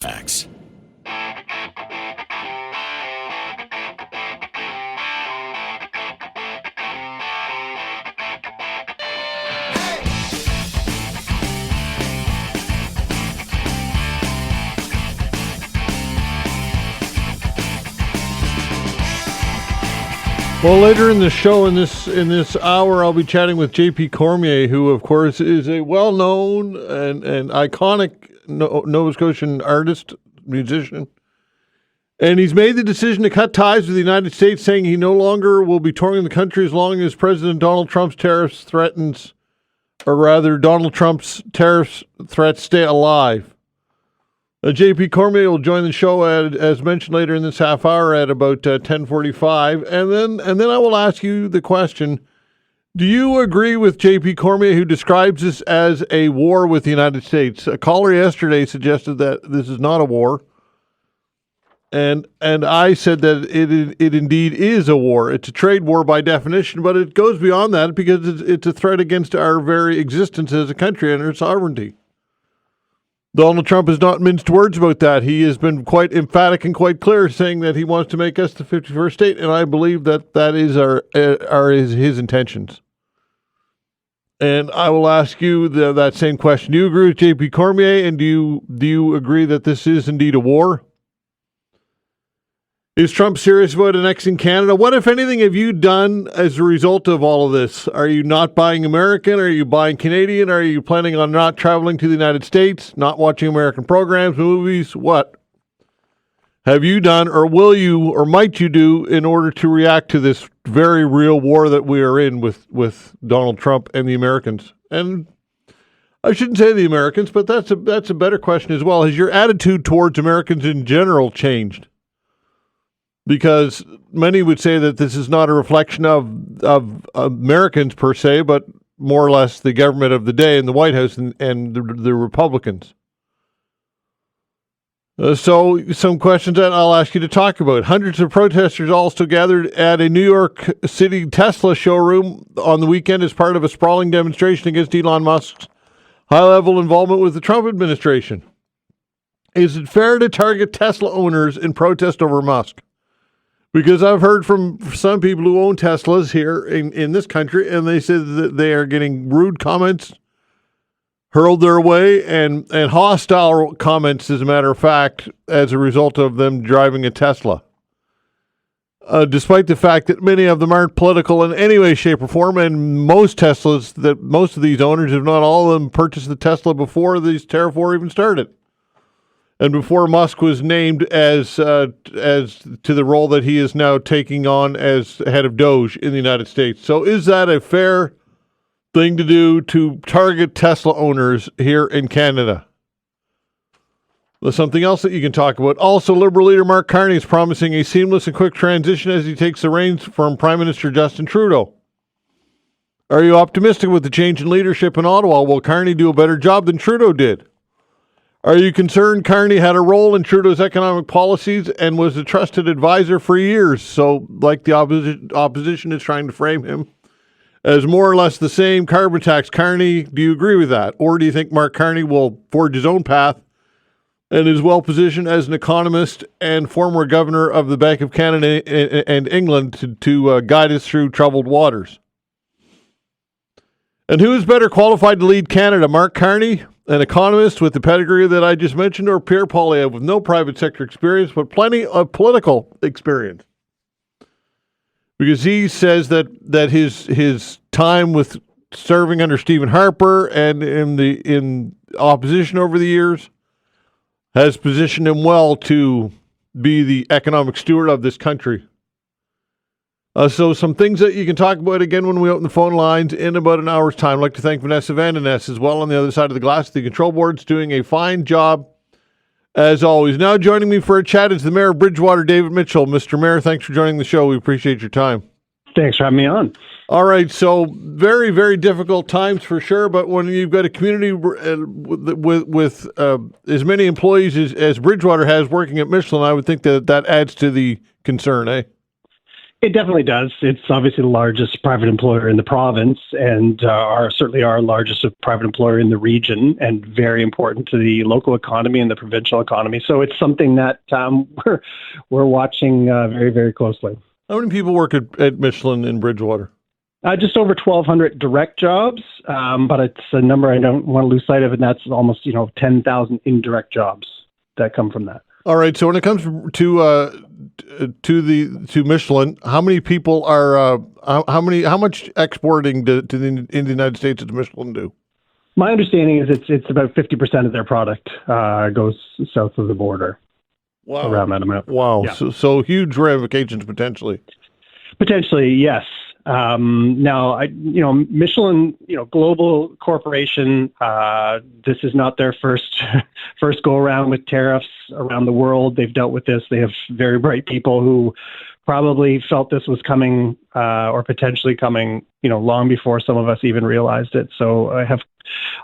Facts. Well, later in the show, in this hour, I'll be chatting with J.P. Cormier, who, of course, is a well-known and iconic Nova Scotian artist, musician. And he's made the decision to cut ties with the United States, saying he no longer will be touring the country as long as President Donald Trump's tariffs threats stay alive. J.P. Cormier will join the show, as mentioned, later in this half hour at about 10:45. And then I will ask you the question, do you agree with J.P. Cormier, who describes this as a war with the United States? A caller yesterday suggested that this is not a war. And I said that it indeed is a war. It's a trade war by definition, but it goes beyond that because it's a threat against our very existence as a country and our sovereignty. Donald Trump has not minced words about that. He has been quite emphatic and quite clear, saying that he wants to make us the 51st state, and I believe that is his intentions. And I will ask you that same question. Do you agree with J.P. Cormier, and do you agree that this is indeed a war? Is Trump serious about annexing Canada? What, if anything, have you done as a result of all of this? Are you not buying American? Are you buying Canadian? Are you planning on not traveling to the United States, not watching American programs, movies? What have you done, or will you, or might you do, in order to react to this very real war that we are in with Donald Trump and the Americans? And I shouldn't say the Americans, but that's a better question as well. Has your attitude towards Americans in general changed? Because many would say that this is not a reflection of Americans per se, but more or less the government of the day in the White House and the Republicans. So some questions that I'll ask you to talk about. Hundreds of protesters also gathered at a New York City Tesla showroom on the weekend as part of a sprawling demonstration against Elon Musk's high-level involvement with the Trump administration. Is it fair to target Tesla owners in protest over Musk? Because I've heard from some people who own Teslas here in this country, and they said that they are getting rude comments hurled their way and hostile comments, as a matter of fact, as a result of them driving a Tesla. Despite the fact that many of them aren't political in any way, shape, or form, and most of these owners, if not all of them, purchased the Tesla before this tariff war even started. And before Musk was named as to the role that he is now taking on as head of Doge in the United States. So is that a fair thing to do, to target Tesla owners here in Canada? There's something else that you can talk about. Also, Liberal leader Mark Carney is promising a seamless and quick transition as he takes the reins from Prime Minister Justin Trudeau. Are you optimistic with the change in leadership in Ottawa? Will Carney do a better job than Trudeau did? Are you concerned Carney had a role in Trudeau's economic policies and was a trusted advisor for years? So, like the opposition is trying to frame him as more or less the same carbon tax. Carney, do you agree with that? Or do you think Mark Carney will forge his own path and is well positioned as an economist and former governor of the Bank of Canada and England to guide us through troubled waters? And who is better qualified to lead Canada, Mark Carney, an economist with the pedigree that I just mentioned, or Pierre Poilievre with no private sector experience but plenty of political experience? Because he says that his time with serving under Stephen Harper and in opposition over the years has positioned him well to be the economic steward of this country. So some things that you can talk about again when we open the phone lines in about an hour's time. I'd like to thank Vanessa Van Den Ness as well on the other side of the glass. The control board's doing a fine job as always. Now joining me for a chat is the Mayor of Bridgewater, David Mitchell. Mr. Mayor, thanks for joining the show. We appreciate your time. Thanks for having me on. All right, so very, very difficult times for sure, but when you've got a community with as many employees as Bridgewater has working at Michelin, I would think that adds to the concern, eh? It definitely does. It's obviously the largest private employer in the province, and certainly our largest private employer in the region, and very important to the local economy and the provincial economy. So it's something that we're watching very, very closely. How many people work at Michelin in Bridgewater? Just over 1,200 direct jobs, but it's a number I don't want to lose sight of, and that's almost 10,000 indirect jobs that come from that. All right. So when it comes to Michelin, how many people are how much exporting in the United States does Michelin do? My understanding is it's about 50% of their product goes south of the border. Wow. Around that amount. Wow. Yeah. So huge ramifications potentially. Potentially, yes. Now, Michelin, global corporation. This is not their first go around with tariffs around the world. They've dealt with this. They have very bright people who probably felt this was coming or potentially coming, long before some of us even realized it. So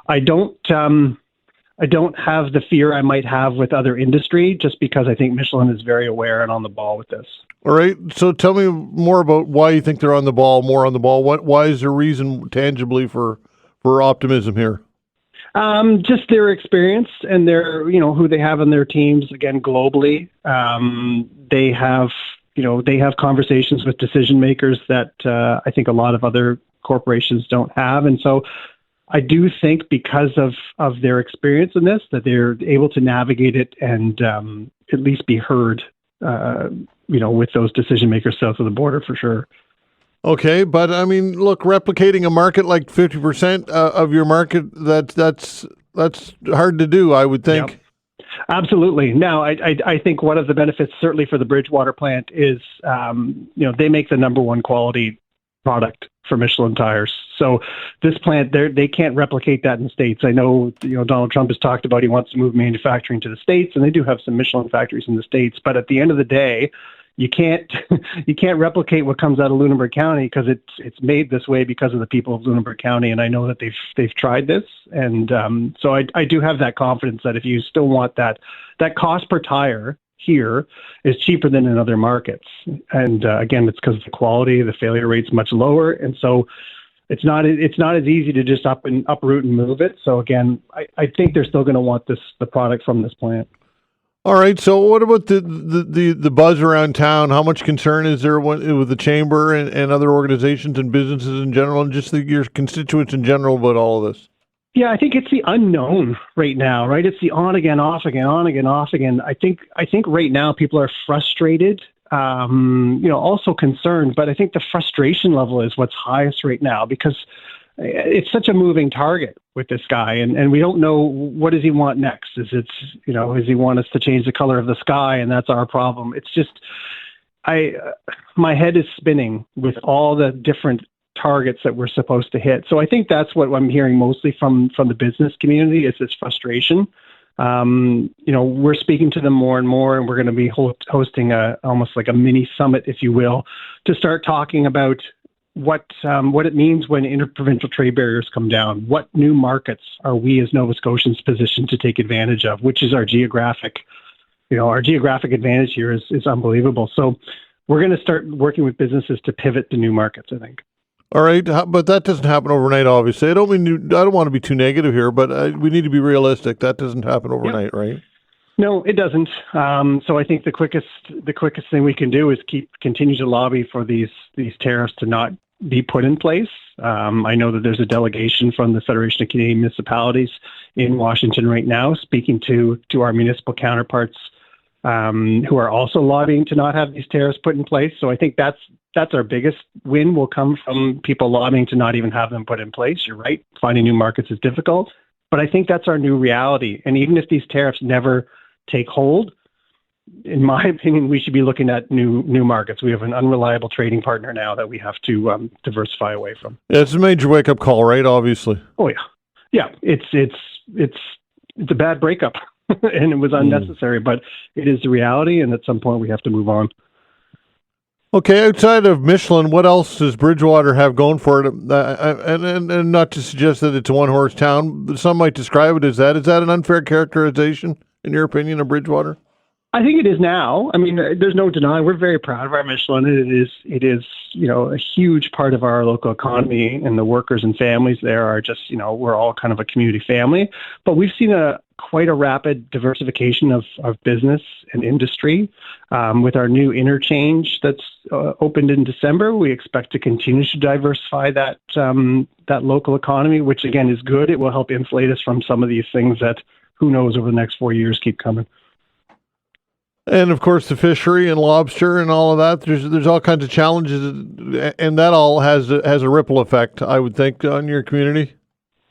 I don't have the fear I might have with other industry, just because I think Michelin is very aware and on the ball with this. All right. So tell me more about why you think they're more on the ball. Why is there reason tangibly for optimism here? Just their experience and their, who they have in their teams, again, globally. They have conversations with decision makers that I think a lot of other corporations don't have. And so I do think because of their experience in this, that they're able to navigate it and at least be heard, with those decision makers south of the border for sure. Okay, but I mean, look, replicating a market like 50% of your market, that's hard to do, I would think. Yep. Absolutely. Now, I think one of the benefits, certainly for the Bridgewater plant, is they make the number one quality product for Michelin tires. So this plant, they can't replicate that in the States. I know, Donald Trump has talked about he wants to move manufacturing to the States, and they do have some Michelin factories in the States. But at the end of the day, you can't replicate what comes out of Lunenburg County, because it's made this way because of the people of Lunenburg County. And I know that they've tried this, and so I do have that confidence that if you still want that cost per tire here is cheaper than in other markets. And again, it's because the quality, the failure rate's much lower, and so it's not as easy to just uproot and move it. So again, I think they're still going to want the product from this plant. All right. So what about the buzz around town? How much concern is there with the chamber and other organizations and businesses in general, and just your constituents in general about all of this? Yeah, I think it's the unknown right now, right? It's the on again, off again, on again, off again. I think right now people are frustrated, also concerned, but I think the frustration level is what's highest right now, because it's such a moving target with this guy, and we don't know, what does he want next? Does he want us to change the color of the sky, and that's our problem? It's just, my head is spinning with all the different targets that we're supposed to hit. So I think that's what I'm hearing mostly from the business community, is this frustration. We're speaking to them more and more, and we're going to be hosting almost like a mini summit, if you will, to start talking about what it means when interprovincial trade barriers come down. What new markets are we as Nova Scotians positioned to take advantage of, which is our geographic advantage here is unbelievable. So we're going to start working with businesses to pivot to new markets, I think. All right, but that doesn't happen overnight, obviously. I don't want to be too negative here, but we need to be realistic. That doesn't happen overnight, right? No, it doesn't. So I think the quickest thing we can do is continue to lobby for these tariffs to not be put in place. I know that there's a delegation from the Federation of Canadian Municipalities in Washington right now, speaking to our municipal counterparts who are also lobbying to not have these tariffs put in place. So I think that's our biggest win, will come from people lobbying to not even have them put in place. You're right. Finding new markets is difficult, but I think that's our new reality. And even if these tariffs never take hold, in my opinion, we should be looking at new markets. We have an unreliable trading partner now that we have to diversify away from. Yeah, it's a major wake-up call, right? Obviously. Oh yeah. It's a bad breakup, and it was unnecessary, but it is the reality, and at some point we have to move on. Okay, outside of Michelin, what else does Bridgewater have going for it? And not to suggest that it's a one-horse town, some might describe it as that. Is that an unfair characterization, in your opinion, of Bridgewater? I think it is now. I mean, there's no denying we're very proud of our Michelin. It is, a huge part of our local economy, and the workers and families there are just, we're all kind of a community family. But we've seen quite a rapid diversification of business and industry. With our new interchange that's opened in December, we expect to continue to diversify that local economy, which again is good. It will help insulate us from some of these things that, who knows, over the next 4 years keep coming. And of course, the fishery and lobster and all of that. There's all kinds of challenges, and that all has a ripple effect, I would think, on your community.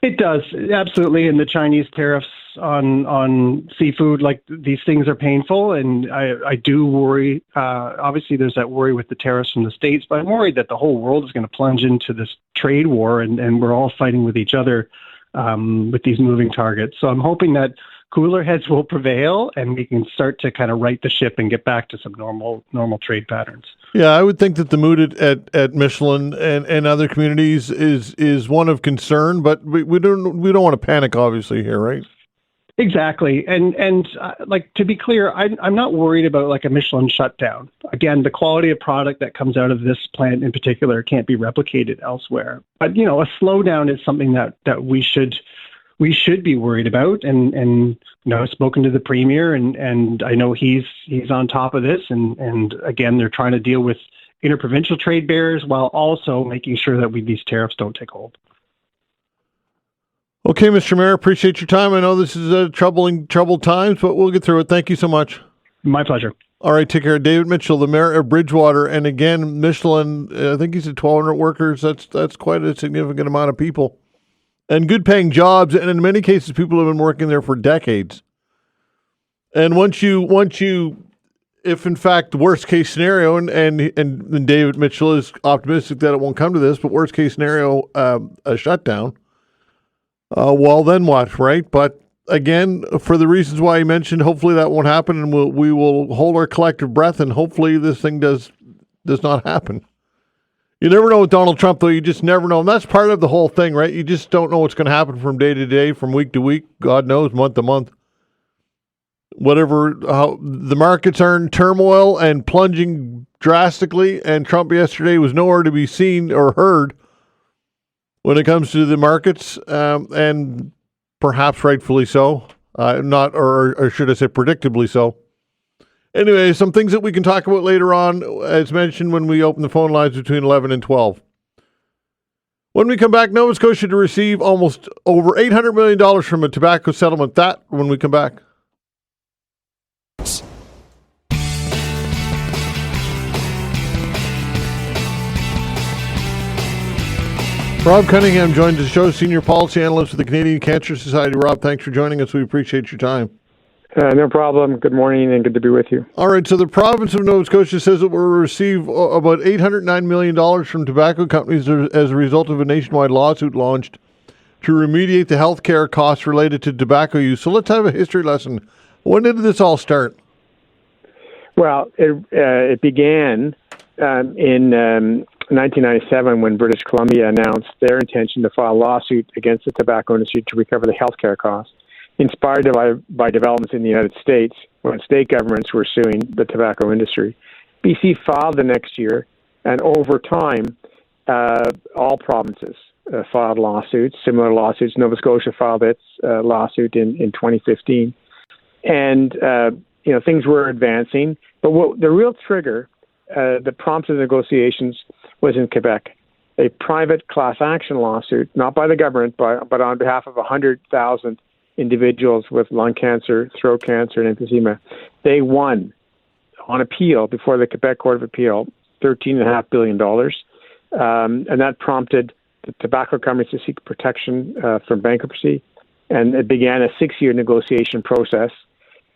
It does, absolutely. And the Chinese tariffs on seafood, like, these things are painful, and I do worry. Obviously, there's that worry with the tariffs from the States, but I'm worried that the whole world is going to plunge into this trade war, and we're all fighting with each other with these moving targets. So I'm hoping that cooler heads will prevail, and we can start to kind of right the ship and get back to some normal trade patterns. Yeah, I would think that the mood at Michelin and other communities is one of concern, but we don't want to panic, obviously, here, right? Exactly, and like, to be clear, I'm not worried about like a Michelin shutdown. Again, the quality of product that comes out of this plant in particular can't be replicated elsewhere. But a slowdown is something that we should be worried about, and I've spoken to the Premier, and I know he's on top of this, and again, they're trying to deal with interprovincial trade barriers while also making sure that these tariffs don't take hold. Okay, Mr. Mayor, appreciate your time. I know this is troubled times, but we'll get through it. Thank you so much. My pleasure. All right, take care. David Mitchell, the mayor of Bridgewater, and again, Michelin, I think he said 1,200 workers. That's quite a significant amount of people. And good-paying jobs, and in many cases, people have been working there for decades. And once you, if in fact the worst-case scenario, and David Mitchell is optimistic that it won't come to this, but worst-case scenario, a shutdown. Well, then what, right? But again, for the reasons why you mentioned, hopefully that won't happen, and we will hold our collective breath, and hopefully this thing does not happen. You never know with Donald Trump, though. You just never know. And that's part of the whole thing, right? You just don't know what's going to happen from day to day, from week to week, God knows, month to month. How the markets are in turmoil and plunging drastically, and Trump yesterday was nowhere to be seen or heard when it comes to the markets, and perhaps rightfully so, or should I say predictably so. Anyway, some things that we can talk about later on, as mentioned, when we open the phone lines between 11 and 12. When we come back, Nova Scotia to receive almost over $800 million from a tobacco settlement. That when we come back. Rob Cunningham joins the show, Senior Policy Analyst with the Canadian Cancer Society. Rob, thanks for joining us. We appreciate your time. No problem. Good morning and good to be with you. All right. So the province of Nova Scotia says it will receive about $809 million from tobacco companies as a result of a nationwide lawsuit launched to remediate the health care costs related to tobacco use. So let's have a history lesson. When did this all start? Well, it began in 1997 when British Columbia announced their intention to file a lawsuit against the tobacco industry to recover the health care costs, inspired by developments in the United States when state governments were suing the tobacco industry. BC filed the next year, and over time, all provinces filed lawsuits, similar lawsuits. Nova Scotia filed its lawsuit in 2015. And, things were advancing. But the real trigger that prompted the negotiations was in Quebec, a private class action lawsuit, not by the government, but on behalf of 100,000 individuals with lung cancer, throat cancer, and emphysema. They won on appeal before the Quebec Court of Appeal, $13.5 billion. And that prompted the tobacco companies to seek protection from bankruptcy. And it began a 6-year negotiation process.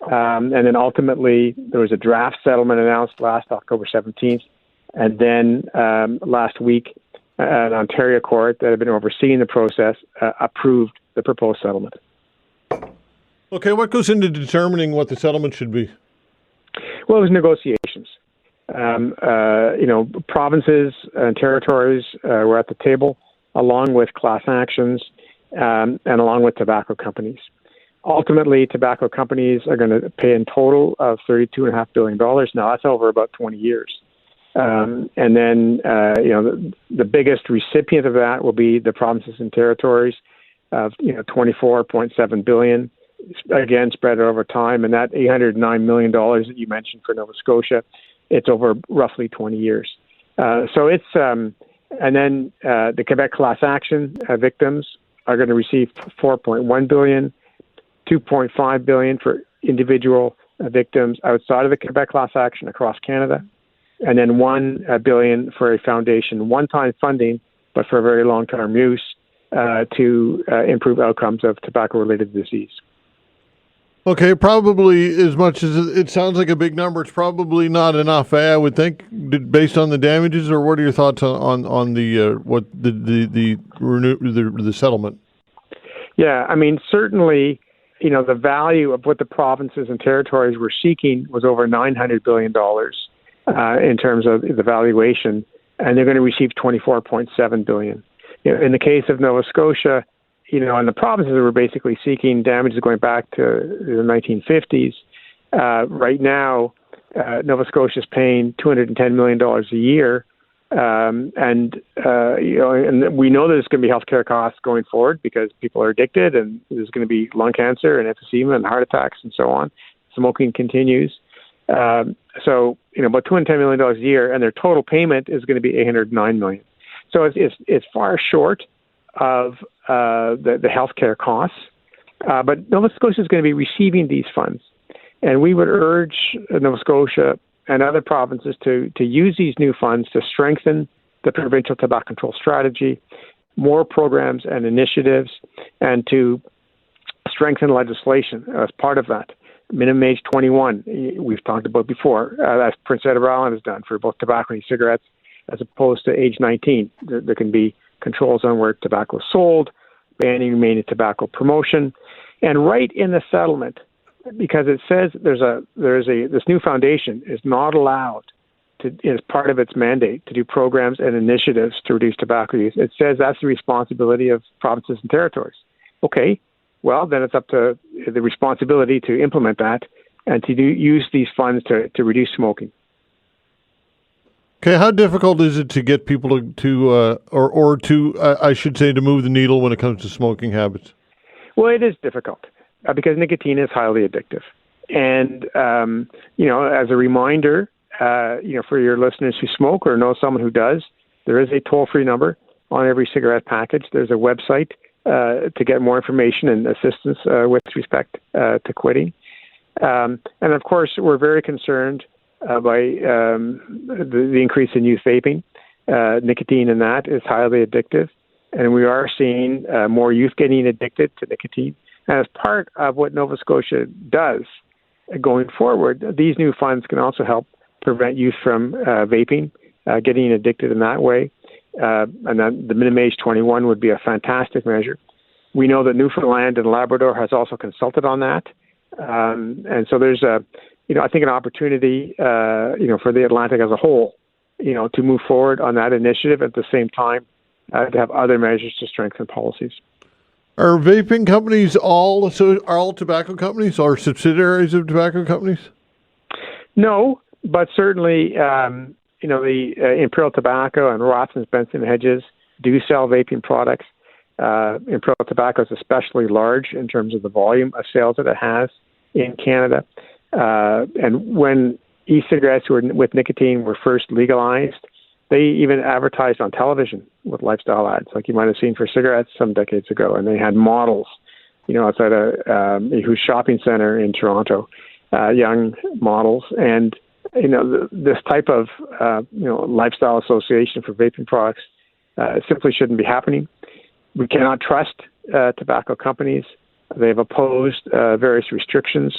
And then ultimately, there was a draft settlement announced last October 17th. And then last week, an Ontario court that had been overseeing the process approved the proposed settlement. Okay, what goes into determining what the settlement should be? Well, it was negotiations. Provinces and territories were at the table, along with class actions and along with tobacco companies. Ultimately, tobacco companies are going to pay in total of $32.5 billion. Now, that's over about 20 years. And then, the biggest recipient of that will be the provinces and territories of, $24.7 billion, again, spread over time. And that $809 million that you mentioned for Nova Scotia, it's over roughly 20 years. So it's, and then the Quebec class action victims are going to receive $4.1 billion, $2.5 billion for individual victims outside of the Quebec class action across Canada, and then $1 billion for a foundation, one-time funding, but for very long-term use to improve outcomes of tobacco-related disease. Okay, probably as much as it sounds like a big number, it's probably not enough. I would think, based on the damages, or what are your thoughts on the settlement? Yeah, I mean, certainly, the value of what the provinces and territories were seeking was over $900 billion in terms of the valuation, and they're going to receive $24.7 billion. In the case of Nova Scotia, and the provinces were basically seeking damages going back to the 1950s. Right now, Nova Scotia is paying $210 million a year. And we know there's going to be healthcare costs going forward because people are addicted, and there's going to be lung cancer and emphysema and heart attacks and so on. Smoking continues. So, about $210 million a year, and their total payment is going to be $809 million. So it's far short of the healthcare costs. But Nova Scotia is going to be receiving these funds. And we would urge Nova Scotia and other provinces to use these new funds to strengthen the provincial tobacco control strategy, more programs and initiatives, and to strengthen legislation as part of that. Minimum age 21, we've talked about before, as Prince Edward Island has done for both tobacco and cigarettes, as opposed to age 19. There can be controls on where tobacco is sold, banning remaining tobacco promotion, and right in the settlement, because it says this new foundation is not allowed to, as part of its mandate, to do programs and initiatives to reduce tobacco use. It says that's the responsibility of provinces and territories. Okay, well, then it's up to the responsibility to implement that and to use these funds to reduce smoking. Okay, how difficult is it to get people to move the needle when it comes to smoking habits? Well, it is difficult because nicotine is highly addictive. And, as a reminder, for your listeners who smoke or know someone who does, there is a toll-free number on every cigarette package. There's a website to get more information and assistance with respect to quitting. And, of course, we're very concerned by the increase in youth vaping. Nicotine in that is highly addictive, and we are seeing more youth getting addicted to nicotine. And as part of what Nova Scotia does going forward, these new funds can also help prevent youth from vaping, getting addicted in that way. And then the minimum age 21 would be a fantastic measure. We know that Newfoundland and Labrador has also consulted on that. And so there's I think an opportunity, for the Atlantic as a whole, to move forward on that initiative at the same time to have other measures to strengthen policies. Are vaping companies all tobacco companies or subsidiaries of tobacco companies? No, but certainly, the Imperial Tobacco and Rothmans, Benson Hedges do sell vaping products. Imperial Tobacco is especially large in terms of the volume of sales that it has in Canada. And when e-cigarettes with nicotine were first legalized, they even advertised on television with lifestyle ads, like you might have seen for cigarettes some decades ago. And they had models, outside a Yahoo's shopping center in Toronto, young models. And, this type of, lifestyle association for vaping products simply shouldn't be happening. We cannot trust tobacco companies. They've opposed various restrictions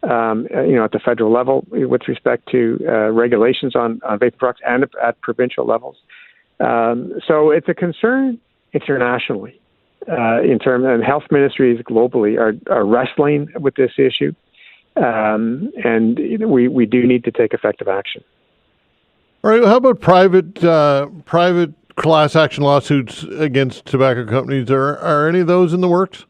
at the federal level with respect to regulations on vaping products and at provincial levels. So it's a concern internationally and health ministries globally are wrestling with this issue. And we do need to take effective action. All right. How about private class action lawsuits against tobacco companies? Are any of those in the works?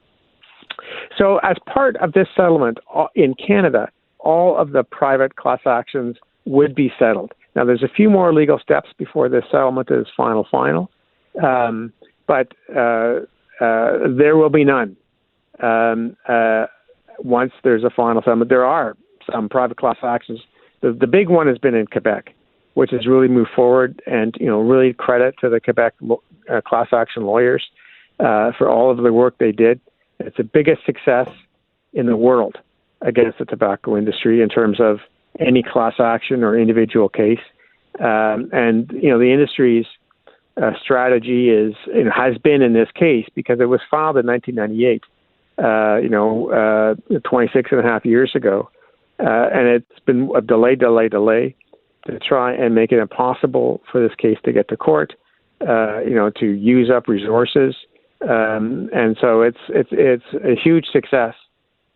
So as part of this settlement in Canada, all of the private class actions would be settled. Now, there's a few more legal steps before this settlement is final, but there will be none once there's a final settlement. There are some private class actions. The big one has been in Quebec, which has really moved forward, and really credit to the Quebec class action lawyers for all of the work they did. It's the biggest success in the world against the tobacco industry in terms of any class action or individual case. And the industry's strategy has been in this case, because it was filed in 1998, 26 and a half years ago. And it's been a delay to try and make it impossible for this case to get to court, to use up resources. And so it's a huge success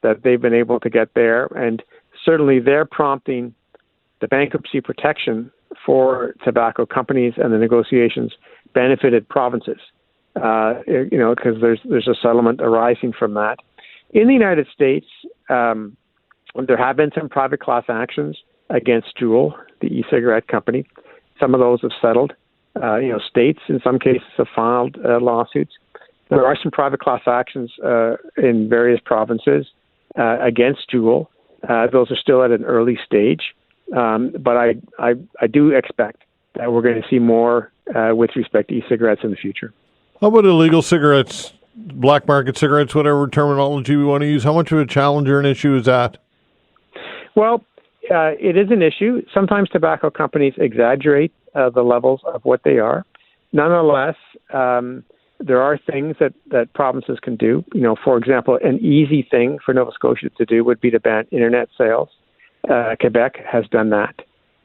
that they've been able to get there. And certainly they're prompting the bankruptcy protection for tobacco companies, and the negotiations benefited provinces, because there's a settlement arising from that. In the United States, there have been some private class actions against Juul, the e-cigarette company. Some of those have settled. States, in some cases, have filed lawsuits. There are some private class actions in various provinces against Juul. Those are still at an early stage, but I do expect that we're going to see more with respect to e-cigarettes in the future. How about illegal cigarettes, black market cigarettes, whatever terminology we want to use? How much of a challenge or an issue is that? Well, it is an issue. Sometimes tobacco companies exaggerate the levels of what they are. Nonetheless, there are things that provinces can do. For example, an easy thing for Nova Scotia to do would be to ban internet sales. Quebec has done that,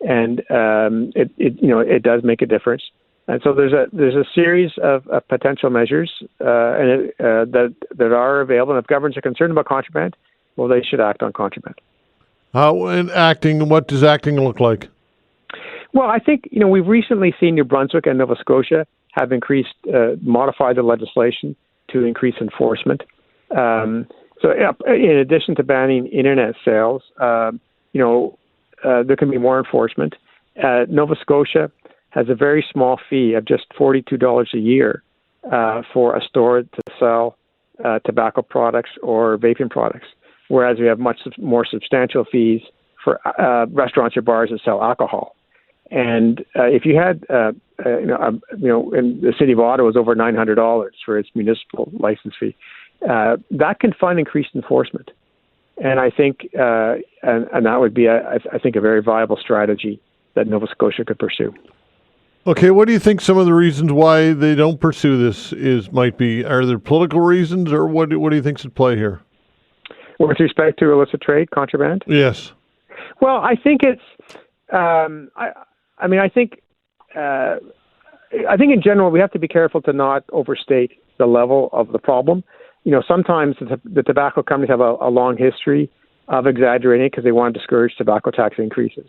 and it does make a difference. And so there's a series of potential measures that are available. And if governments are concerned about contraband, well, they should act on contraband. How in acting? What does acting look like? Well, I think we've recently seen New Brunswick and Nova Scotia have modified the legislation to increase enforcement. So in addition to banning internet sales, there can be more enforcement. Nova Scotia has a very small fee of just $42 a year for a store to sell tobacco products or vaping products, whereas we have much more substantial fees for restaurants or bars that sell alcohol. And if you had, in the city of Ottawa, was over $900 for its municipal license fee, that can fund increased enforcement. And I think, and that would be, I think, a very viable strategy that Nova Scotia could pursue. Okay, what do you think some of the reasons why they don't pursue this might be? Are there political reasons, or what do you think's at play here? With respect to illicit trade, contraband? Yes. Well, I think it's. I think in general we have to be careful to not overstate the level of the problem. Sometimes the tobacco companies have a long history of exaggerating because they want to discourage tobacco tax increases.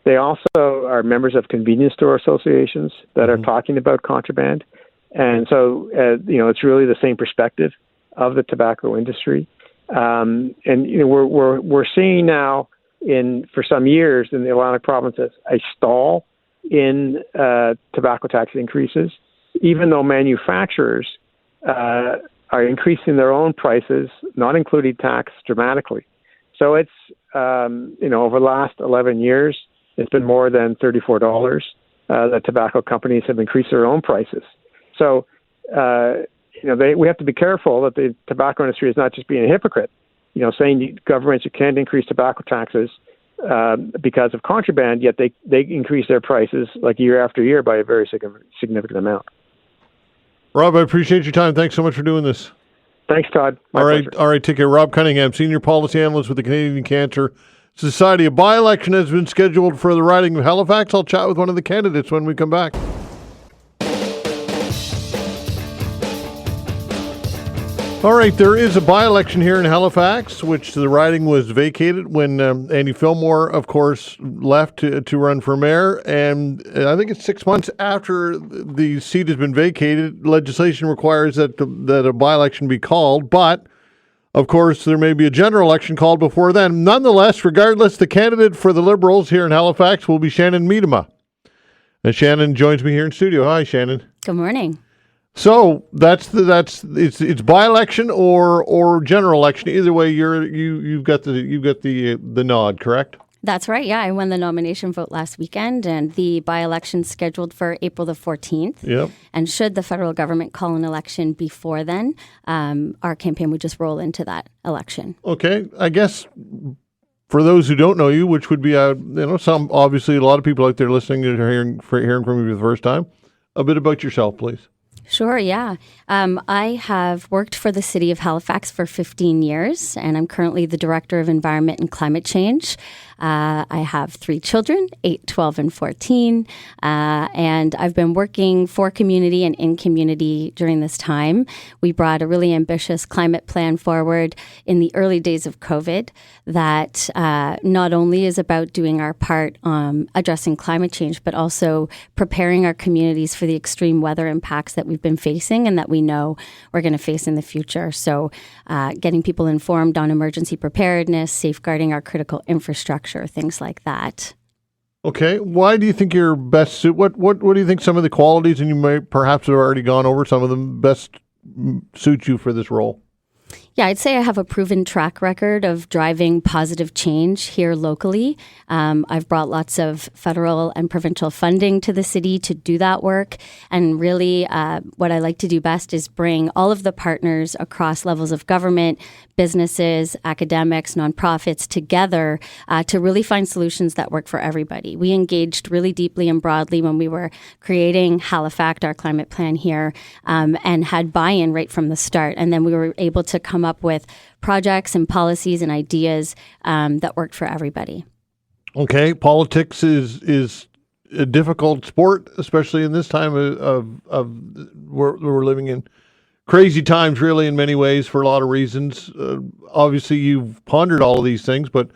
They also are members of convenience store associations that are talking about contraband. And so, it's really the same perspective of the tobacco industry. We're seeing now for some years in the Atlantic provinces a stall in tobacco tax increases, even though manufacturers are increasing their own prices, not including tax, dramatically. So it's, over the last 11 years, it's been more than $34 that tobacco companies have increased their own prices. So, we have to be careful that the tobacco industry is not just being a hypocrite, saying governments you can't increase tobacco taxes because of contraband, yet they increase their prices like year after year by a very significant amount. Rob, I appreciate your time. Thanks so much for doing this. Thanks, Todd. All right, take care. Rob Cunningham, Senior Policy Analyst with the Canadian Cancer Society. A by-election has been scheduled for the riding of Halifax. I'll chat with one of the candidates when we come back. All right, there is a by-election here in Halifax, which the riding was vacated when Andy Fillmore, of course, left to run for mayor. And I think it's 6 months after the seat has been vacated. Legislation requires that a by-election be called. But Of course, there may be a general election called before then. Nonetheless, regardless, the candidate for the Liberals here in Halifax will be Shannon Miedema. And Shannon joins me here in studio. Hi, Shannon. Good morning. So it's by-election or general election. Either way, you've got the nod, correct? That's right. Yeah, I won the nomination vote last weekend, and the by-election scheduled for April the 14th. Yep. And should the federal government call an election before then, our campaign would just roll into that election. Okay, I guess for those who don't know you, which would be some obviously a lot of people out there listening and hearing from you for the first time, a bit about yourself, please. Sure, yeah. I have worked for the city of Halifax for 15 years, and I'm currently the Director of Environment and Climate Change. I have 3 children, 8, 12, and 14, and I've been working for community and in community during this time. We brought a really ambitious climate plan forward in the early days of COVID that not only is about doing our part addressing climate change, but also preparing our communities for the extreme weather impacts that we've been facing and that we know we're going to face in the future. So getting people informed on emergency preparedness, safeguarding our critical infrastructure, things like that. Okay. Why do you think you're best suited? What do you think some of the qualities, and you might perhaps have already gone over some of them, best suit you for this role? Yeah, I'd say I have a proven track record of driving positive change here locally. I've brought lots of federal and provincial funding to the city to do that work. And really, what I like to do best is bring all of the partners across levels of government, businesses, academics, nonprofits together to really find solutions that work for everybody. We engaged really deeply and broadly when we were creating Halifax, our climate plan here, and had buy-in right from the start. And then we were able to come up with projects and policies and ideas that worked for everybody. Okay, politics is a difficult sport, especially in this time of we're living in crazy times, really, in many ways, for a lot of reasons. Obviously, you've pondered all of these things, but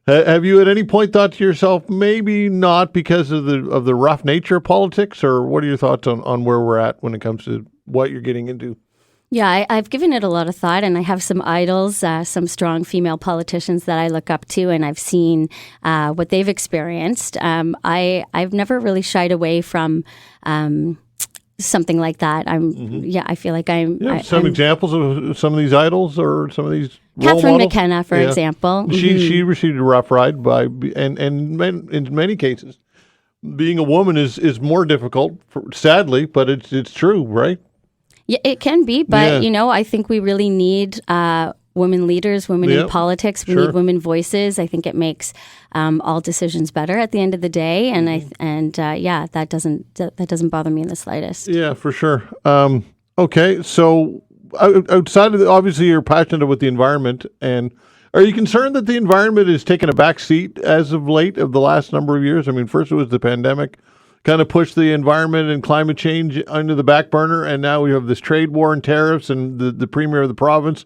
have you at any point thought to yourself, maybe not because of the rough nature of politics, or what are your thoughts on where we're at when it comes to what you're getting into? Yeah, I've given it a lot of thought, and I have some idols, some strong female politicians that I look up to, and I've seen what they've experienced. I've never really shied away from something like that. I feel like I'm. Some examples of some of these idols or some of these role Catherine models? McKenna, for example. She received a rough ride and in many cases, being a woman is more difficult, sadly, but it's true, right? Yeah, it can be, but I think we really need women leaders, women in politics. We need women voices. I think it makes all decisions better at the end of the day, and that doesn't bother me in the slightest. Yeah, for sure. Okay, so outside of obviously you're passionate with the environment, and are you concerned that the environment is taking a back seat as of late of the last number of years? I mean, first it was the pandemic, kind of pushed the environment and climate change under the back burner, and now we have this trade war and tariffs, and the premier of the province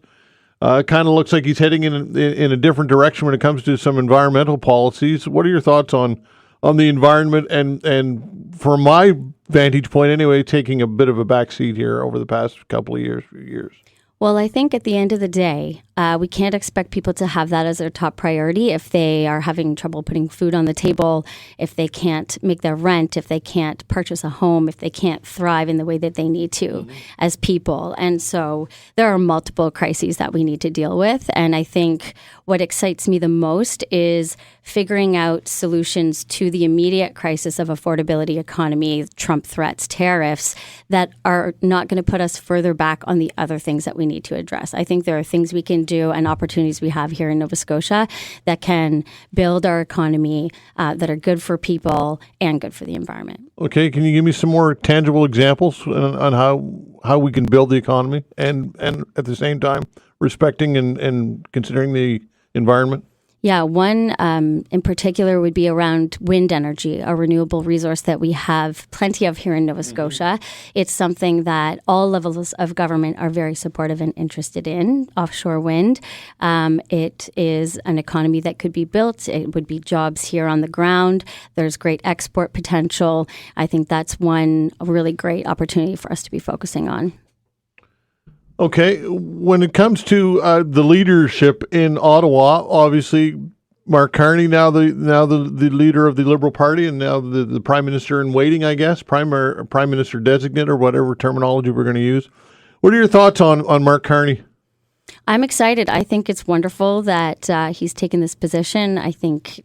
kind of looks like he's heading in a different direction when it comes to some environmental policies. What are your thoughts on the environment and from my vantage point anyway, taking a bit of a backseat here over the past couple of years? Well, I think at the end of the day, we can't expect people to have that as their top priority if they are having trouble putting food on the table, if they can't make their rent, if they can't purchase a home, if they can't thrive in the way that they need to as people. And so there are multiple crises that we need to deal with. And I think what excites me the most is figuring out solutions to the immediate crisis of affordability, economy, Trump threats, tariffs that are not going to put us further back on the other things that we need to address. I think there are things we can do and opportunities we have here in Nova Scotia that can build our economy that are good for people and good for the environment. Okay, can you give me some more tangible examples on how we can build the economy and at the same time respecting and considering the environment? Yeah, one in particular would be around wind energy, a renewable resource that we have plenty of here in Nova Scotia. It's something that all levels of government are very supportive and interested in, offshore wind. It is an economy that could be built. It would be jobs here on the ground. There's great export potential. I think that's one really great opportunity for us to be focusing on. Okay, when it comes to the leadership in Ottawa, obviously Mark Carney now the leader of the Liberal Party and now the Prime Minister in waiting, I guess, Prime Minister designate or whatever terminology we're going to use. What are your thoughts on Mark Carney? I'm excited. I think it's wonderful that he's taken this position. I think,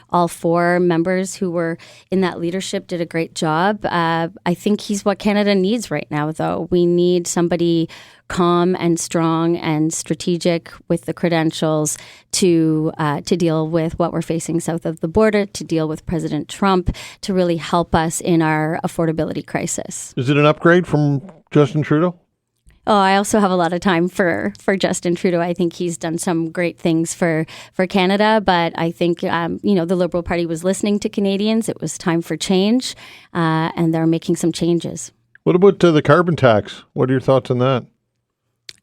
all four members who were in that leadership did a great job. I think he's what Canada needs right now, though. We need somebody calm and strong and strategic with the credentials to deal with what we're facing south of the border, to deal with President Trump, to really help us in our affordability crisis. Is it an upgrade from Justin Trudeau? Oh, I also have a lot of time for Justin Trudeau. I think he's done some great things for Canada, but I think, the Liberal Party was listening to Canadians. It was time for change, and they're making some changes. What about the carbon tax? What are your thoughts on that?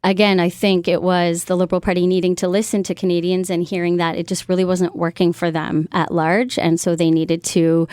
Again, I think it was the Liberal Party needing to listen to Canadians and hearing that it just really wasn't working for them at large, and so they needed to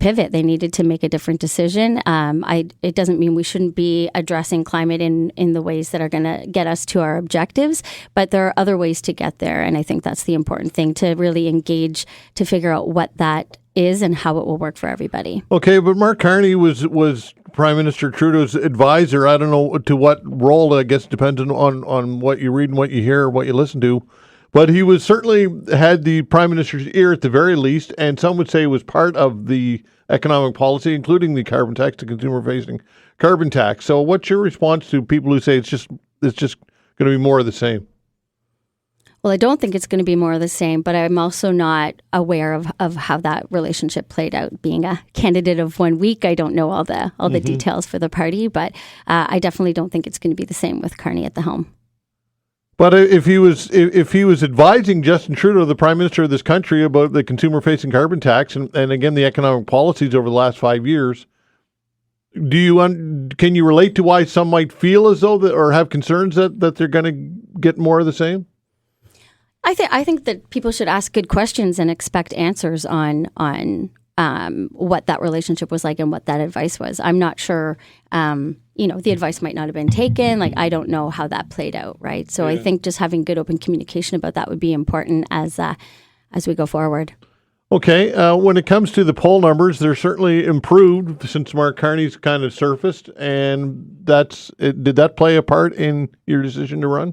pivot. They needed to make a different decision. It doesn't mean we shouldn't be addressing climate in the ways that are going to get us to our objectives, but there are other ways to get there. And I think that's the important thing, to really engage, to figure out what that is and how it will work for everybody. Okay, but Mark Carney was Prime Minister Trudeau's advisor. I don't know to what role. I guess depends on what you read and what you hear, what you listen to. But he was certainly had the Prime Minister's ear at the very least, and some would say was part of the economic policy, including the carbon tax, the consumer-facing carbon tax. So what's your response to people who say it's just going to be more of the same? Well, I don't think it's going to be more of the same, but I'm also not aware of how that relationship played out. Being a candidate of 1 week, I don't know all the details for the party, but I definitely don't think it's going to be the same with Carney at the helm. But if he was advising Justin Trudeau, the Prime Minister of this country, about the consumer-facing carbon tax and again the economic policies over the last 5 years, can you relate to why some might feel as though or have concerns that they're going to get more of the same? I think that people should ask good questions and expect answers on what that relationship was like and what that advice was. I'm not sure. The advice might not have been taken. Like, I don't know how that played out, right? So I think just having good open communication about that would be important as we go forward. Okay. When it comes to the poll numbers, they're certainly improved since Mark Carney's kind of surfaced, and did that play a part in your decision to run?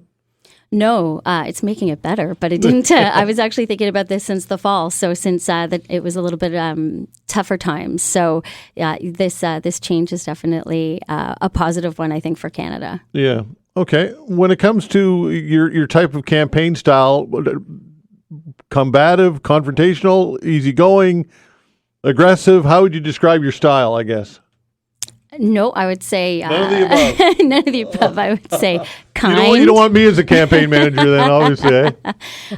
No, it's making it better, but it didn't. I was actually thinking about this since the fall. So since it was a little bit tougher times. So this change is definitely a positive one, I think, for Canada. Yeah. Okay. When it comes to your type of campaign style, combative, confrontational, easygoing, aggressive, how would you describe your style, I guess? No, I would say none of the above. None of the above. I would say kind. You don't want me as a campaign manager, then, obviously.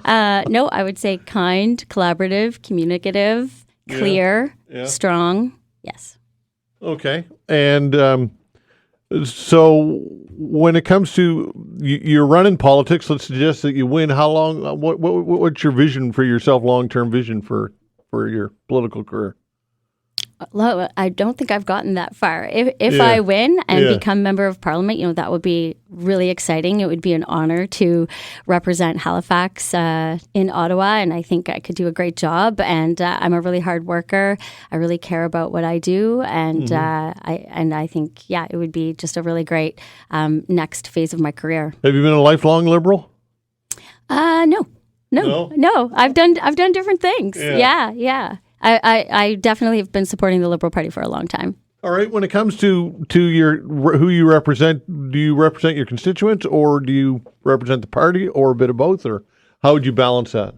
Eh? No, I would say kind, collaborative, communicative, clear, strong. Yes. Okay, and so when it comes to you're running politics, let's suggest that you win. How long? What's your vision for yourself? Long-term vision for your political career? I don't think I've gotten that far. If I win and become member of Parliament, that would be really exciting. It would be an honor to represent Halifax in Ottawa, and I think I could do a great job. And I'm a really hard worker. I really care about what I do, and I think it would be just a really great next phase of my career. Have you been a lifelong Liberal? No. I've done different things. Yeah. I definitely have been supporting the Liberal Party for a long time. All right. When it comes to who you represent, do you represent your constituents, or do you represent the party, or a bit of both, or how would you balance that?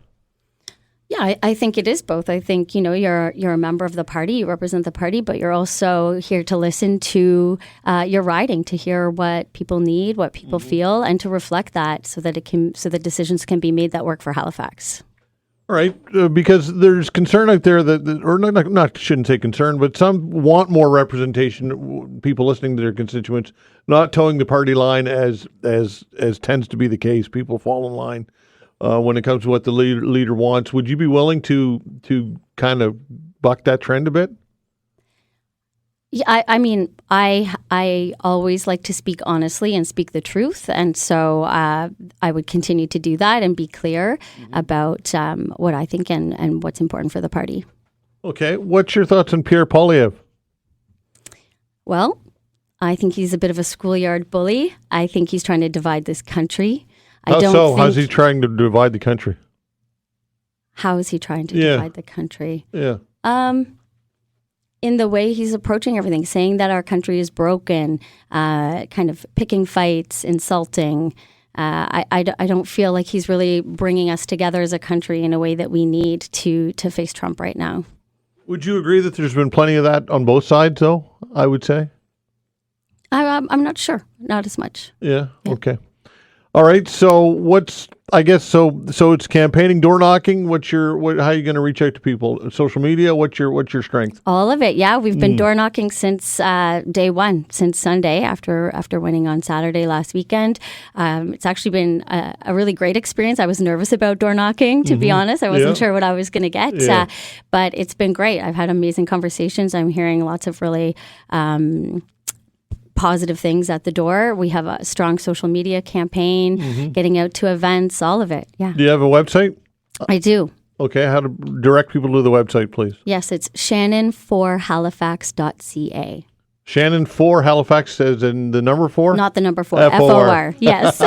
Yeah, I think it is both. I think, you're a member of the party, you represent the party, but you're also here to listen to your riding, to hear what people need, what people feel, and to reflect that so that decisions can be made that work for Halifax. All right, because there's concern out there that shouldn't say concern, but some want more representation, people listening to their constituents, not towing the party line as tends to be the case. People fall in line when it comes to what the leader wants. Would you be willing to kind of buck that trend a bit? Yeah, I mean, I always like to speak honestly and speak the truth, and so I would continue to do that and be clear about what I think and what's important for the party. Okay, what's your thoughts on Pierre Poilievre? Well, I think he's a bit of a schoolyard bully. I think he's trying to divide this country. How's he trying to divide the country? How is he trying to divide the country? Yeah. In the way he's approaching everything, saying that our country is broken, kind of picking fights, insulting. I don't feel like he's really bringing us together as a country in a way that we need to face Trump right now. Would you agree that there's been plenty of that on both sides, though, I would say? I'm not sure. Not as much. Yeah. Okay. All right. So so it's campaigning, door knocking. How are you going to reach out to people? Social media. What's your strength? All of it. Yeah, we've been door knocking since day one, since Sunday after winning on Saturday last weekend. It's actually been a really great experience. I was nervous about door knocking, to be honest. I wasn't sure what I was going to get, but it's been great. I've had amazing conversations. I'm hearing lots of really positive things at the door. We have a strong social media campaign, getting out to events, all of it. Yeah. Do you have a website? I do. Okay. How to direct people to the website, please? Yes, it's Shannon4Halifax.ca. Shannon 4 Halifax, as in the number 4? Not the number 4. F-O-R. Yes.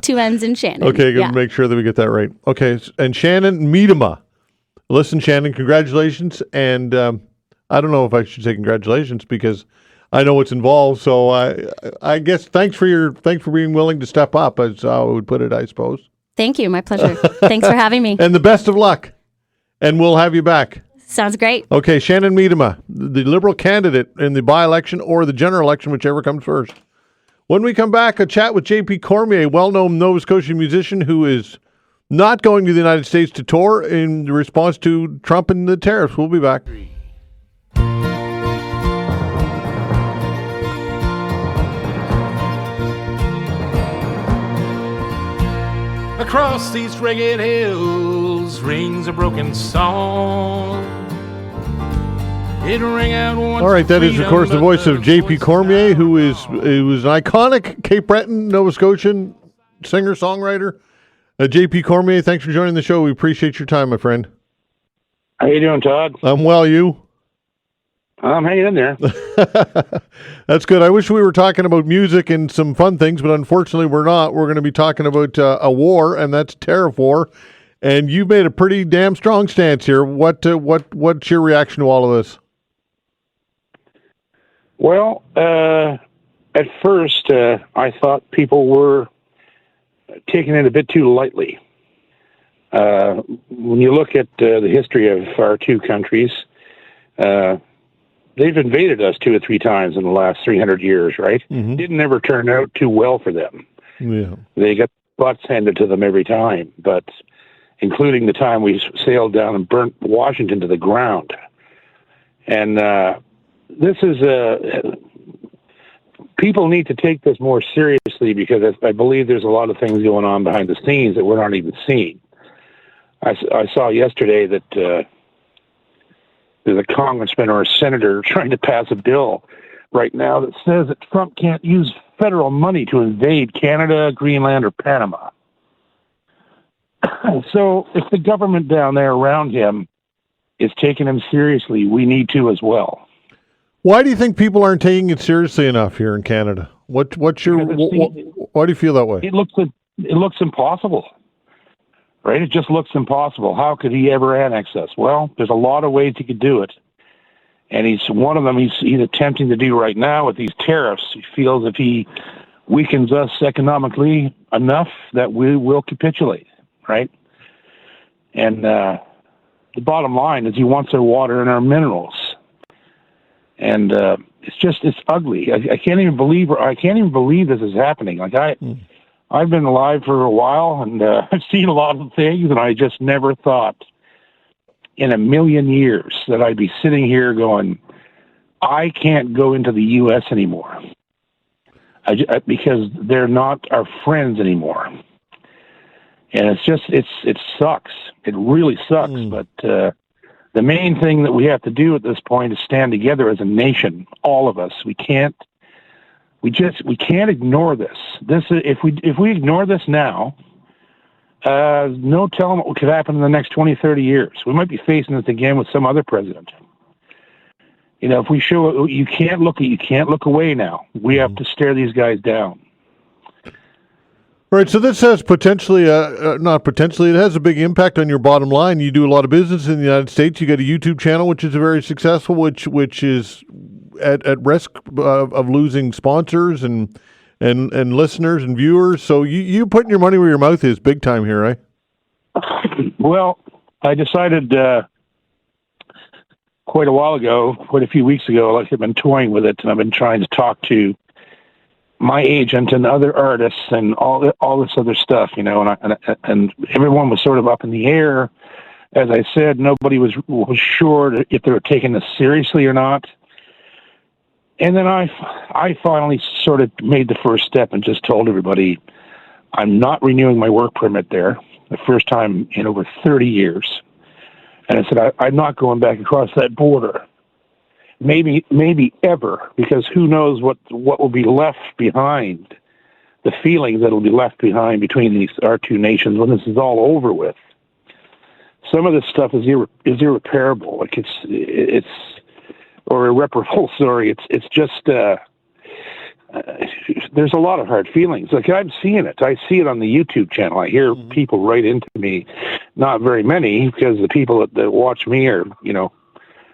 2 N's in Shannon. Okay, good. Make sure that we get that right. Okay. And Shannon Miedema. Listen, Shannon, congratulations. And I don't know if I should say congratulations because I know what's involved, so I guess thanks for being willing to step up, as I would put it, I suppose. Thank you. My pleasure. Thanks for having me. And the best of luck. And we'll have you back. Sounds great. Okay, Shannon Miedema, the Liberal candidate in the by-election or the general election, whichever comes first. When we come back, a chat with J.P. Cormier, a well-known Nova Scotian musician who is not going to the United States to tour in response to Trump and the tariffs. We'll be back. Across these ragged hills rings a broken song. It rang out once. All right, that is, of course, the voice of J.P. Cormier, who was an iconic Cape Breton, Nova Scotian singer-songwriter. J.P. Cormier, thanks for joining the show. We appreciate your time, my friend. How you doing, Todd? I'm well, you? I'm hanging in there. That's good. I wish we were talking about music and some fun things, but unfortunately we're not. We're going to be talking about a war, and that's tariff war. And you made a pretty damn strong stance here. What's your reaction to all of this? Well, at first, I thought people were taking it a bit too lightly. When you look at the history of our two countries, they've invaded us 2 or 3 times in the last 300 years, right? Mm-hmm. Didn't ever turn out too well for them. Yeah. They got butts handed to them every time, but including the time we sailed down and burnt Washington to the ground. And this is people need to take this more seriously because I believe there's a lot of things going on behind the scenes that we're not even seeing. I saw yesterday that there's a congressman or a senator trying to pass a bill right now that says that Trump can't use federal money to invade Canada, Greenland, or Panama. So if the government down there around him is taking him seriously, we need to as well. Why do you think people aren't taking it seriously enough here in Canada? Why do you feel that way? It looks impossible, right? It just looks impossible. How could he ever annex us? Well, there's a lot of ways he could do it, and he's one of them. He's attempting to do right now with these tariffs. He feels if he weakens us economically enough that we will capitulate, right? And the bottom line is he wants our water and our minerals. And it's ugly. I can't even believe this is happening. Like I've been alive for a while, and I've seen a lot of things, and I just never thought in a million years that I'd be sitting here going, I can't go into the U.S. anymore because they're not our friends anymore. And it sucks. It really sucks. But The main thing that we have to do at this point is stand together as a nation, all of us. We can't ignore this. If we ignore this now, no telling what could happen in the next 20, 30 years. We might be facing this again with some other president. If we show you can't look away now. We have to stare these guys down. Right, so this has potentially, not potentially, it has a big impact on your bottom line. You do a lot of business in the United States. You got a YouTube channel, which is very successful, which is at risk of losing sponsors and listeners and viewers. So you putting your money where your mouth is big time here, right? Well, I decided quite a few weeks ago, I've been toying with it, and I've been trying to talk to my agent and other artists and all this other stuff, and everyone was sort of up in the air. As I said, nobody was sure if they were taking this seriously or not. And then I finally sort of made the first step and just told everybody I'm not renewing my work permit there, the first time in over 30 years. And I said I'm not going back across that border. Maybe ever, because who knows what will be left behind, the feelings that will be left behind between our two nations when this is all over with. Some of this stuff is irreparable, like it's or irreparable. Sorry, it's just there's a lot of hard feelings. Like I'm seeing it. I see it on the YouTube channel. I hear people write into me, not very many, because the people that watch me are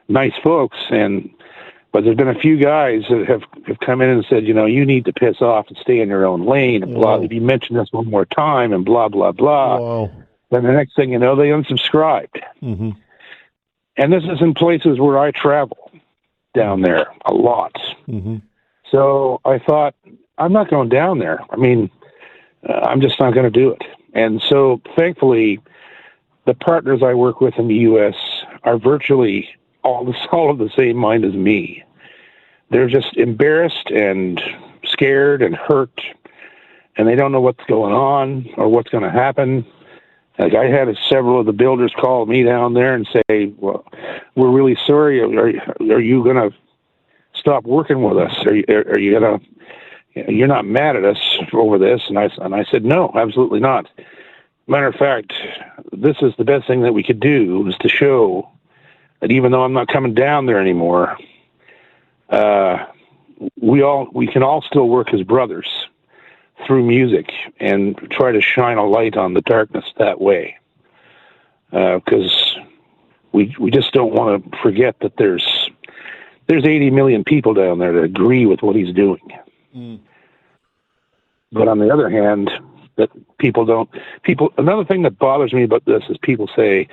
nice folks, but there's been a few guys that have come in and said, you need to piss off and stay in your own lane, and blah. If you mention this one more time, and blah blah blah. Whoa. Then the next thing you know, they unsubscribed. Mm-hmm. And this is in places where I travel down there a lot. Mm-hmm. So I thought, I'm not going down there. I mean, I'm just not going to do it. And so thankfully, the partners I work with in the U.S. are virtually all of the same mind as me. They're just embarrassed and scared and hurt, and they don't know what's going on or what's going to happen. Like I had several of the builders call me down there and say, "Well, we're really sorry. Are you going to stop working with us? Are you going to? You're not mad at us over this?" And I said, "No, absolutely not. Matter of fact, this is the best thing that we could do, is to show that even though I'm not coming down there anymore, we can all still work as brothers through music and try to shine a light on the darkness that way. Because we just don't want to forget that there's 80 million people down there that agree with what he's doing. Mm. But on the other hand, that another thing that bothers me about this is people say,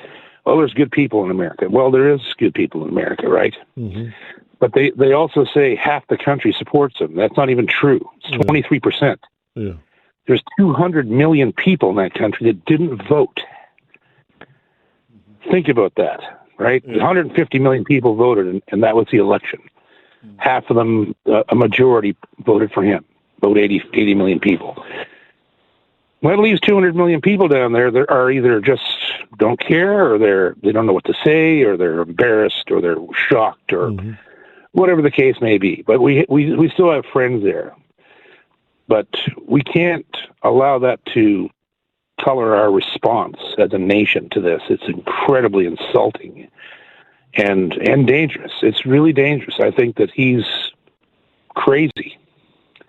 "Oh, there's good people in America." Well, there is good people in America, right? Mm-hmm. But they also say half the country supports them. That's not even true. It's 23%. Yeah. There's 200 million people in that country that didn't vote. Mm-hmm. Think about that, right? Yeah. 150 million people voted, and that was the election. Mm-hmm. Half of them, a majority, voted for him. Vote 80 million people. Well, it leaves 200 million people down there that are either just don't care, or they don't know what to say, or they're embarrassed, or they're shocked, or whatever the case may be. But we still have friends there. But we can't allow that to color our response as a nation to this. It's incredibly insulting and dangerous. It's really dangerous. I think that he's crazy.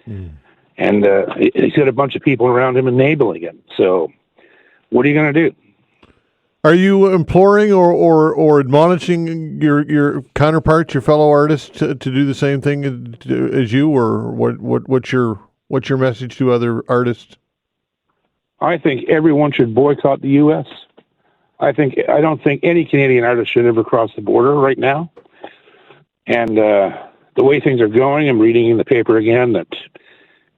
Mm. And he's got a bunch of people around him enabling him. So what are you going to do? Are you imploring or admonishing your counterparts, your fellow artists, to do the same thing as you, or what's your message to other artists? I think everyone should boycott the U.S. I don't think any Canadian artist should ever cross the border right now. And the way things are going, I'm reading in the paper again that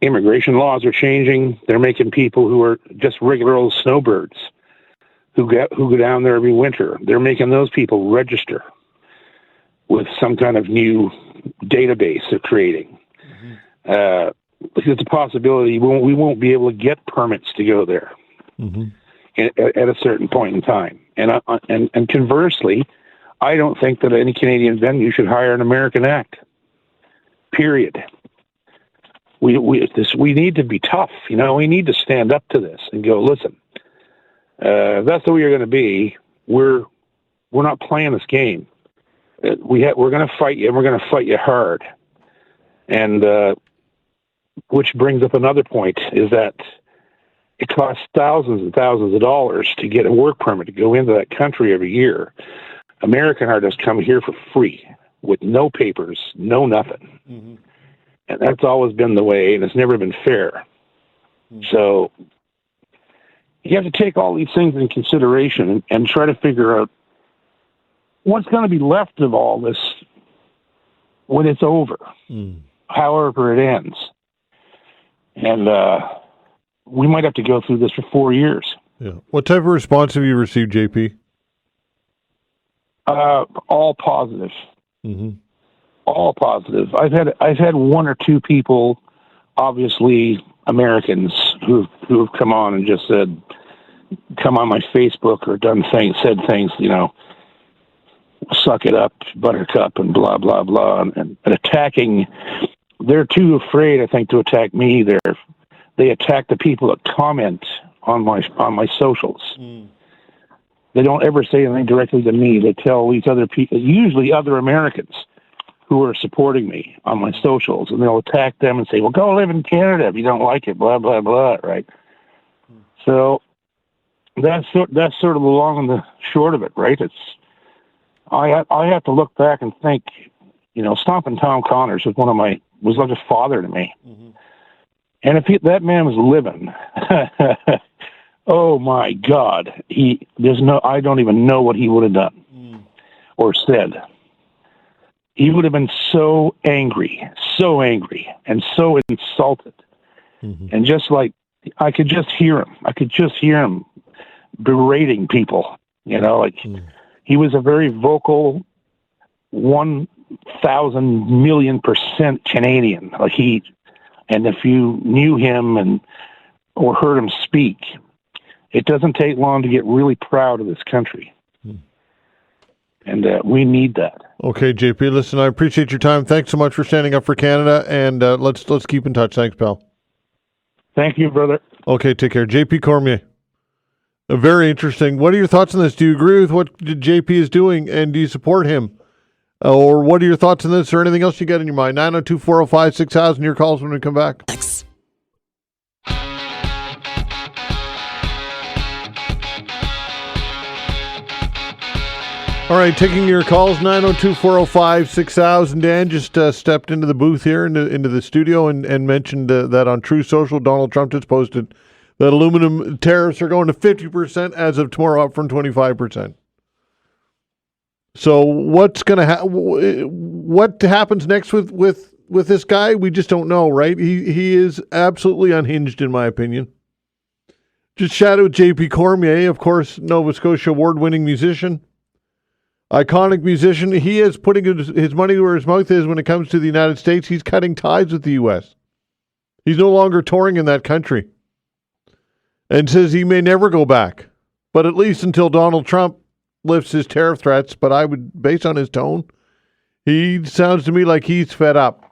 immigration laws are changing. They're making people who are just regular old snowbirds who go down there every winter, they're making those people register with some kind of new database they're creating. Mm-hmm. It's a possibility we won't be able to get permits to go there at a certain point in time. And conversely, I don't think that any Canadian venue should hire an American act. Period. We need to be tough. We need to stand up to this and go, listen, that's the way you're going to be. We're not playing this game. We're going to fight you, and we're going to fight you hard. And which brings up another point, is that it costs thousands and thousands of dollars to get a work permit to go into that country every year. American artists come here for free with no papers, no nothing. Mm-hmm. And that's always been the way, and it's never been fair. Mm-hmm. So you have to take all these things into consideration and try to figure out what's going to be left of all this when it's over, however it ends. And we might have to go through this for 4 years. Yeah. What type of response have you received, JP? All positive. Mm-hmm. All positive. I've had one or two people, obviously Americans, who've come on and just come on my Facebook or said things, suck it up, buttercup, and blah blah blah, and attacking. They're too afraid, I think, to attack me. They attack the people that comment on my socials. They don't ever say anything directly to me. They tell these other people, usually other Americans, who are supporting me on my socials, and they'll attack them and say, well, go live in Canada if you don't like it, blah, blah, blah, right? So that's sort of the long and the short of it, right? I have to look back and think, Stompin' Tom Connors was like a father to me. Mm-hmm. And if that man was living, oh my God, I don't even know what he would have done or said. He would have been so angry, and so insulted. Mm-hmm. And just like, I could just hear him berating people, he was a very vocal 1,000,000,000% Canadian. And if you knew him or heard him speak, it doesn't take long to get really proud of this country. And we need that. Okay, JP, listen, I appreciate your time. Thanks so much for standing up for Canada, and let's keep in touch. Thanks, pal. Thank you, brother. Okay, take care. JP Cormier. Very interesting. What are your thoughts on this? Do you agree with what JP is doing, and do you support him? Or what are your thoughts on this, or anything else you got in your mind? 902-405-6000, your calls when we come back. All right, taking your calls, 902-405-6000. Dan just stepped into the booth here, into the studio, and mentioned that on True Social, Donald Trump just posted that aluminum tariffs are going to 50% as of tomorrow, up from 25%. So what's going to what happens next with this guy? We just don't know, right? He is absolutely unhinged, in my opinion. Just chatted with J.P. Cormier, of course, Nova Scotia award-winning musician. Iconic musician. He is putting his money where his mouth is when it comes to the United States. He's cutting ties with the U.S. He's no longer touring in that country. And says he may never go back. But at least until Donald Trump lifts his tariff threats. But I would, based on his tone, he sounds to me like he's fed up.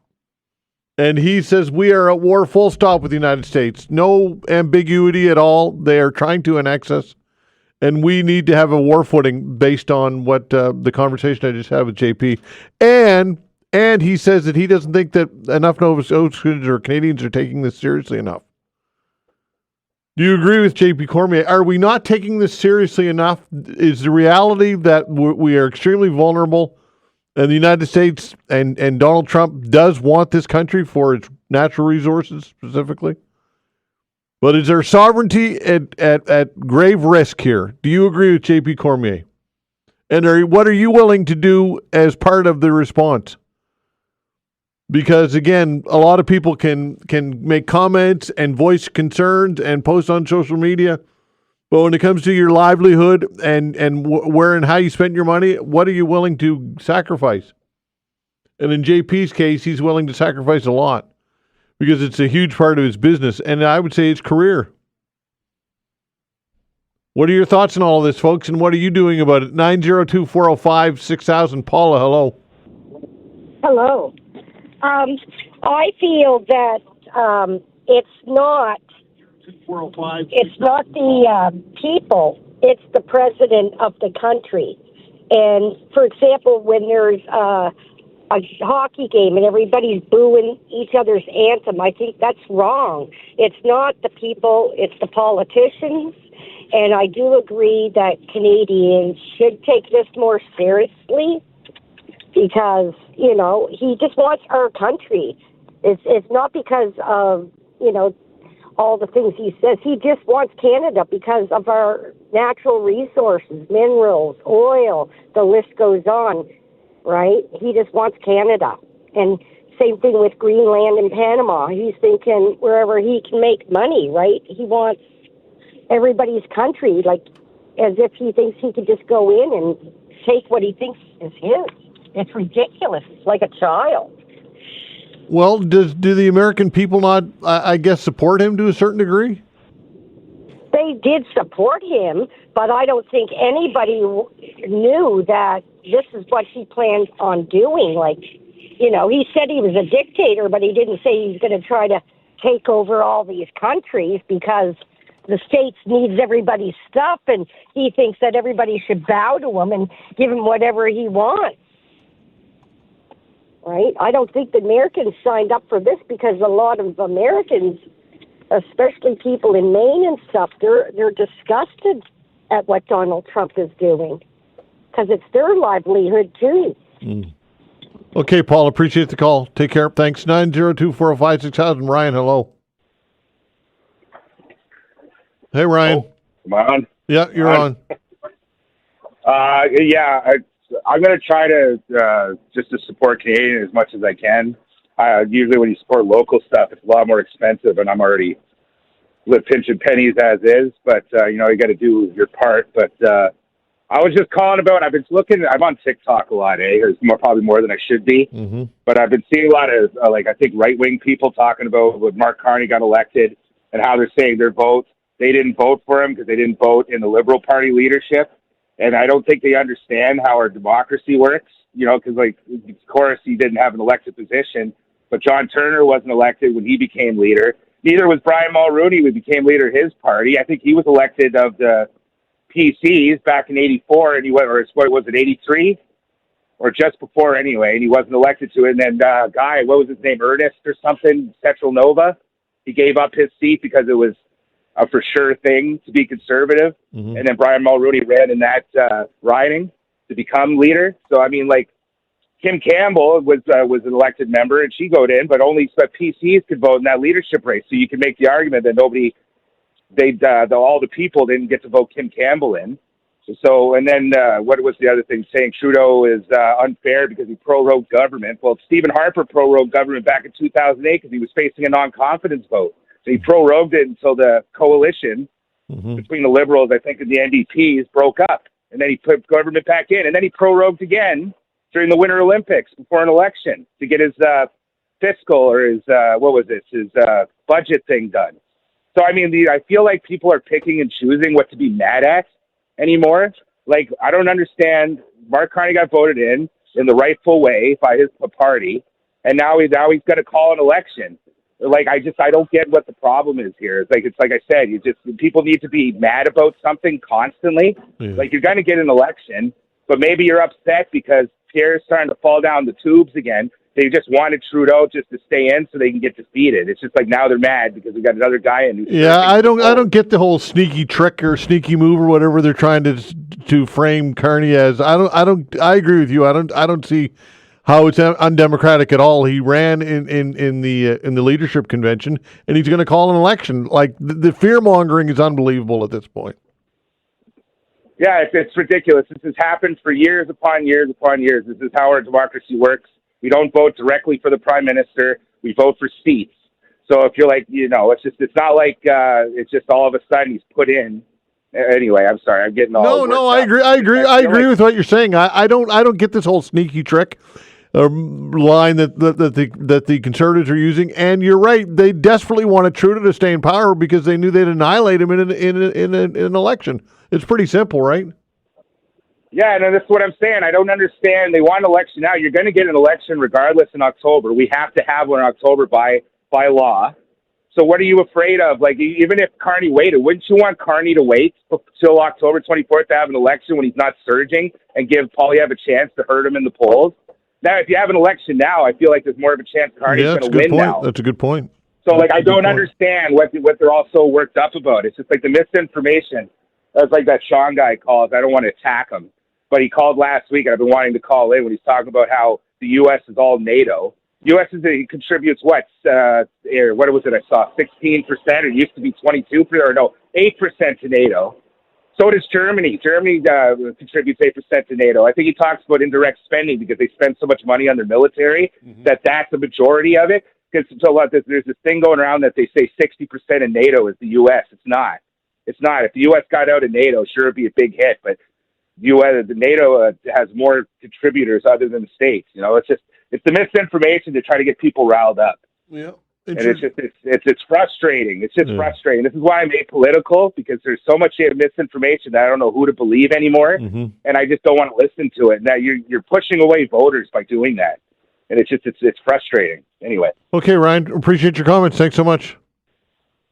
And he says we are at war full stop with the United States. No ambiguity at all. They are trying to annex us. And we need to have a war footing based on what the conversation I just had with JP. And he says that he doesn't think that enough Nova Scotians or Canadians are taking this seriously enough. Do you agree with JP Cormier? Are we not taking this seriously enough? Is the reality that we are extremely vulnerable, and the United States and Donald Trump does want this country for its natural resources specifically? But is there sovereignty at grave risk here? Do you agree with J.P. Cormier? And what are you willing to do as part of the response? Because, again, a lot of people can make comments and voice concerns and post on social media. But when it comes to your livelihood and where and how you spend your money, what are you willing to sacrifice? And in JP's case, he's willing to sacrifice a lot, because it's a huge part of his business, and I would say his career. What are your thoughts on all of this, folks, and what are you doing about it? 902-405-6000. Paula, hello. Hello. I feel that it's not the people, it's the president of the country. And, for example, when there's a hockey game and everybody's booing each other's anthem, I think that's wrong. It's not the people, it's the politicians. And I do agree that Canadians should take this more seriously because, you know, he just wants our country. It's not because of, you know, all the things he says. He just wants Canada because of our natural resources, minerals, oil, the list goes on, right? He just wants Canada. And same thing with Greenland and Panama. He's thinking wherever he can make money, right? He wants everybody's country, like as if he thinks he could just go in and take what he thinks is his. It's ridiculous. It's like a child. Well, do the American people not, I guess, support him to a certain degree? They did support him, but I don't think anybody knew that this is what he planned on doing. Like, you know, he said he was a dictator, but he didn't say he's going to try to take over all these countries because the States needs everybody's stuff, and he thinks that everybody should bow to him and give him whatever he wants. Right? I don't think the Americans signed up for this because a lot of Americans, especially people in Maine and stuff, they're disgusted at what Donald Trump is doing because it's their livelihood too. Mm. Okay, Paul, appreciate the call. Take care. Thanks. 902-405-6000. Ryan, hello. Hey, Ryan. Oh, am I on? Yeah, you're on. I'm going to try to just to support Canadian as much as I can. Usually when you support local stuff, it's a lot more expensive, and I'm already pinching pennies as is. But, you got to do your part. But I was just calling about, I'm on TikTok a lot, There's probably more than I should be. Mm-hmm. But I've been seeing a lot of, I think, right-wing people talking about when Mark Carney got elected and how they're saying their votes. They didn't vote for him because they didn't vote in the Liberal Party leadership. And I don't think they understand how our democracy works, because, of course, he didn't have an elected position. But John Turner wasn't elected when he became leader. Neither was Brian Mulroney when he became leader of his party. I think he was elected of the PCs back in 84, and he went, or what was it, 83? Or just before, anyway, and he wasn't elected to it. And then what was his name, Ernest or something, Central Nova? He gave up his seat because it was a for sure thing to be conservative. Mm-hmm. And then Brian Mulroney ran in that riding to become leader. So, Kim Campbell was an elected member, and she voted in, but only PCs could vote in that leadership race. So you can make the argument that all the people didn't get to vote Kim Campbell in. So, and then what was the other thing? Saying Trudeau is unfair because he prorogued government. Well, Stephen Harper prorogued government back in 2008 because he was facing a non-confidence vote. So he prorogued it until the coalition between the Liberals, I think, and the NDPs broke up. And then he put government back in. And then he prorogued again during the Winter Olympics before an election to get his fiscal or his budget thing done. So, I feel like people are picking and choosing what to be mad at anymore. I don't understand. Mark Carney got voted in the rightful way by his party. And now he's got to call an election. I don't get what the problem is here. It's like I said, people need to be mad about something constantly. Yeah. You're going to get an election, but maybe you're upset because Pierre's starting to fall down the tubes again. They just wanted Trudeau just to stay in so they can get defeated. It's just now they're mad because we got another guy in. I don't get the whole sneaky trick or sneaky move or whatever they're trying to frame Carney as. I agree with you. I don't see how it's undemocratic at all. He ran in the leadership convention, and he's going to call an election. The fear mongering is unbelievable at this point. Yeah, it's ridiculous. This has happened for years upon years upon years. This is how our democracy works. We don't vote directly for the prime minister. We vote for seats. So if you're it's not like it's just all of a sudden he's put in. Anyway, I'm sorry. I'm getting all. No, I agree. I agree with what you're saying. I don't get this whole sneaky trick. line that the Conservatives are using. And you're right; they desperately wanted Trudeau to stay in power because they knew they'd annihilate him in an election. It's pretty simple, right? Yeah, and that's what I'm saying. I don't understand. They want an election now. You're going to get an election regardless in October. We have to have one in October by law. So what are you afraid of? Like, even if Carney waited, wouldn't you want Carney to wait till October 24th to have an election when he's not surging and give Poilievre a chance to hurt him in the polls? Now, if you have an election now, I feel like there's more of a chance Carney's going to win now. That's a good point. So, like, I don't understand what they're all so worked up about. It's just like the misinformation. That's like that Sean guy calls. I don't want to attack him, but he called last week, and I've been wanting to call in when he's talking about how the U.S. is all NATO. U.S. contributes what was it I saw, 16%? It used to be 22%, or no, 8% to NATO. So does Germany. Germany contributes 8% to NATO. I think he talks about indirect spending because they spend so much money on their military that's the majority of it. Because there's this thing going around that they say 60% of NATO is the U.S. It's not. It's not. If the U.S. got out of NATO, sure, it'd be a big hit. But the NATO has more contributors other than the states. You know, it's the misinformation to try to get people riled up. Yeah. And it's frustrating. It's just frustrating. This is why I'm apolitical, because there's so much misinformation that I don't know who to believe anymore, and I just don't want to listen to it. Now you're pushing away voters by doing that, and it's frustrating. Anyway. Okay, Ryan. Appreciate your comments. Thanks so much.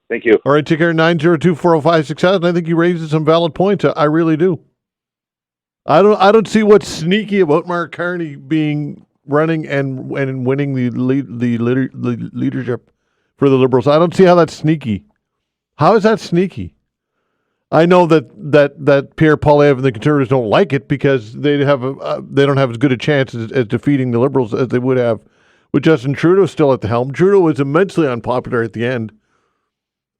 Thank you. All right, take care. 902-405-6000. I think you raised some valid points. I really do. I don't see what's sneaky about Mark Carney running and winning the leadership for the Liberals. I don't see how that's sneaky. How is that sneaky? I know that Pierre Poilievre and the Conservatives don't like it because they don't have as good a chance as defeating the Liberals as they would have with Justin Trudeau still at the helm. Trudeau was immensely unpopular at the end.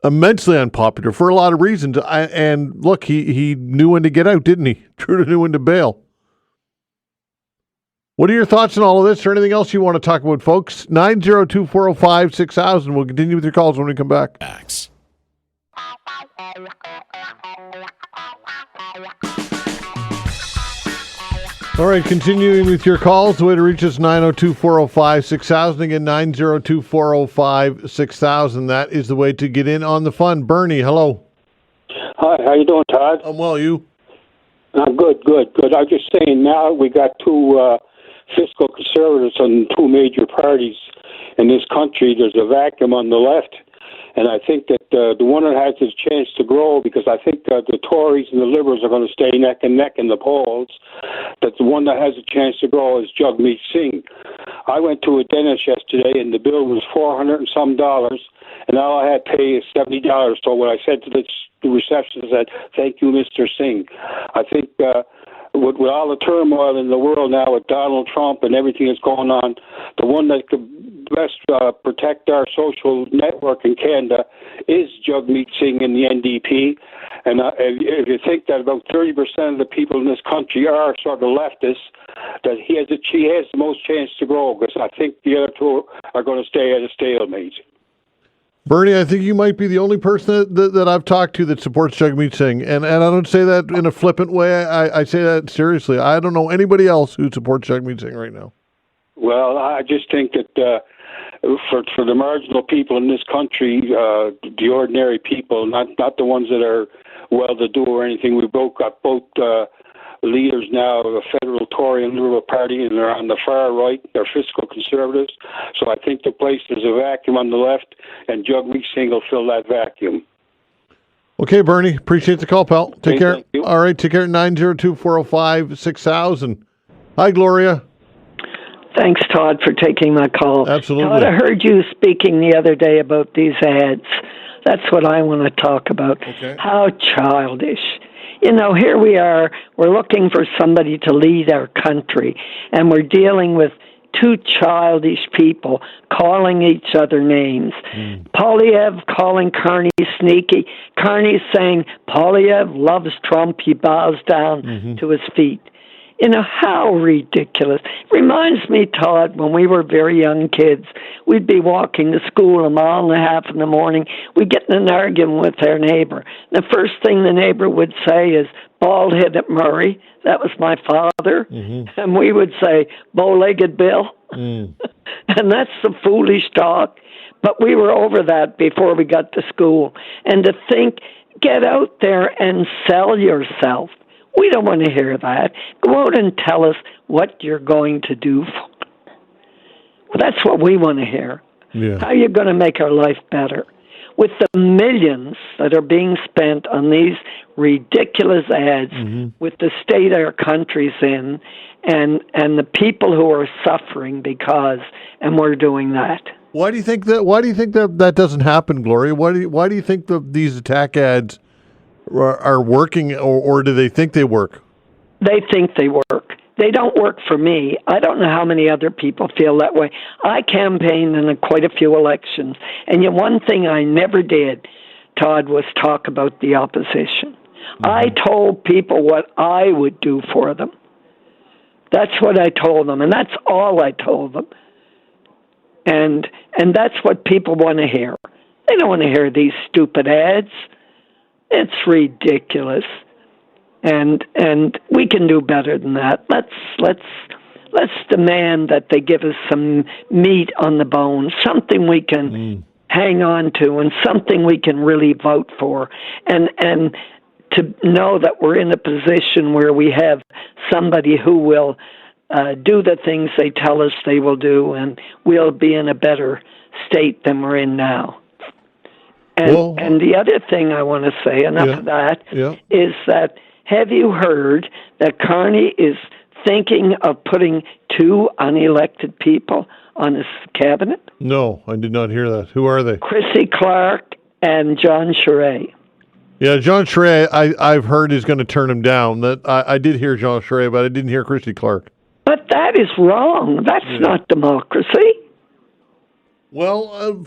Immensely unpopular for a lot of reasons. And look, he knew when to get out, didn't he? Trudeau knew when to bail. What are your thoughts on all of this or anything else you want to talk about, folks? 902-405-6000. We'll continue with your calls when we come back. All right, continuing with your calls. The way to reach us, 902-405-6000. Again, 902-405-6000. That is the way to get in on the fun. Bernie, hello. Hi, how you doing, Todd? I'm well, you? I'm good. I was just saying, now we got two fiscal conservatives on two major parties in this country. There's a vacuum on the left, and I think that the one that has a chance to grow, because I think the Tories and the Liberals are going to stay neck and neck in the polls, that the one that has a chance to grow is Jagmeet Singh. I went to a dentist yesterday, and the bill was $400 and some, and all I had to pay is $70. So when I said to the receptionist, I said, "Thank you, Mr. Singh." I think with all the turmoil in the world now with Donald Trump and everything that's going on, the one that could best protect our social network in Canada is Jagmeet Singh in the NDP. And if you think that about 30% of the people in this country are sort of leftists, that he has the most chance to grow, because I think the other two are going to stay at a stalemate. Bernie, I think you might be the only person that I've talked to that supports Jagmeet Singh. And I don't say that in a flippant way. I say that seriously. I don't know anybody else who supports Jagmeet Singh right now. Well, I just think that for the marginal people in this country, the ordinary people, not the ones that are well-to-do or anything, we've both got leaders now of the federal Tory and Liberal Party, and they're on the far right. They're fiscal conservatives. So I think the place is a vacuum on the left, and Jagmeet Singh will fill that vacuum. Okay, Bernie. Appreciate the call, pal. Take care. Thank you. All right, take care. 902-405-6000. Hi, Gloria. Thanks, Todd, for taking my call. Absolutely. Todd, I heard you speaking the other day about these ads. That's what I want to talk about. Okay. How childish. You know, here we are, we're looking for somebody to lead our country, and we're dealing with two childish people calling each other names. Poilievre calling Carney sneaky. Carney saying Poilievre loves Trump, he bows down to his feet. How ridiculous. Reminds me, Todd, when we were very young kids, we'd be walking to school a mile and a half in the morning. We'd get in an argument with our neighbor. The first thing the neighbor would say is, bald-headed Murray. That was my father. Mm-hmm. And we would say, bow-legged Bill. Mm. And that's the foolish talk. But we were over that before we got to school. And to think, get out there and sell yourself. We don't want to hear that. Go out and tell us what you're going to do. Well, that's what we want to hear. Yeah. How are you going to make our life better? With the millions that are being spent on these ridiculous ads, with the state our country's in, and the people who are suffering because, and we're doing that. Why do you think that doesn't happen, Gloria? Why do you think these attack ads are working, or do they think they work? They think they work. They don't work for me. I don't know how many other people feel that way. I campaigned in quite a few elections, and one thing I never did, Todd, was talk about the opposition. Mm-hmm. I told people what I would do for them. That's what I told them, and that's all I told them. And that's what people want to hear. They don't want to hear these stupid ads. It's ridiculous, and we can do better than that. Let's demand that they give us some meat on the bone, something we can hang on to, and something we can really vote for, and to know that we're in a position where we have somebody who will do the things they tell us they will do, and we'll be in a better state than we're in now. And the other thing I want to say, enough of that, is that, have you heard that Carney is thinking of putting 2 unelected people on his cabinet? No, I did not hear that. Who are they? Chrissy Clark and John Charest. Yeah, John Charest, I've heard is going to turn him down. That I did hear John Charest, but I didn't hear Chrissy Clark. But that is wrong. That's not democracy. Well,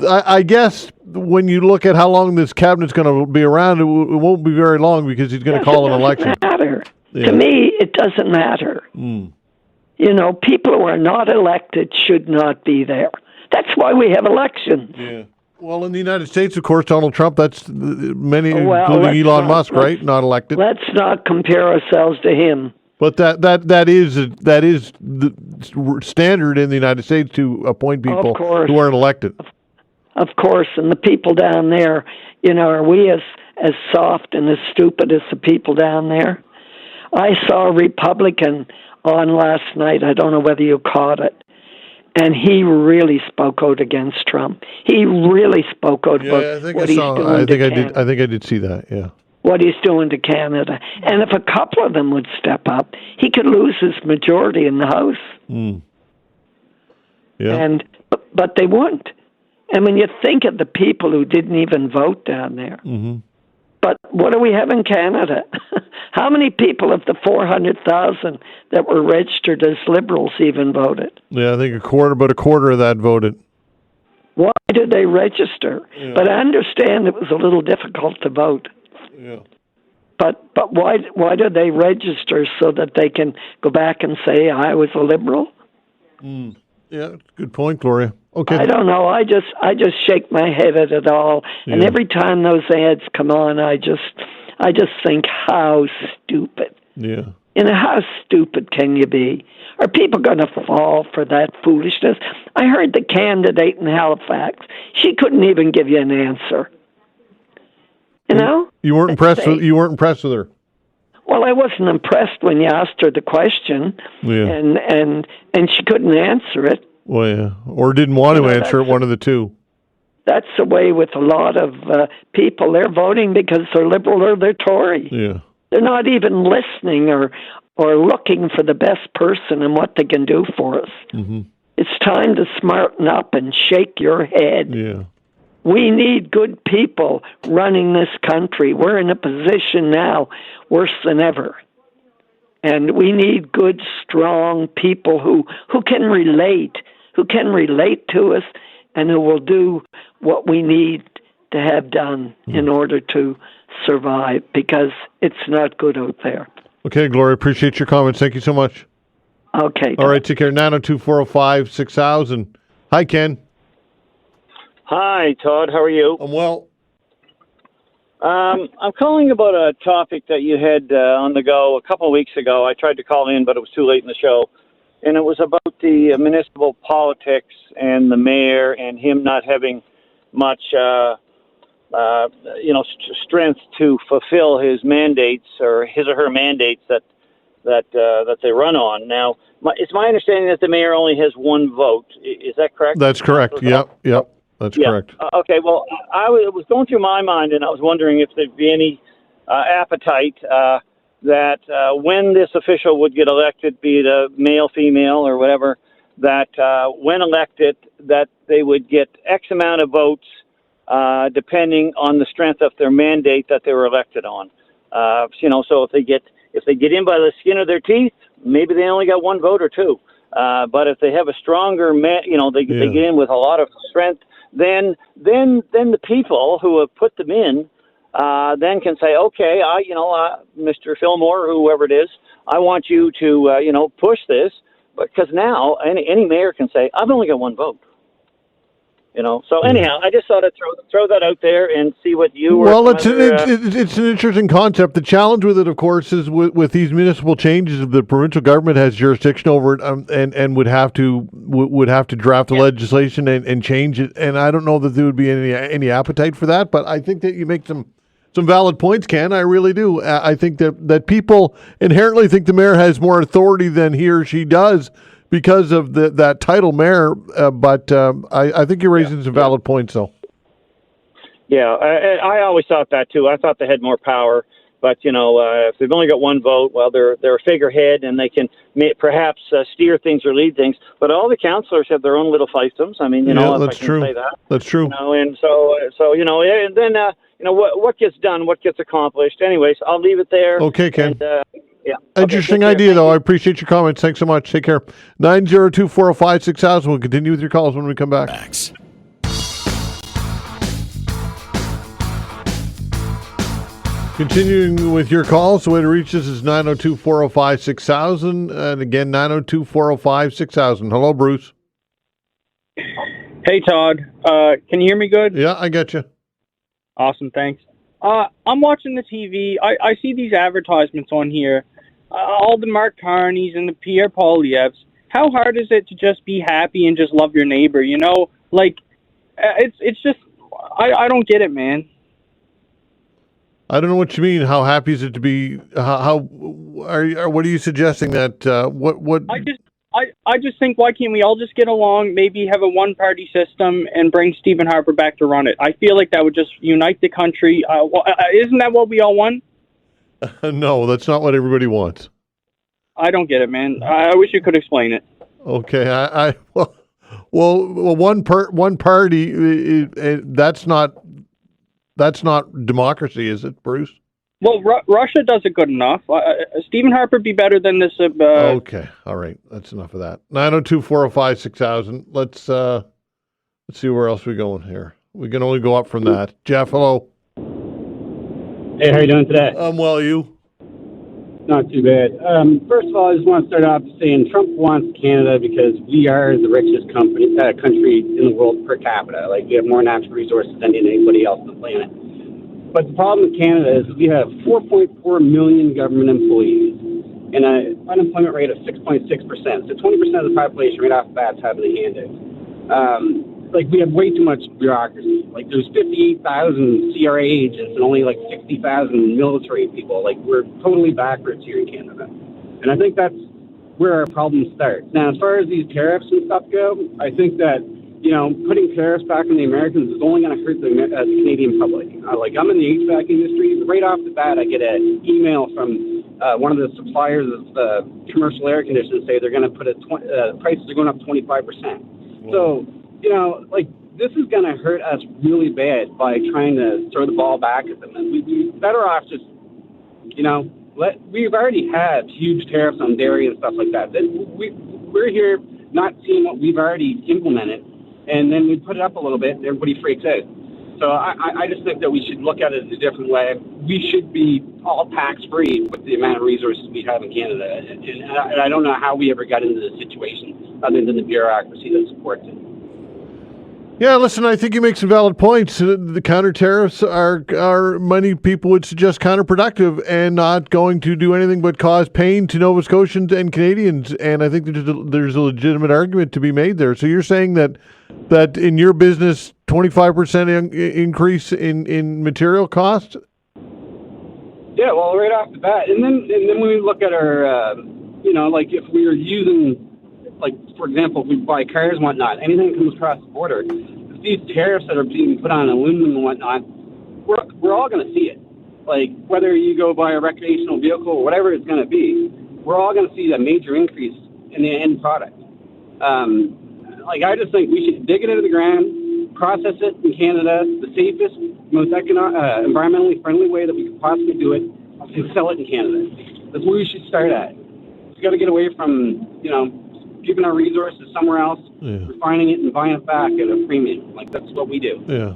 I guess when you look at how long this cabinet's going to be around, it won't be very long because he's going to call an election. It doesn't matter. Yeah. To me, it doesn't matter. People who are not elected should not be there. That's why we have elections. Yeah. Well, in the United States, of course, Donald Trump, that's many, including Elon Musk, right? Not elected. Let's not compare ourselves to him. But that is the standard in the United States to appoint people who aren't elected. Of course, and the people down there, are we as soft and as stupid as the people down there? I saw a Republican on last night. I don't know whether you caught it. And he really spoke out against Trump. He really spoke out about what he's doing to Canada. I think I did see that, yeah. What he's doing to Canada. And if a couple of them would step up, he could lose his majority in the House. Yeah. But they wouldn't. And when you think of the people who didn't even vote down there, but what do we have in Canada? How many people of the 400,000 that were registered as Liberals even voted? Yeah, I think about a quarter of that voted. Why did they register? Yeah. But I understand it was a little difficult to vote. Yeah. But why did they register so that they can go back and say I was a Liberal? Yeah, good point, Gloria. Okay. I don't know. I just shake my head at it all, and every time those ads come on, I just think how stupid. Yeah. How stupid can you be? Are people going to fall for that foolishness? I heard the candidate in Halifax. She couldn't even give you an answer. You weren't impressed with her. Well, I wasn't impressed when you asked her the question, and she couldn't answer it. Well, yeah, or didn't want to answer it. One of the two. That's the way with a lot of people. They're voting because they're Liberal or they're Tory. Yeah, they're not even listening or looking for the best person and what they can do for us. It's time to smarten up and shake your head. Yeah. We need good people running this country. We're in a position now worse than ever. And we need good, strong people who can relate to us and who will do what we need to have done in order to survive, because it's not good out there. Okay, Gloria, appreciate your comments. Thank you so much. Okay. All right, take care. 902-405-6000. Hi, Ken. Hi, Todd. How are you? I'm well. I'm calling about a topic that you had on the go a couple of weeks ago. I tried to call in, but it was too late in the show. And it was about the municipal politics and the mayor and him not having much, strength to fulfill his mandates or his or her mandates that they run on. Now, it's my understanding that the mayor only has one vote. Is that correct? That's correct. Yep. That's correct. Okay, well, it was going through my mind, and I was wondering if there'd be any appetite that when this official would get elected, be it a male, female, or whatever, that when elected, that they would get X amount of votes depending on the strength of their mandate that they were elected on. So if they get in by the skin of their teeth, maybe they only got one vote or two. But if they have a stronger, they get in with a lot of strength, then the people who have put them in then can say, okay, Mr. Fillmore, or whoever it is, I want you to push this, because now any mayor can say, I've only got one vote. So anyhow, I just thought I'd throw that out there and see what you were. Well, it's an interesting concept. The challenge with it, of course, is with these municipal changes, the provincial government has jurisdiction over it, and would have to draft the legislation and change it. And I don't know that there would be any appetite for that. But I think that you make some valid points, Ken. I really do. I think that people inherently think the mayor has more authority than he or she does, because of that title mayor, but I think you're raising some valid points, though. Yeah, I always thought that, too. I thought they had more power, but, if they've only got one vote, well, they're a figurehead, and they can perhaps steer things or lead things, but all the councillors have their own little fiefdoms. I mean, that's if I can true. say that. That's true. And and then, what gets done, what gets accomplished. Anyways, I'll leave it there. Okay, Ken. And, Interesting idea, though. I appreciate your comments. Thanks so much. Take care. 902-405-6000. We'll continue with your calls when we come back. Continuing with your calls, the way to reach us is 902-405-6000. And again, 902-405-6000. Hello, Bruce. Hey, Todd. Can you hear me good? Yeah, I get you. Awesome, thanks. I'm watching the TV. I see these advertisements on here. All the Mark Carneys and the Pierre Poilievres. How hard is it to just be happy and just love your neighbor? It's just I don't get it, man. I don't know what you mean. How happy is it to be? What are you suggesting that? What? I just think, why can't we all just get along? Maybe have a one-party system and bring Stephen Harper back to run it. I feel like that would just unite the country. Isn't that what we all want? No, that's not what everybody wants. I don't get it, man. I wish you could explain it. Okay, one party. That's not democracy, is it, Bruce? Well, Russia does it good enough. Stephen Harper be better than this. Okay, all right. That's enough of that. 902-405-6000. Let's see where else we're going here. We can only go up from that. Jeff, hello. Hey, how are you doing today? I'm well, you? Not too bad. First of all, I just want to start off saying Trump wants Canada because we are the richest country in the world per capita. Like, we have more natural resources than anybody else on the planet. But the problem with Canada is we have 4.4 million government employees and an unemployment rate of 6.6%. So 20% of the population right off the bat is heavily handed. We have way too much bureaucracy. Like, there's 58,000 CRA agents and only 60,000 military people. We're totally backwards here in Canada. And I think that's where our problems start. Now, as far as these tariffs and stuff go, I think that, putting tariffs back on the Americans is only going to hurt the Canadian public. I'm in the HVAC industry. Right off the bat, I get an email from one of the suppliers of commercial air conditioners say they're going to put prices are going up 25%. Wow. So, this is going to hurt us really bad by trying to throw the ball back at them. And we'd be better off just, we've already had huge tariffs on dairy and stuff like that. We're here not seeing what we've already implemented, and then we put it up a little bit and everybody freaks out. So I just think that we should look at it in a different way. We should be all tax-free with the amount of resources we have in Canada. And I don't know how we ever got into this situation other than the bureaucracy that supports it. Yeah, listen, I think you make some valid points. The counter tariffs are many people would suggest counterproductive and not going to do anything but cause pain to Nova Scotians and Canadians. And I think there's a legitimate argument to be made there. So you're saying that in your business, 25% increase in material cost? Yeah, well, right off the bat. And then when we look at our, like if we were using, like, for example, if we buy cars and whatnot, anything that comes across the border, these tariffs that are being put on aluminum and whatnot, we're all going to see it. Like, whether you go buy a recreational vehicle or whatever it's going to be, we're all going to see a major increase in the end product. I just think we should dig it into the ground, process it in Canada, the safest, most environmentally friendly way that we could possibly do it, and sell it in Canada. That's where we should start at. We've got to get away from, keeping our resources somewhere else, refining it and buying it back at a premium. Like, that's what we do. Yeah.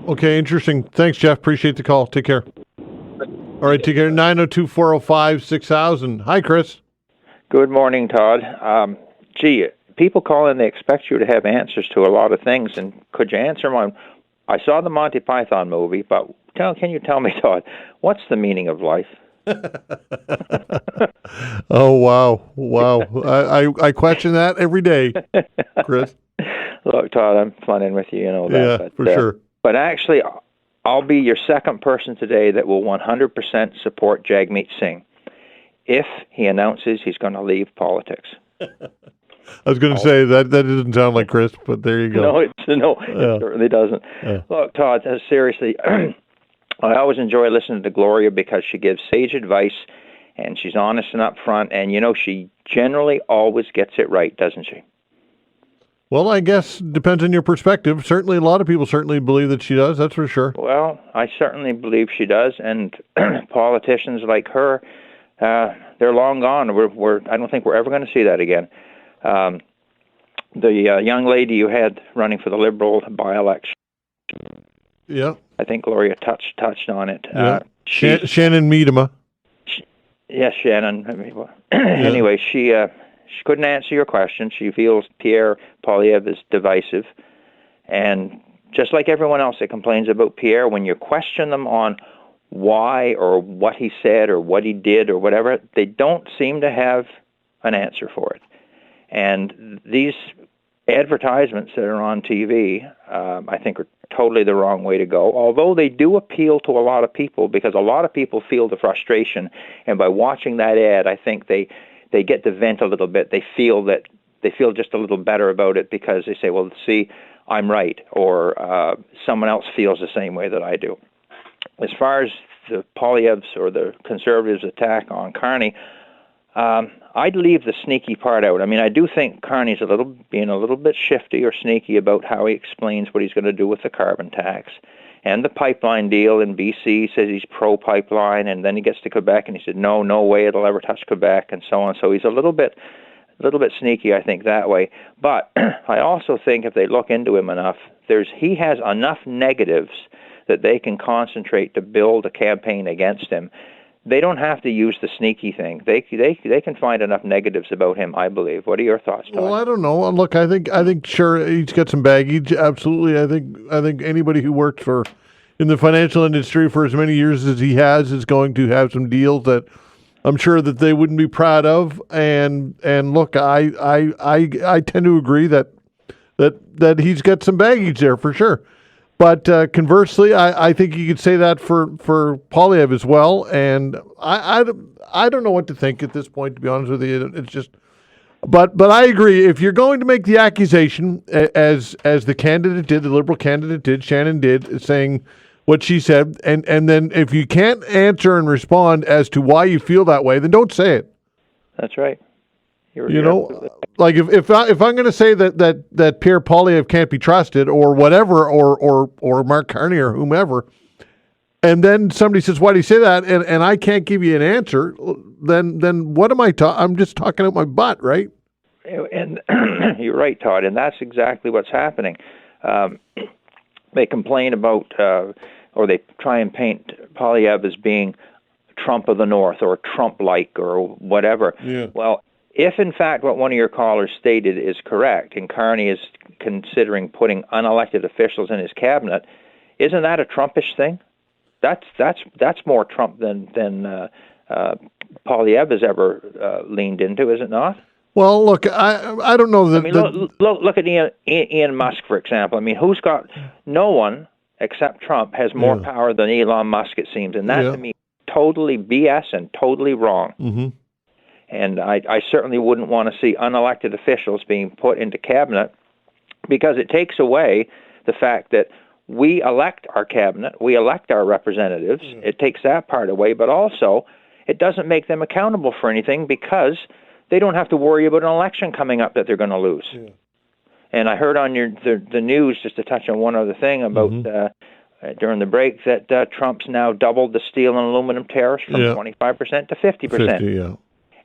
Okay, interesting. Thanks, Jeff. Appreciate the call. Take care. All right, take care. 902-405-6000. Hi, Chris. Good morning, Todd. People call in, they expect you to have answers to a lot of things, and could you answer one? I saw the Monty Python movie, but can you tell me, Todd, what's the meaning of life? Oh, wow. I question that every day, Chris. Look, Todd, I'm funning with you, you know that. Yeah, but, for sure. But actually, I'll be your second person today that will 100% support Jagmeet Singh if he announces he's going to leave politics. I was going to say that doesn't sound like Chris, but there you go. It certainly doesn't. Yeah. Look, Todd, seriously, I always enjoy listening to Gloria because she gives sage advice, and she's honest and upfront, and she generally always gets it right, doesn't she? Well, I guess depends on your perspective. Certainly, a lot of people certainly believe that she does. That's for sure. Well, I certainly believe she does, and politicians like her, they're long gone. I don't think we're ever going to see that again. The young lady you had running for the Liberal by-election. Yeah. I think Gloria touched on it. Yeah. Shannon Miedema. Yes, Shannon. Anyway, she couldn't answer your question. She feels Pierre Poilievre is divisive. And just like everyone else that complains about Pierre, when you question them on why or what he said or what he did or whatever, they don't seem to have an answer for it. And these advertisements that are on TV, I think are totally the wrong way to go, although they do appeal to a lot of people because a lot of people feel the frustration. And by watching that ad, I think they get to vent a little bit. They feel just a little better about it because they say, well, see, I'm right, or someone else feels the same way that I do. As far as the Poilievre's or the Conservatives' attack on Carney, I'd leave the sneaky part out. I mean, I do think Carney's being a little bit shifty or sneaky about how he explains what he's going to do with the carbon tax. And the pipeline deal in BC says he's pro-pipeline, and then he gets to Quebec and he said, no way it'll ever touch Quebec, and so on. So he's a little bit sneaky, I think, that way. But I also think if they look into him enough, he has enough negatives that they can concentrate to build a campaign against him. They don't have to use the sneaky thing. They can find enough negatives about him, I believe. What are your thoughts, Todd? Well, I don't know. Look, I think sure he's got some baggage. Absolutely, I think anybody who worked in the financial industry for as many years as he has is going to have some deals that I'm sure that they wouldn't be proud of. And look, I tend to agree that he's got some baggage there for sure. But conversely, I think you could say that for Poilievre as well. And I don't know what to think at this point, to be honest with you. It's just, but I agree. If you're going to make the accusation, as the candidate did, the Liberal candidate did, Shannon did, saying what she said, and then if you can't answer and respond as to why you feel that way, then don't say it. That's right. Like if I'm going to say that Pierre Poilievre can't be trusted or whatever, or Mark Carney or whomever, and then somebody says, why do you say that? And I can't give you an answer, then what am I talking? I'm just talking out my butt, right? And you're right, Todd, and that's exactly what's happening. they complain about, or they try and paint Poilievre as being Trump of the North or Trump-like or whatever. Yeah. Well, if in fact what one of your callers stated is correct, and Carney is considering putting unelected officials in his cabinet, isn't that a Trumpish thing? That's more Trump than Poilievre has ever leaned into, is it not? Well, look, I don't know that. I mean, look at Elon Musk, for example. I mean, no one except Trump has more power than Elon Musk, it seems, and that to me totally BS and totally wrong. Mm-hmm. And I certainly wouldn't want to see unelected officials being put into cabinet, because it takes away the fact that we elect our cabinet, we elect our representatives. It takes that part away, but also it doesn't make them accountable for anything, because they don't have to worry about an election coming up that they're going to lose. Yeah. And I heard on the news, just to touch on one other thing about during the break, that Trump's now doubled the steel and aluminum tariffs from 25% to 50%. 50, yeah.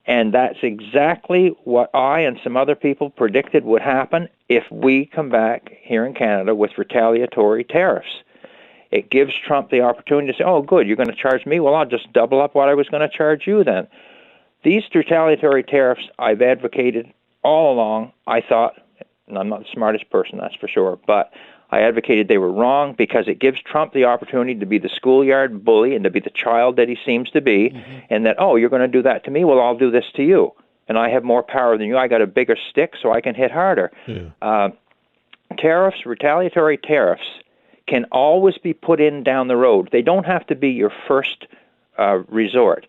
And that's exactly what I and some other people predicted would happen if we come back here in Canada with retaliatory tariffs. It gives Trump the opportunity to say, oh, good, you're going to charge me? Well, I'll just double up what I was going to charge you then. These retaliatory tariffs I've advocated all along. I thought, and I'm not the smartest person, that's for sure, but I advocated they were wrong, because it gives Trump the opportunity to be the schoolyard bully and to be the child that he seems to be, and that, oh, you're going to do that to me? Well, I'll do this to you. And I have more power than you. I got a bigger stick, so I can hit harder. Yeah. Tariffs, retaliatory tariffs, can always be put in down the road. They don't have to be your first resort.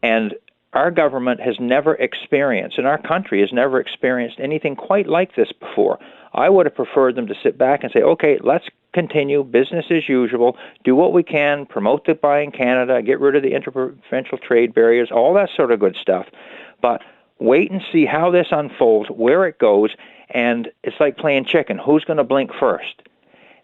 And our government has never experienced, and our country has never experienced anything quite like this before. I would have preferred them to sit back and say, okay, let's continue business as usual, do what we can, promote the Buy in Canada, get rid of the interprovincial trade barriers, all that sort of good stuff. But wait and see how this unfolds, where it goes, and it's like playing chicken. Who's going to blink first?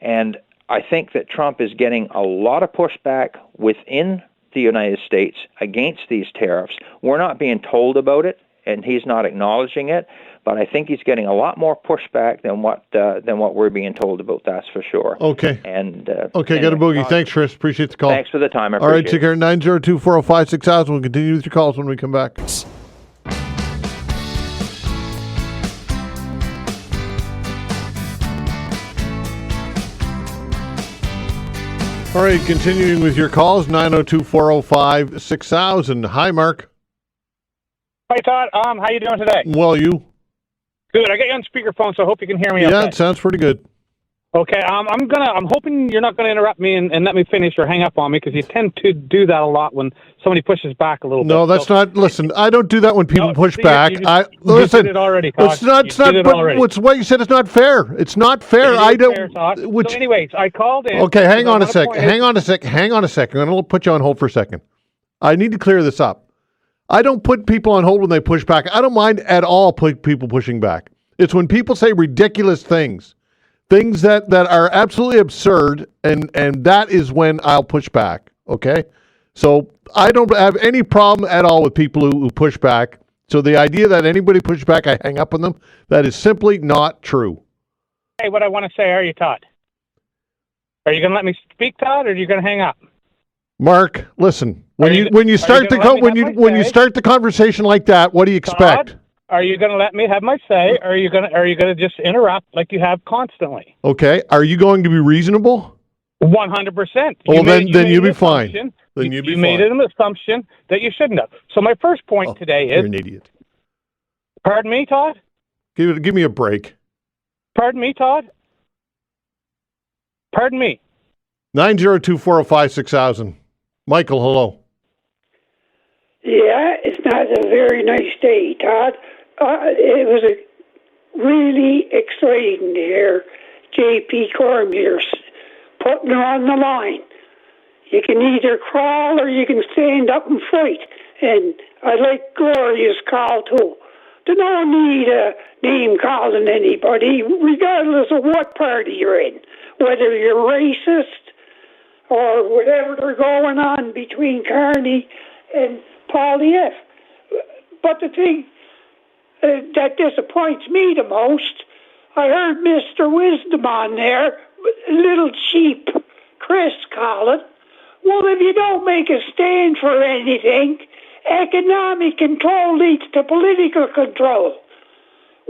And I think that Trump is getting a lot of pushback within the United States against these tariffs. We're not being told about it, and he's not acknowledging it, but I think he's getting a lot more pushback than what we're being told about, that's for sure. Okay. And okay, got a boogie. Thanks, Chris. Appreciate the call. Thanks for the time. I appreciate it. All right, take care. 902-405-6000. We'll continue with your calls when we come back. All right, continuing with your calls, 902-405-6000. Hi, Mark. Hi, Todd. How you doing today? Well, you? Good. I got you on speakerphone, so I hope you can hear me okay. Yeah, it sounds pretty good. Okay. I'm hoping you're not going to interrupt me and let me finish or hang up on me, because you tend to do that a lot when somebody pushes back a little bit. No, that's not. Listen, I don't do that when people push back. You did it already, Todd. It's not. What's what you said is not fair. It's not fair. I don't. Fair, Todd. So anyways, I called in. Okay, hang on a sec. Hang on a sec. I'm going to put you on hold for a second. I need to clear this up. I don't put people on hold when they push back. I don't mind at all people pushing back. It's when people say ridiculous things that are absolutely absurd, and that is when I'll push back, okay? So I don't have any problem at all with people who push back. So the idea that anybody pushes back, I hang up on them, that is simply not true. Hey, what I want to say, are you, Todd? Are you going to let me speak, Todd, or are you going to hang up? Mark, listen. When you start the conversation like that, what do you expect? Todd, are you going to let me have my say, or are you going to just interrupt like you have constantly? Okay. Are you going to be reasonable? 100%. Well, then you'll be fine. Then you made an assumption that you shouldn't have. So my first point today is... You're an idiot. Pardon me, Todd? Give me a break. Pardon me, Todd? Pardon me. 902-405-6000. Michael, hello. Yeah, it's not a very nice day, Todd. It was really exciting to hear J.P. Cormier putting her on the line. You can either crawl or you can stand up and fight. And I like Gloria's call, too. There's no need of name calling anybody, regardless of what party you're in. Whether you're racist or whatever they're going on between Carney and Poilievre. But the thing that disappoints me the most, I heard Mr. Wisdom on there little cheap, Chris call it. Well, if you don't make a stand for anything, economic control leads to political control.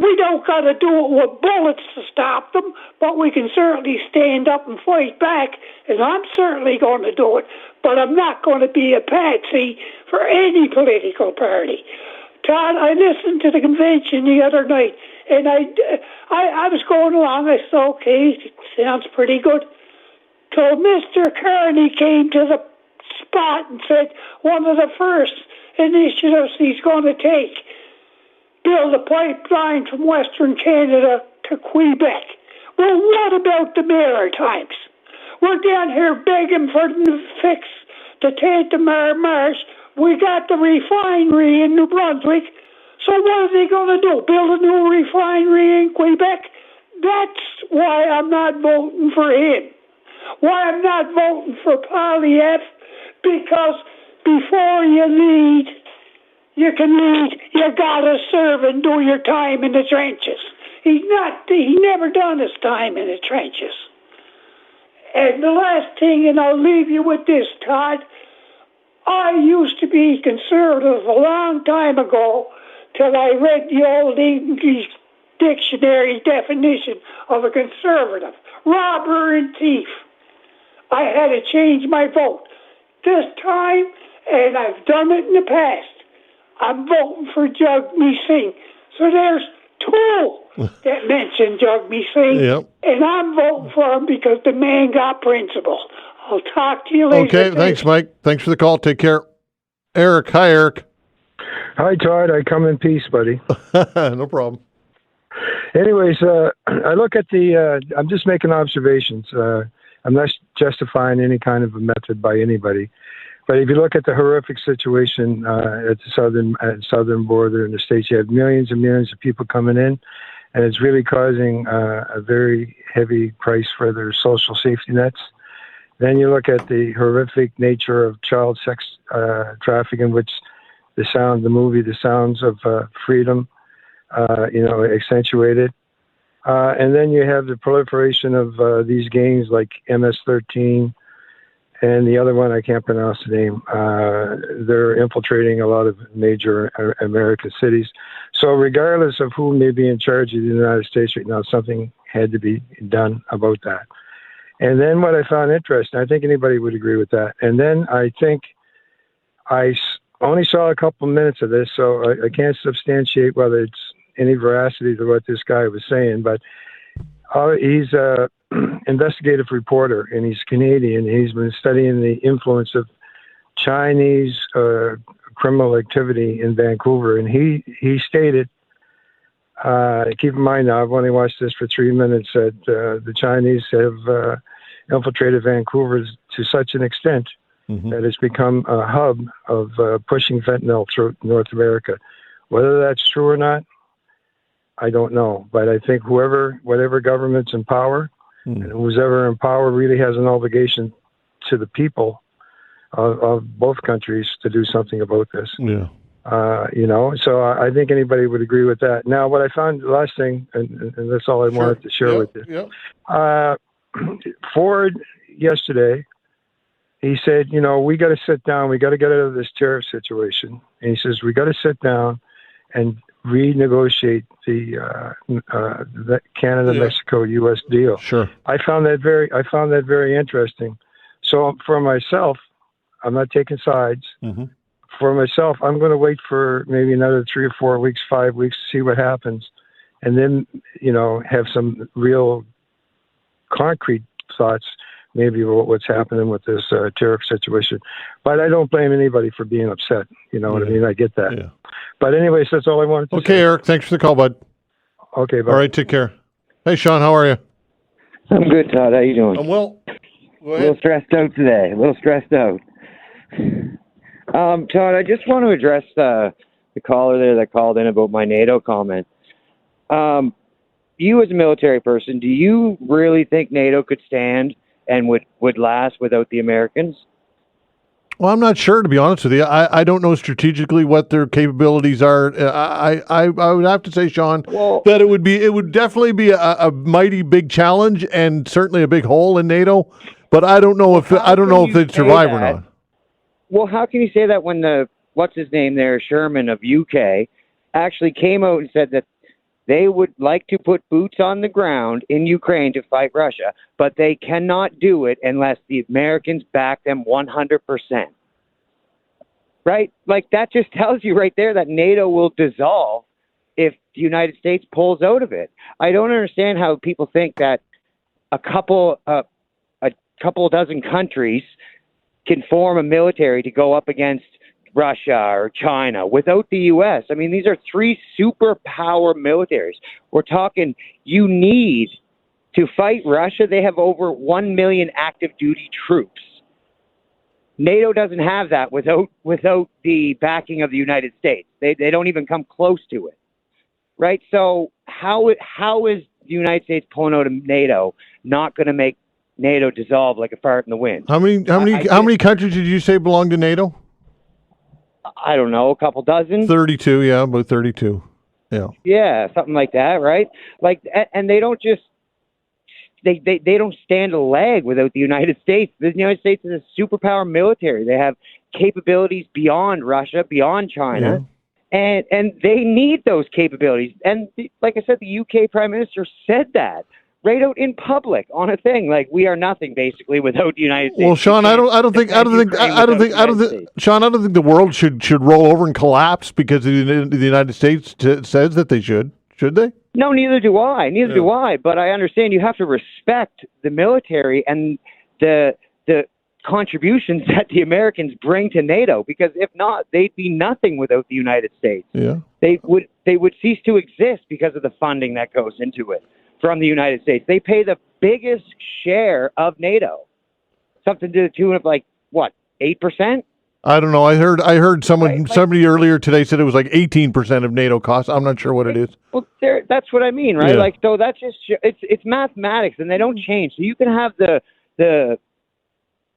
We don't got to do it with bullets to stop them, but we can certainly stand up and fight back, and I'm certainly going to do it, but I'm not going to be a patsy for any political party. Todd, I listened to the convention the other night, and I was going along. I said, okay, it sounds pretty good. So Mr. Carney came to the spot and said one of the first initiatives he's going to take, build a pipeline from Western Canada to Quebec. Well, what about the Maritimes? We're down here begging for them to fix the Tantamar Marsh. We got the refinery in New Brunswick. So what are they going to do? Build a new refinery in Quebec? That's why I'm not voting for him. Why I'm not voting for Polyev, because before you lead, you can lead. You gotta serve and do your time in the trenches. He never done his time in the trenches. And the last thing, and I'll leave you with this, Todd. I used to be conservative a long time ago till I read the old English dictionary definition of a conservative. Robber and thief. I had to change my vote. This time, and I've done it in the past, I'm voting for Jagmeet Singh. So there's two that mention Jagmeet Singh, and I'm voting for him because the man got principle. I'll talk to you later. Okay, thanks, Mike. Thanks for the call. Take care. Eric. Hi, Eric. Hi, Todd. I come in peace, buddy. No problem. Anyways, I look at I'm just making observations. I'm not justifying any kind of a method by anybody. But if you look at the horrific situation at the southern border in the States, you have millions and millions of people coming in, and it's really causing a very heavy price for their social safety nets. Then you look at the horrific nature of child sex trafficking, which the sounds of freedom, accentuated. And then you have the proliferation of these gangs like MS-13 and the other one, I can't pronounce the name. They're infiltrating a lot of major American cities. So regardless of who may be in charge of the United States right now, something had to be done about that. And then what I found interesting, I think anybody would agree with that. And then I think I only saw a couple minutes of this, so I can't substantiate whether it's any veracity to what this guy was saying, but he's a investigative reporter, and he's Canadian. He's been studying the influence of Chinese criminal activity in Vancouver, and he stated, keep in mind now, I've only watched this for 3 minutes, that the Chinese have infiltrated Vancouver to such an extent that it's become a hub of pushing fentanyl through North America. Whether that's true or not, I don't know. But I think whatever government's in power, and who's ever in power really has an obligation to the people of both countries to do something about this. Yeah. So I think anybody would agree with that. Now, what I found, the last thing, and that's all I wanted to share with you. Ford yesterday, he said, we got to sit down. We got to get out of this tariff situation. And he says, we got to sit down and renegotiate the Canada-Mexico-U.S. deal. Sure. I found that very interesting. So for myself, I'm not taking sides. For myself, I'm going to wait for maybe another 3 or 4 weeks, 5 weeks to see what happens, and then have some real concrete thoughts maybe about what's happening with this tariff situation. But I don't blame anybody for being upset. You know what I mean? I get that. Yeah. But anyways, that's all I wanted to say. Okay, Eric, thanks for the call, bud. Okay, bye. All right, take care. Hey, Sean, how are you? I'm good, Todd. How you doing? I'm well. A little stressed out today. Todd, I just want to address the caller there that called in about my NATO comment. You as a military person, do you really think NATO could stand and would last without the Americans? Well, I'm not sure, to be honest with you. I don't know strategically what their capabilities are. I would have to say, Sean, that it would definitely be a mighty big challenge and certainly a big hole in NATO. But I don't know if they'd survive or not. Well, how can you say that when what's his name there, Sherman of UK, actually came out and said that they would like to put boots on the ground in Ukraine to fight Russia, but they cannot do it unless the Americans back them 100%. Right? Like, that just tells you right there that NATO will dissolve if the United States pulls out of it. I don't understand how people think that a couple dozen countries can form a military to go up against Russia or China without the U.S. I mean, these are three superpower militaries. We're talking, you need to fight Russia. They have over 1 million active duty troops. NATO doesn't have that without the backing of the United States. They don't even come close to it. Right? So how is the United States pulling out of NATO not going to make NATO dissolve like a fart in the wind? How many countries did you say belong to NATO? I don't know, a couple dozen. 32, yeah, about 32. Yeah. Yeah, something like that, right? Like, and they don't just they don't stand a leg without the United States. The United States is a superpower military. They have capabilities beyond Russia, beyond China. Yeah. And they need those capabilities. And like I said, the UK Prime Minister said that right out in public on a thing, like, we are nothing basically without the United States. Well, Sean, I don't think Sean, I don't think the world should roll over and collapse because the United States says that they should. Should they? No, neither do I. Neither do I. But I understand you have to respect the military and the contributions that the Americans bring to NATO, because if not, they'd be nothing without the United States. Yeah. They would cease to exist because of the funding that goes into it from the United States. They pay the biggest share of NATO, something to the tune of 8%. I don't know. I heard somebody earlier today said it was 18% of NATO costs. I'm not sure what it is. Well, that's what I mean, right? Yeah. So that's just it's mathematics, and they don't change. So you can have the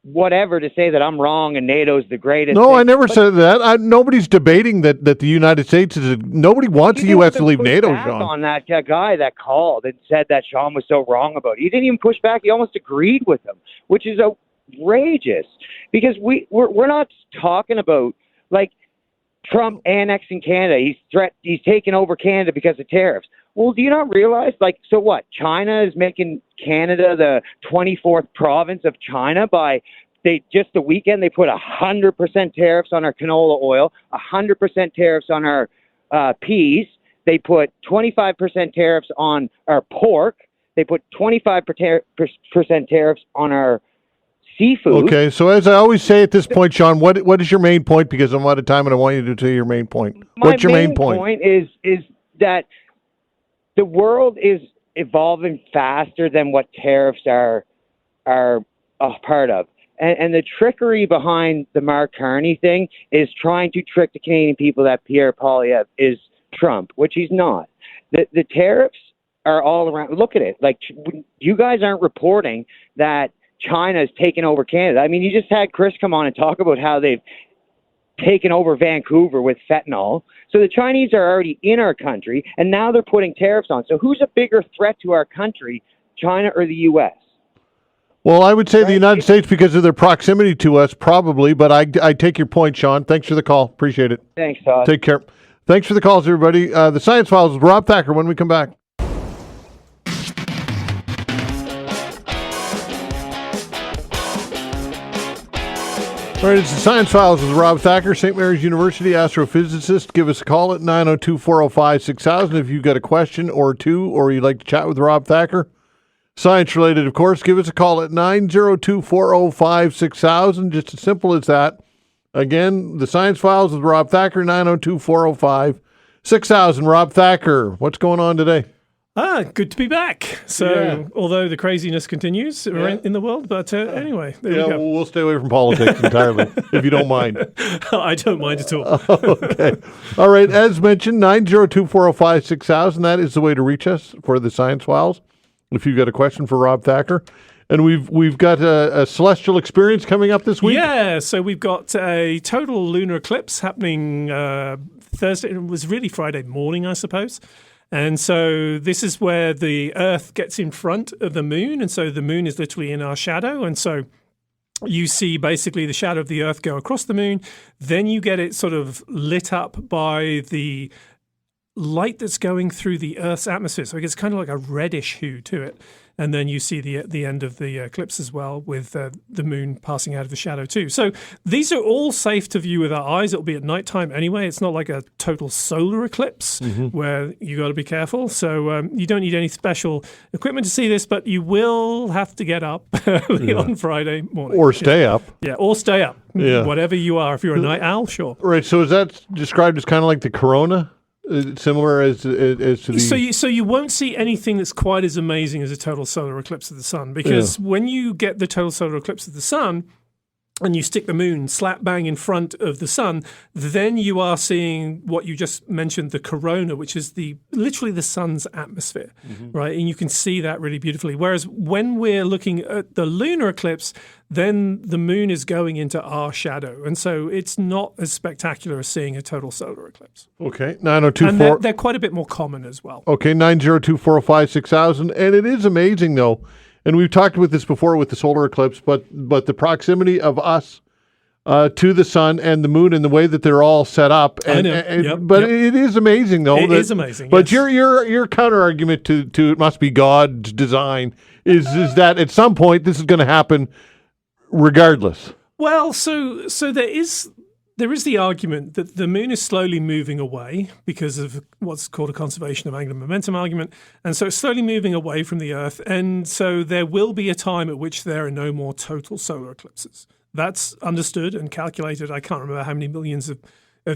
whatever to say that I'm wrong and NATO's the greatest. No, I never said that. Nobody's debating that the United States is. Nobody wants the U.S. to leave NATO, Sean. On that guy that called and said that Sean was so wrong about it. He didn't even push back. He almost agreed with him, which is outrageous, because we're not talking about Trump annexing Canada. He's taking over Canada because of tariffs. Well, do you not realize, so what? China is making Canada the 24th province of China just the weekend they put 100% tariffs on our canola oil, 100% tariffs on our peas. They put 25% tariffs on our pork. They put 25% tariffs on our seafood. Okay, so as I always say at this point, Sean, what is your main point? Because I'm out of time and I want you to tell your main point. What's your main point? My main point is that the world is evolving faster than what tariffs are a part of. And the trickery behind the Mark Carney thing is trying to trick the Canadian people that Pierre Poilievre is Trump, which he's not. The tariffs are all around. Look at it. You guys aren't reporting that China's taken over Canada. I mean, you just had Chris come on and talk about how they've taken over Vancouver with fentanyl. So the Chinese are already in our country, and now they're putting tariffs on. So who's a bigger threat to our country, China or the U.S.? Well, I would say the United States because of their proximity to us, probably. But I take your point, Sean. Thanks for the call. Appreciate it. Thanks, Todd. Take care. Thanks for the calls, everybody. The Science Files with Rob Thacker when we come back. All right, it's the Science Files with Rob Thacker, St. Mary's University astrophysicist. Give us a call at 902-405-6000 if you've got a question or two, or you'd like to chat with Rob Thacker. Science-related, of course. Give us a call at 902-405-6000. Just as simple as that. Again, the Science Files with Rob Thacker, 902-405-6000. Rob Thacker, what's going on today? Good to be back. So, although the craziness continues in the world, but anyway, there we go. We'll stay away from politics entirely, if you don't mind. I don't mind at all. Okay. All right. As mentioned, 902-405-6000. That is the way to reach us for the Science Files. If you've got a question for Rob Thacker. And we've got a celestial experience coming up this week. Yeah, so we've got a total lunar eclipse happening Thursday. It was really Friday morning, I suppose. And so this is where the Earth gets in front of the moon. And so the moon is literally in our shadow. And so you see basically the shadow of the Earth go across the moon. Then you get it sort of lit up by the light that's going through the Earth's atmosphere. So it gets kind of like a reddish hue to it. And then you see the end of the eclipse as well, with the moon passing out of the shadow too. So these are all safe to view with our eyes. It'll be at nighttime anyway. It's not like a total solar eclipse where you got to be careful. So you don't need any special equipment to see this, but you will have to get up early on Friday morning. Or stay up. Yeah, or stay up. Yeah. Whatever you are. If you're a night owl, sure. Right, so is that described as kind of like the corona? Similar as to the... So you won't see anything that's quite as amazing as a total solar eclipse of the sun, because when you get the total solar eclipse of the sun and you stick the moon slap bang in front of the sun, then you are seeing what you just mentioned, the corona, which is literally the sun's atmosphere, right? And you can see that really beautifully. Whereas when we're looking at the lunar eclipse, then the moon is going into our shadow. And so it's not as spectacular as seeing a total solar eclipse. Okay, 902-4... And they're quite a bit more common as well. Okay, 902-405-6000. And it is amazing, though, and we've talked about this before with the solar eclipse, but the proximity of us to the sun and the moon and the way that they're all set up. And, I know. But it is amazing, though. It is amazing, But yes. your counter-argument to it must be God's design is that at some point this is going to happen regardless. Well, so there is the argument that the moon is slowly moving away because of what's called a conservation of angular momentum argument. And so it's slowly moving away from the Earth. And so there will be a time at which there are no more total solar eclipses. That's understood and calculated. I can't remember how many millions of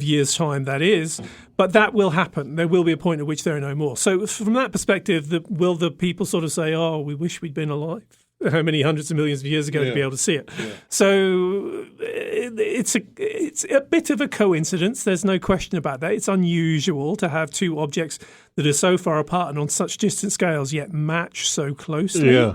years' time that is, but that will happen. There will be a point at which there are no more. So from that perspective, will the people sort of say, oh, we wish we'd been alive how many hundreds of millions of years ago to be able to see it? Yeah. So it's a bit of a coincidence. There's no question about that. It's unusual to have two objects that are so far apart and on such distant scales yet match so closely. Yeah.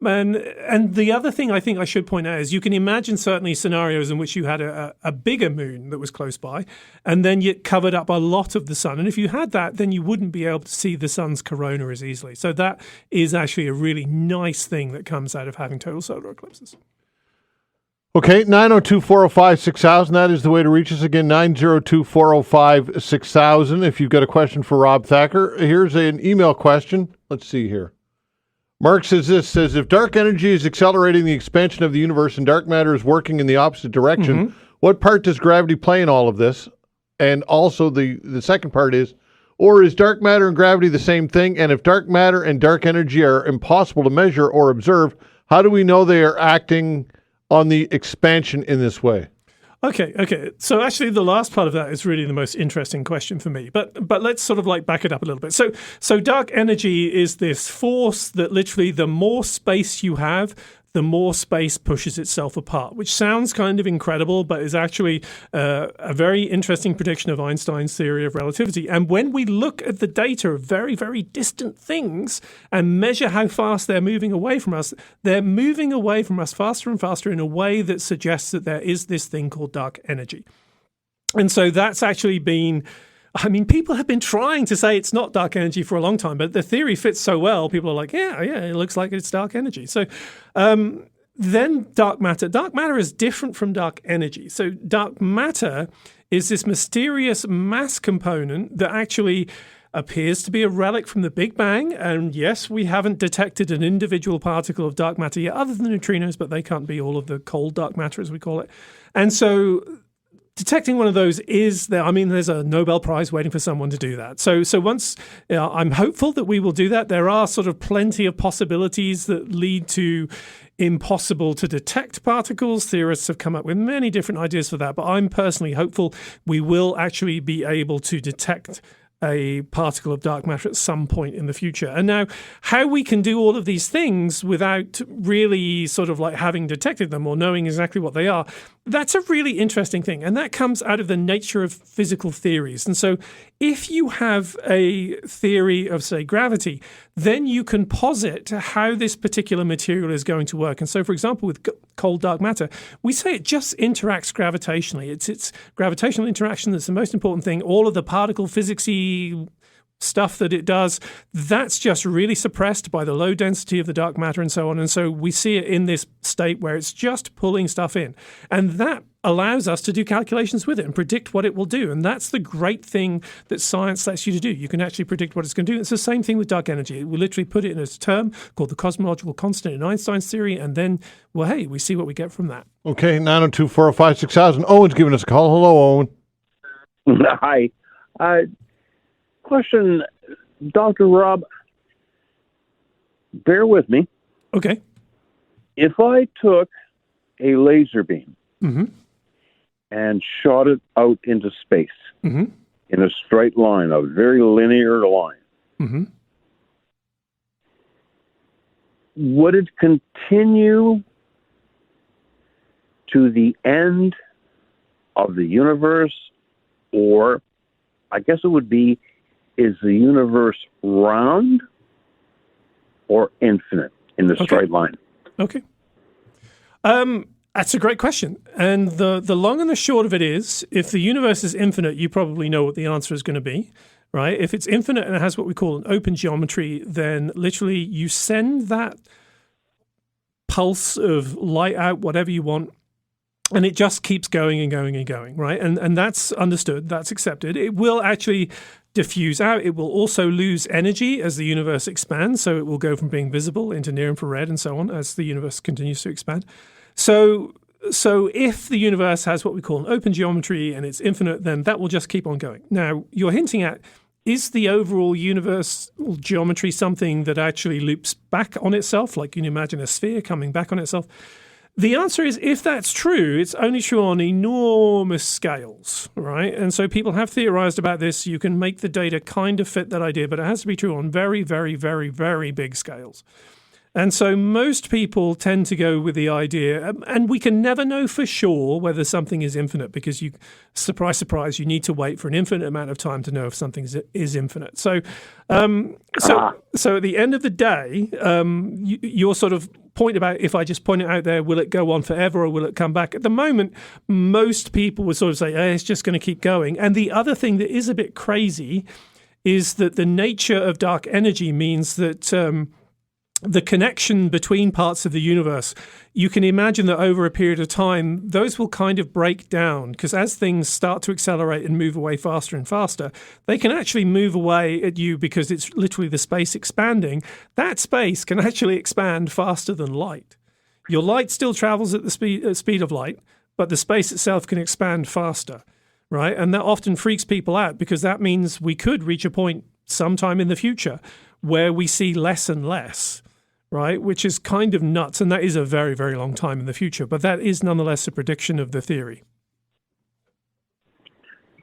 And the other thing I think I should point out is you can imagine certainly scenarios in which you had a bigger moon that was close by and then you covered up a lot of the sun. And if you had that, then you wouldn't be able to see the sun's corona as easily. So that is actually a really nice thing that comes out of having total solar eclipses. Okay, 902-405-6000. That is the way to reach us again, 902-405-6000. If you've got a question for Rob Thacker, here's an email question. Let's see here. Mark says, if dark energy is accelerating the expansion of the universe and dark matter is working in the opposite direction, what part does gravity play in all of this? And also the second part is, or is dark matter and gravity the same thing? And if dark matter and dark energy are impossible to measure or observe, how do we know they are acting on the expansion in this way? Okay. So actually the last part of that is really the most interesting question for me. But let's sort of like back it up a little bit. So dark energy is this force that literally the more space you have, the more space pushes itself apart, which sounds kind of incredible, but is actually a very interesting prediction of Einstein's theory of relativity. And when we look at the data of very, very distant things and measure how fast they're moving away from us, they're moving away from us faster and faster in a way that suggests that there is this thing called dark energy. And so that's actually been... I mean, people have been trying to say it's not dark energy for a long time, but the theory fits so well, people are like, yeah, it looks like it's dark energy. So then dark matter. Dark matter is different from dark energy. So dark matter is this mysterious mass component that actually appears to be a relic from the Big Bang. And yes, we haven't detected an individual particle of dark matter yet, other than neutrinos, but they can't be all of the cold dark matter, as we call it. And so detecting one of those is there. I mean, there's a Nobel Prize waiting for someone to do that. So once I'm hopeful that we will do that. There are sort of plenty of possibilities that lead to impossible to detect particles. Theorists have come up with many different ideas for that, but I'm personally hopeful we will actually be able to detect a particle of dark matter at some point in the future. And now, how we can do all of these things without really sort of like having detected them or knowing exactly what they are That's a really interesting thing, and that comes out of the nature of physical theories. And so if you have a theory of, say, gravity, then you can posit how this particular material is going to work. And so, for example, with cold dark matter, we say it just interacts gravitationally. It's gravitational interaction that's the most important thing. All of the particle physics-y stuff that it does, that's just really suppressed by the low density of the dark matter and so on. And so we see it in this state where it's just pulling stuff in. And that allows us to do calculations with it and predict what it will do. And that's the great thing that science lets you to do. You can actually predict what it's going to do. It's the same thing with dark energy. We literally put it in a term called the cosmological constant in Einstein's theory. And then, well, hey, we see what we get from that. Okay, 902-405-6000. Owen's giving us a call. Hello, Owen. Hi. Question, Dr. Rob, bear with me. Okay. If I took a laser beam and shot it out into space in a straight line, a very linear line, would it continue to the end of the universe, or I guess it would be, is the universe round or infinite in the straight line? Okay. That's a great question. And the long and the short of it is, if the universe is infinite, you probably know what the answer is going to be, right? If it's infinite and it has what we call an open geometry, then literally you send that pulse of light out, whatever you want, and it just keeps going and going and going, right? And that's understood. That's accepted. It will actually diffuse out. It will also lose energy as the universe expands. So it will go from being visible into near infrared and so on as the universe continues to expand. So if the universe has what we call an open geometry and it's infinite, then that will just keep on going. Now, you're hinting at, is the overall universal geometry something that actually loops back on itself? Like, can you imagine a sphere coming back on itself? The answer is, if that's true, it's only true on enormous scales, right? And so people have theorized about this. You can make the data kind of fit that idea, but it has to be true on very, very, very, very big scales. And so most people tend to go with the idea, and we can never know for sure whether something is infinite, because you, surprise, surprise, you need to wait for an infinite amount of time to know if something is infinite. So at the end of the day, your sort of point about, if I just point it out there, will it go on forever or will it come back? At the moment, most people would sort of say, hey, it's just going to keep going. And the other thing that is a bit crazy is that the nature of dark energy means that the connection between parts of the universe, you can imagine that over a period of time, those will kind of break down, because as things start to accelerate and move away faster and faster, they can actually move away at you because it's literally the space expanding. That space can actually expand faster than light. Your light still travels at the speed of light, but the space itself can expand faster, right? And that often freaks people out, because that means we could reach a point sometime in the future where we see less and less, right? Which is kind of nuts. And that is a very, very long time in the future. But that is nonetheless a prediction of the theory.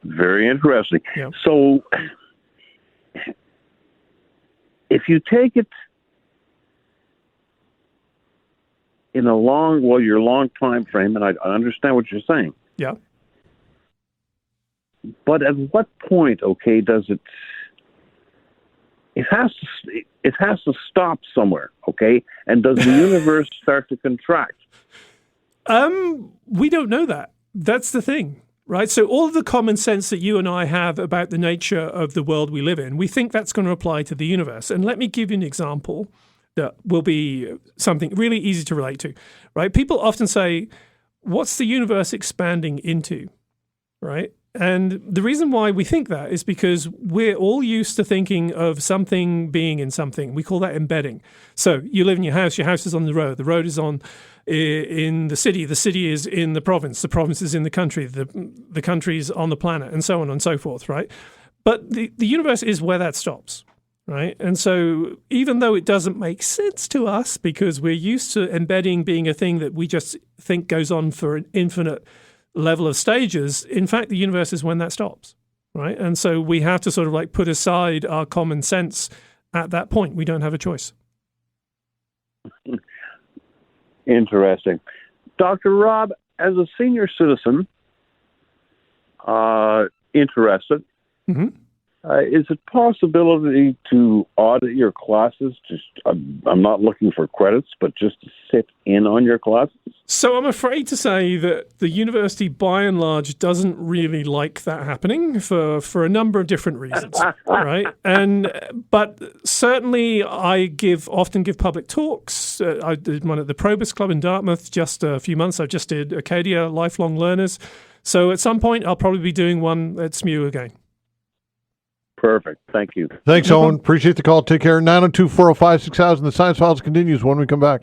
Very interesting. Yeah. So if you take it in a your long time frame, and I understand what you're saying. Yeah. But at what point, does it... It has to stop somewhere, okay? And does the universe start to contract? We don't know that. That's the thing, right? So all of the common sense that you and I have about the nature of the world we live in, we think that's going to apply to the universe. And let me give you an example that will be something really easy to relate to, right? People often say, what's the universe expanding into, right? And the reason why we think that is because we're all used to thinking of something being in something. We call that embedding. So you live in your house is on the road is in the city is in the province is in the country is on the planet, and so on and so forth, right? But the universe is where that stops, right? And so even though it doesn't make sense to us because we're used to embedding being a thing that we just think goes on for an infinite level of stages, in fact, the universe is when that stops, right? And so we have to sort of like put aside our common sense at that point. We don't have a choice. Interesting. Dr. Rob, as a senior citizen, interested, is it possibility to audit your classes? Just, I'm not looking for credits, but just to sit in on your classes? So I'm afraid to say that the university, by and large, doesn't really like that happening for a number of different reasons, right? But certainly I often give public talks. I did one at the Probus Club in Dartmouth just a few months. I just did Acadia Lifelong Learners. So at some point, I'll probably be doing one at SMU again. Perfect. Thank you. Thanks, Owen. Appreciate the call. Take care. 902-405-6000. The Science Files continues when we come back.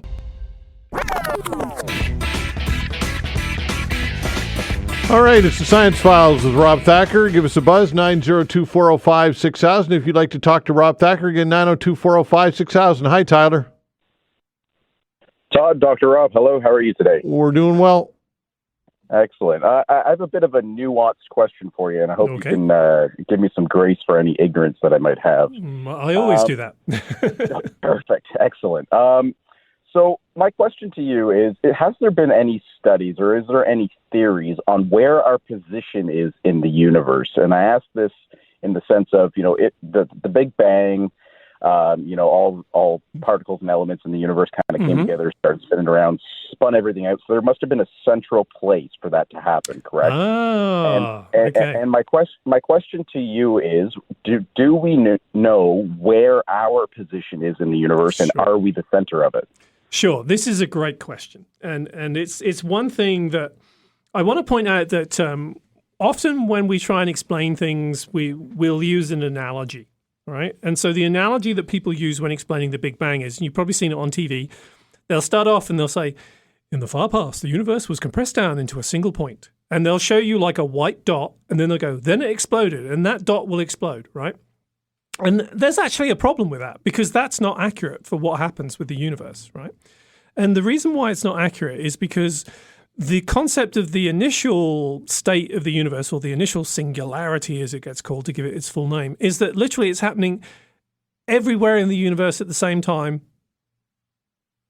All right, it's the Science Files with Rob Thacker. Give us a buzz, 902-405-6000. If you'd like to talk to Rob Thacker, again, 902-405-6000. Hi, Tyler. Todd, Dr. Rob, hello. How are you today? We're doing well. Excellent. I have a bit of a nuanced question for you, and I hope you can give me some grace for any ignorance that I might have. I always do that. Perfect. Excellent. So my question to you is, has there been any studies or is there any theories on where our position is in the universe? And I ask this in the sense of, the Big Bang, all particles and elements in the universe kind of came together, started spinning around, spun everything out. So there must have been a central place for that to happen, correct? And my question to you is, do we know where our position is in the universe, and are we the center of it? Sure. This is a great question. And it's one thing that I want to point out that often when we try and explain things, we'll use an analogy. Right. And so the analogy that people use when explaining the Big Bang is, and you've probably seen it on TV, they'll start off and they'll say, in the far past, the universe was compressed down into a single point. And they'll show you like a white dot, and then they'll go, then it exploded, and that dot will explode, right? And there's actually a problem with that, because that's not accurate for what happens with the universe, right? And the reason why it's not accurate is because the concept of the initial state of the universe, or the initial singularity as it gets called to give it its full name, is that literally it's happening everywhere in the universe at the same time,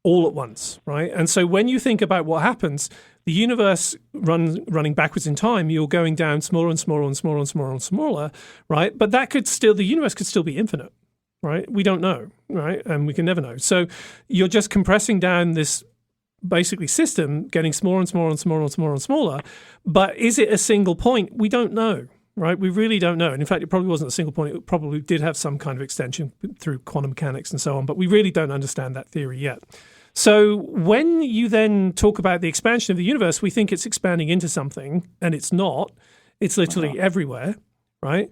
all at once, right? And so when you think about what happens, the universe running backwards in time, you're going down smaller and smaller and smaller and smaller and smaller, right? But the universe could still be infinite, right? We don't know, right? And we can never know. So you're just compressing down this basically system, getting smaller and smaller and smaller and smaller and smaller. But is it a single point? We don't know, right? We really don't know. And in fact, it probably wasn't a single point. It probably did have some kind of extension through quantum mechanics and so on, but we really don't understand that theory yet. So when you then talk about the expansion of the universe, we think it's expanding into something, and it's not. It's literally everywhere, right?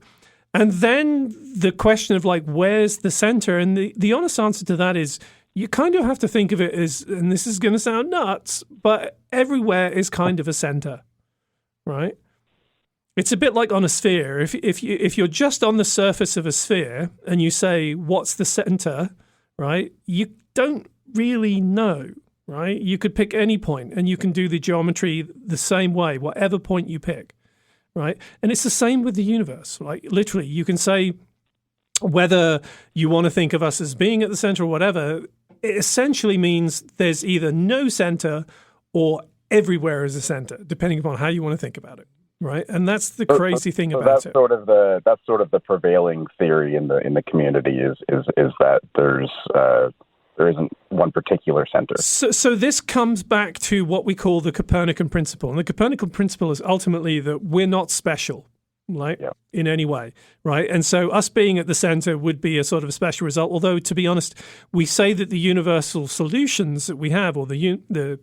And then the question of where's the center? And the honest answer to that is, you kind of have to think of it as, and this is going to sound nuts, but everywhere is kind of a center, right? It's a bit like on a sphere. If you're just on the surface of a sphere and you say, what's the center, right? You don't really know, right? You could pick any point and you can do the geometry the same way, whatever point you pick, right? And it's the same with the universe. Literally, you can say whether you want to think of us as being at the center or whatever, it essentially means there's either no center or everywhere is a center, depending upon how you want to think about it, right? And that's the crazy thing about that's it. That's sort of the prevailing theory in the community is that there isn't one particular center. So this comes back to what we call the Copernican principle, and the Copernican principle is ultimately that we're not special. Right, in any way, right? And so us being at the center would be a sort of a special result. Although, to be honest, we say that the universal solutions that we have, or the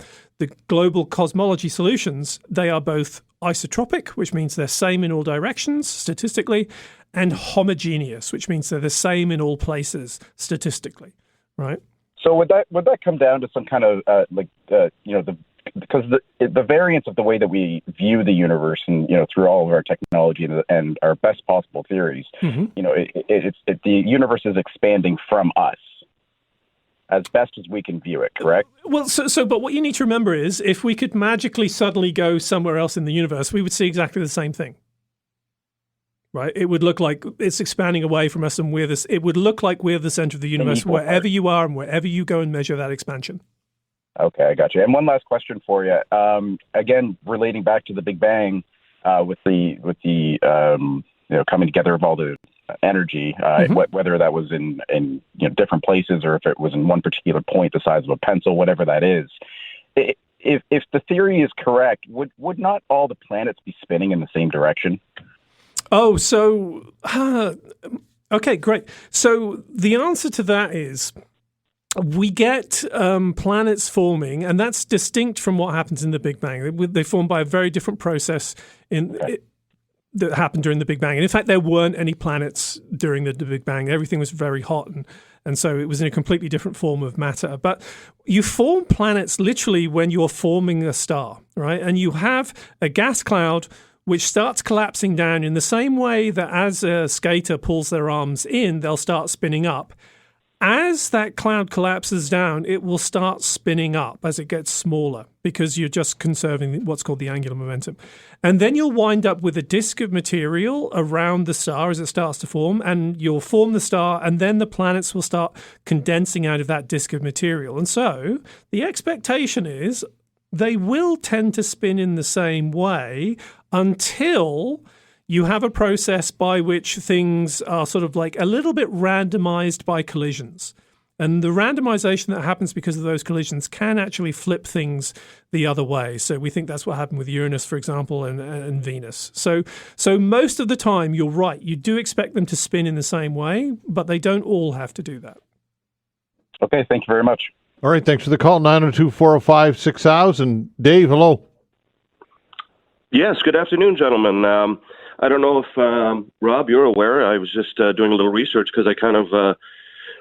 global cosmology solutions, they are both isotropic, which means they're same in all directions statistically, and homogeneous, which means they're the same in all places statistically, right? So would that come down to some kind of because the variance of the way that we view the universe, and through all of our technology and our best possible theories, the universe is expanding from us as best as we can view it. Correct? Well, but what you need to remember is, if we could magically suddenly go somewhere else in the universe, we would see exactly the same thing. Right? It would look like it's expanding away from us, and it would look like we're the center of the universe wherever you are and wherever you go and measure that expansion. Okay, I got you. And one last question for you. Again, relating back to the Big Bang, with the coming together of all the energy, whether that was in different places or if it was in one particular point the size of a pencil, whatever that is. If the theory is correct, would not all the planets be spinning in the same direction? Oh, so okay, great. So the answer to that is we get planets forming, and that's distinct from what happens in the Big Bang. They form by a very different process that happened during the Big Bang. And in fact, there weren't any planets during the Big Bang. Everything was very hot, and so it was in a completely different form of matter. But you form planets literally when you're forming a star, right? And you have a gas cloud which starts collapsing down in the same way that as a skater pulls their arms in, they'll start spinning up. As that cloud collapses down, it will start spinning up as it gets smaller because you're just conserving what's called the angular momentum. And then you'll wind up with a disk of material around the star as it starts to form, and you'll form the star, and then the planets will start condensing out of that disk of material. And so the expectation is they will tend to spin in the same way until you have a process by which things are sort of like a little bit randomized by collisions. And the randomization that happens because of those collisions can actually flip things the other way. So we think that's what happened with Uranus, for example, and Venus. So most of the time, you're right. You do expect them to spin in the same way, but they don't all have to do that. Okay, thank you very much. All right, thanks for the call. 902-405-6000. Dave, hello. Yes, good afternoon, gentlemen. I don't know if, Rob, you're aware. I was just doing a little research because I kind of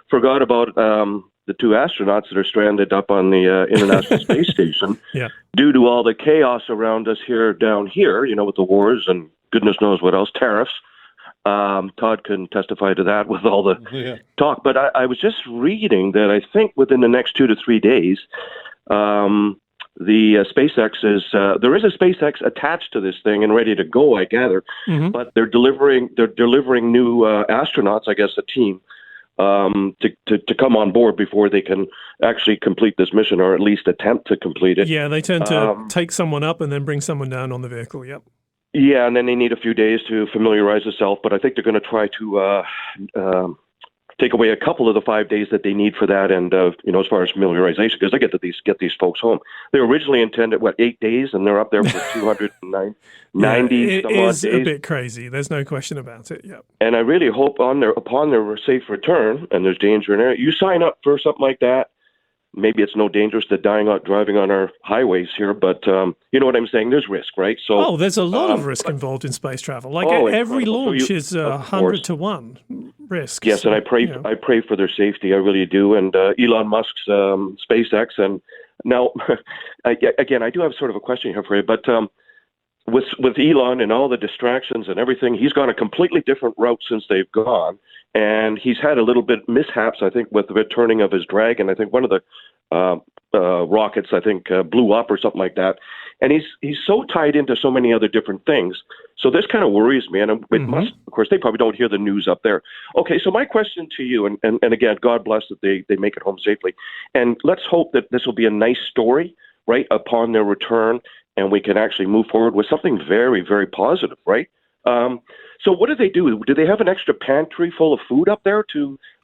forgot about the two astronauts that are stranded up on the International Space Station due to all the chaos around us down here, with the wars and goodness knows what else, tariffs. Todd can testify to that with all the talk. But I was just reading that I think within the next 2 to 3 days, the SpaceX is there is a SpaceX attached to this thing and ready to go, I gather. But they're delivering new astronauts, I guess, a team to come on board before they can actually complete this mission, or at least attempt to complete it. Yeah, they tend to take someone up and then bring someone down on the vehicle. Yep. Yeah, and then they need a few days to familiarize themselves, but I think they're going to try to take away a couple of the 5 days that they need for that, and as far as familiarization, because they get these folks home. They originally intended 8 days, and they're up there for 290 it some odd is days. A bit crazy. There's no question about it. Yep. And I really hope upon their safe return, and there's danger in there, you sign up for something like that. Maybe it's no dangerous to driving on our highways here, but you know what I'm saying? There's risk, right? So, there's a lot of risk involved in space travel. Like every launch is 100 to 1 risk. Yes, and I pray for their safety. I really do. And Elon Musk's SpaceX. And now, again, I do have sort of a question here for you, but with Elon and all the distractions and everything, he's gone a completely different route since they've gone. And he's had a little bit mishaps, I think, with the returning of his Dragon. I think one of the rockets, I think, blew up or something like that. And he's so tied into so many other different things. So this kind of worries me. And it must, of course, they probably don't hear the news up there. Okay, so my question to you, and again, God bless that they make it home safely. And let's hope that this will be a nice story, right, upon their return, and we can actually move forward with something very, very positive, right? So what do they do? Do they have an extra pantry full of food up there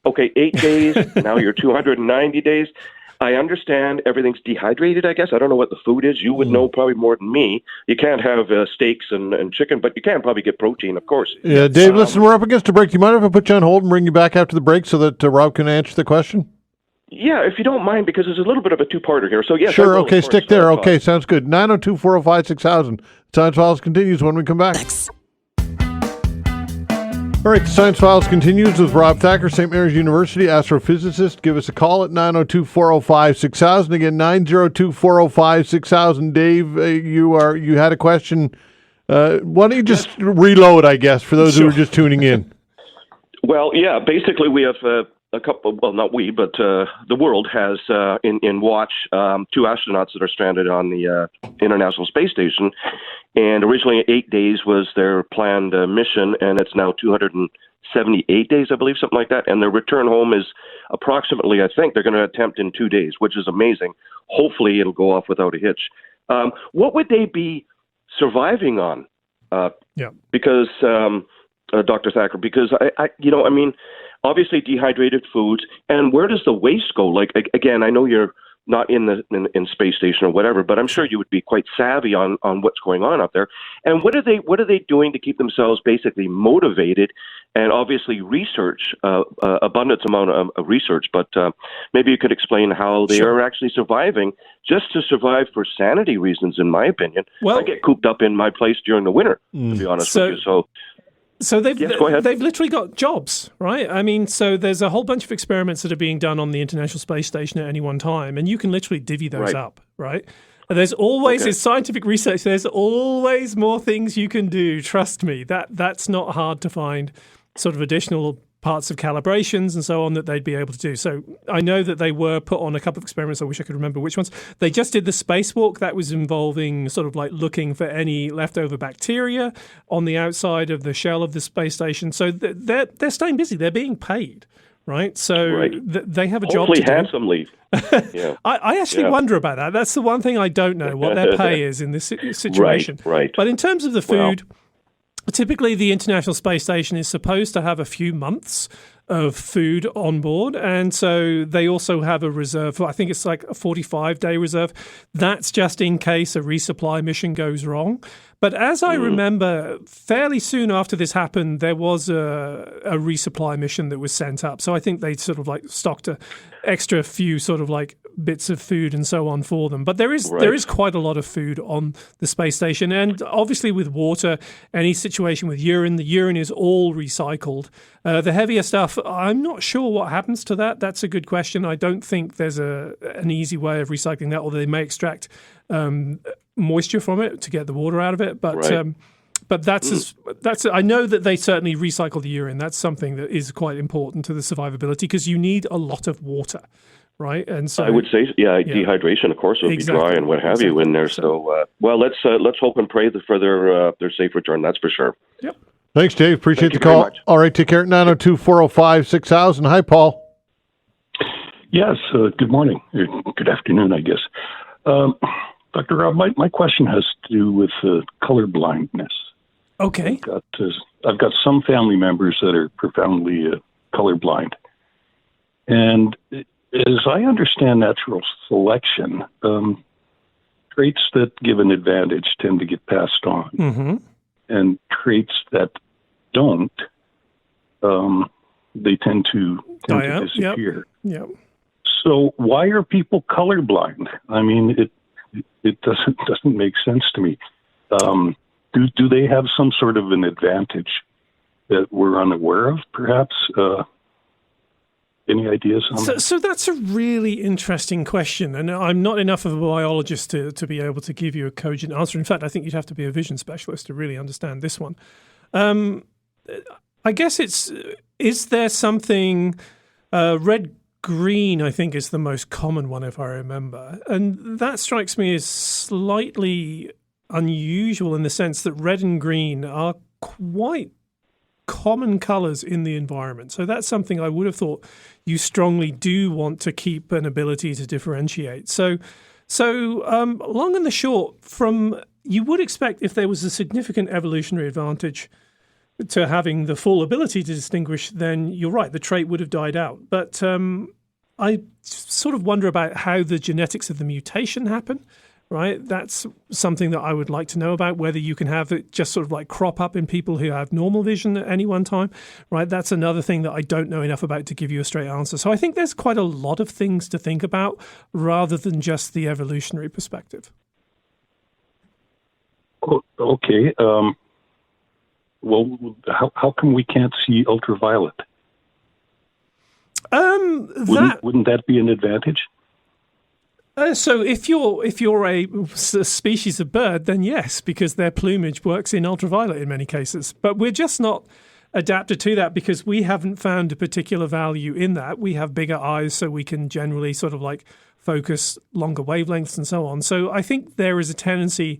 8 days, now you're 290 days? I understand everything's dehydrated, I guess. I don't know what the food is. You would know probably more than me. You can't have steaks and chicken, but you can probably get protein, of course. Yeah, Dave, listen, we're up against a break. Do you mind if I put you on hold and bring you back after the break so that Rob can answer the question? Yeah, if you don't mind, because there's a little bit of a two-parter here. So, yes. Sure, okay, stick there. Okay, sounds good. 902-405-6000. Science Files continues when we come back. All right, the Science Files continues with Rob Thacker, St. Mary's University astrophysicist. Give us a call at 902-405-6000. Again, 902-405-6000. Dave, you had a question. Why don't you just reload, I guess, for those who are just tuning in? Well, yeah, basically we have a couple, well, not we, but the world has in watch 2 astronauts that are stranded on the International Space Station. And originally 8 days was their planned mission, and it's now 78 days, I believe, something like that. And their return home is approximately, I think, they're going to attempt in 2 days, which is amazing. Hopefully it'll go off without a hitch. What would they be surviving on? Because, Dr. Thacker, because, obviously dehydrated foods, and where does the waste go? Like, again, I know you're not in space station or whatever, but I'm sure you would be quite savvy on what's going on out there. And what are they doing to keep themselves basically motivated? And obviously research, abundance amount of research, but maybe you could explain how they are actually surviving, just to survive for sanity reasons, in my opinion. Well, I get cooped up in my place during the winter, to be honest with you. So they've literally got jobs, right? I mean, so there's a whole bunch of experiments that are being done on the International Space Station at any one time, and you can literally divvy those up, right? And there's always, in scientific research, there's always more things you can do. Trust me, that's not hard to find sort of additional parts of calibrations and so on that they'd be able to do. So I know that they were put on a couple of experiments. I wish I could remember which ones. They just did the spacewalk that was involving sort of like looking for any leftover bacteria on the outside of the shell of the space station. So they're staying busy. They're being paid, right? So they have a job to do. Hopefully handsomely. Yeah. I actually wonder about that. That's the one thing I don't know, what their pay is in this situation. Right. But in terms of the food... Typically, the International Space Station is supposed to have a few months of food on board, and so they also have a reserve. I think it's like a 45-day reserve. That's just in case a resupply mission goes wrong. But as I remember, fairly soon after this happened, there was a resupply mission that was sent up. So I think they sort of like stocked a extra few sort of like bits of food and so on for them. But there is quite a lot of food on the space station. And obviously with water, any situation with urine, the urine is all recycled. The heavier stuff, I'm not sure what happens to that. That's a good question. I don't think there's an easy way of recycling that, although they may extract moisture from it to get the water out of it. But that's I know that they certainly recycle the urine. That's something that is quite important to the survivability, because you need a lot of water, right? And so I would say, dehydration, of course, will be dry and what have you in there. So, let's hope and pray for their safe return. That's for sure. Yep. Thanks, Dave. Appreciate the call. All right, take care. 902-405-6000. Hi, Paul. Yes. Good morning. Good afternoon, I guess. Dr. Rob, my question has to do with color blindness. Okay. I've got some family members that are profoundly colorblind. And as I understand natural selection, traits that give an advantage tend to get passed on. Mm-hmm. And traits that don't, they tend to disappear. Yep. So why are people colorblind? I mean, it doesn't make sense to me. Do they have some sort of an advantage that we're unaware of, perhaps? Any ideas on that? So that's a really interesting question, and I'm not enough of a biologist to be able to give you a cogent answer. In fact, I think you'd have to be a vision specialist to really understand this one. I guess is there something red-green, I think, is the most common one, if I remember. And that strikes me as slightly unusual in the sense that red and green are quite common colors in the environment. So that's something I would have thought you strongly do want to keep an ability to differentiate. So long and the short, you would expect if there was a significant evolutionary advantage to having the full ability to distinguish, then you're right, the trait would have died out. But I sort of wonder about how the genetics of the mutation happen. Right, that's something that I would like to know about, whether you can have it just sort of like crop up in people who have normal vision at any one time. Right, that's another thing that I don't know enough about to give you a straight answer. So I think there's quite a lot of things to think about rather than just the evolutionary perspective. Okay. Well, how come we can't see ultraviolet? Wouldn't that be an advantage? So if you're a species of bird, then yes, because their plumage works in ultraviolet in many cases. But we're just not adapted to that because we haven't found a particular value in that. We have bigger eyes, so we can generally sort of like focus longer wavelengths and so on. So I think there is a tendency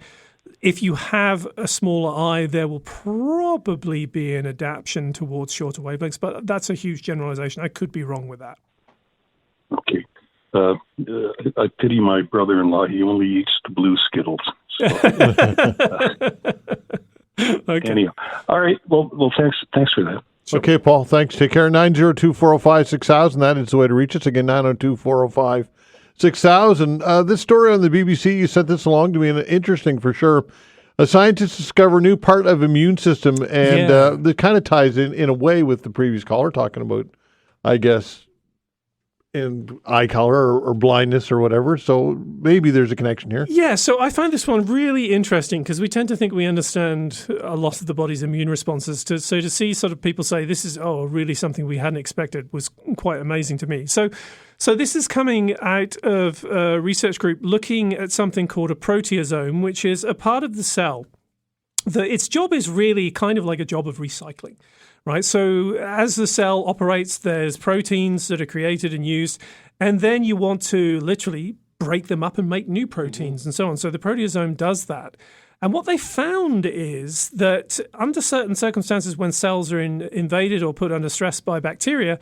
if you have a smaller eye, there will probably be an adaptation towards shorter wavelengths, but that's a huge generalization. I could be wrong with that. Okay. I pity my brother-in-law. He only eats the blue Skittles. So. Okay. Anyhow. All right. Well, thanks for that. Okay, Paul, thanks. Take care. 902-405-6000. That is the way to reach us. Again, 902-405-6000. This story on the BBC, you sent this along to me, and interesting for sure. A scientist discovered a new part of immune system, and that kind of ties in a way with the previous caller talking about, I guess, in eye color or blindness or whatever. So maybe there's a connection here. Yeah, so I find this one really interesting because we tend to think we understand a lot of the body's immune responses. So to see sort of people say this is really something we hadn't expected was quite amazing to me. So this is coming out of a research group looking at something called a proteasome, which is a part of the cell. Its job is really kind of like a job of recycling. Right, so as the cell operates, there's proteins that are created and used, and then you want to literally break them up and make new proteins and so on. So the proteasome does that. And what they found is that under certain circumstances, when cells are invaded or put under stress by bacteria,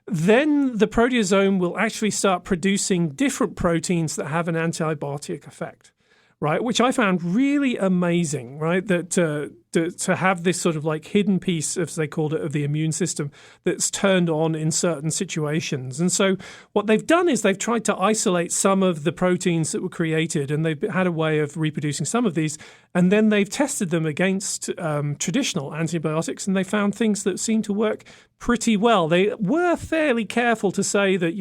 then the proteasome will actually start producing different proteins that have an antibiotic effect. Right, which I found really amazing, right, that to have this sort of like hidden piece, as they called it, of the immune system that's turned on in certain situations. And so what they've done is they've tried to isolate some of the proteins that were created, and they've had a way of reproducing some of these, and then they've tested them against traditional antibiotics, and they found things that seem to work pretty well. They were fairly careful to say that,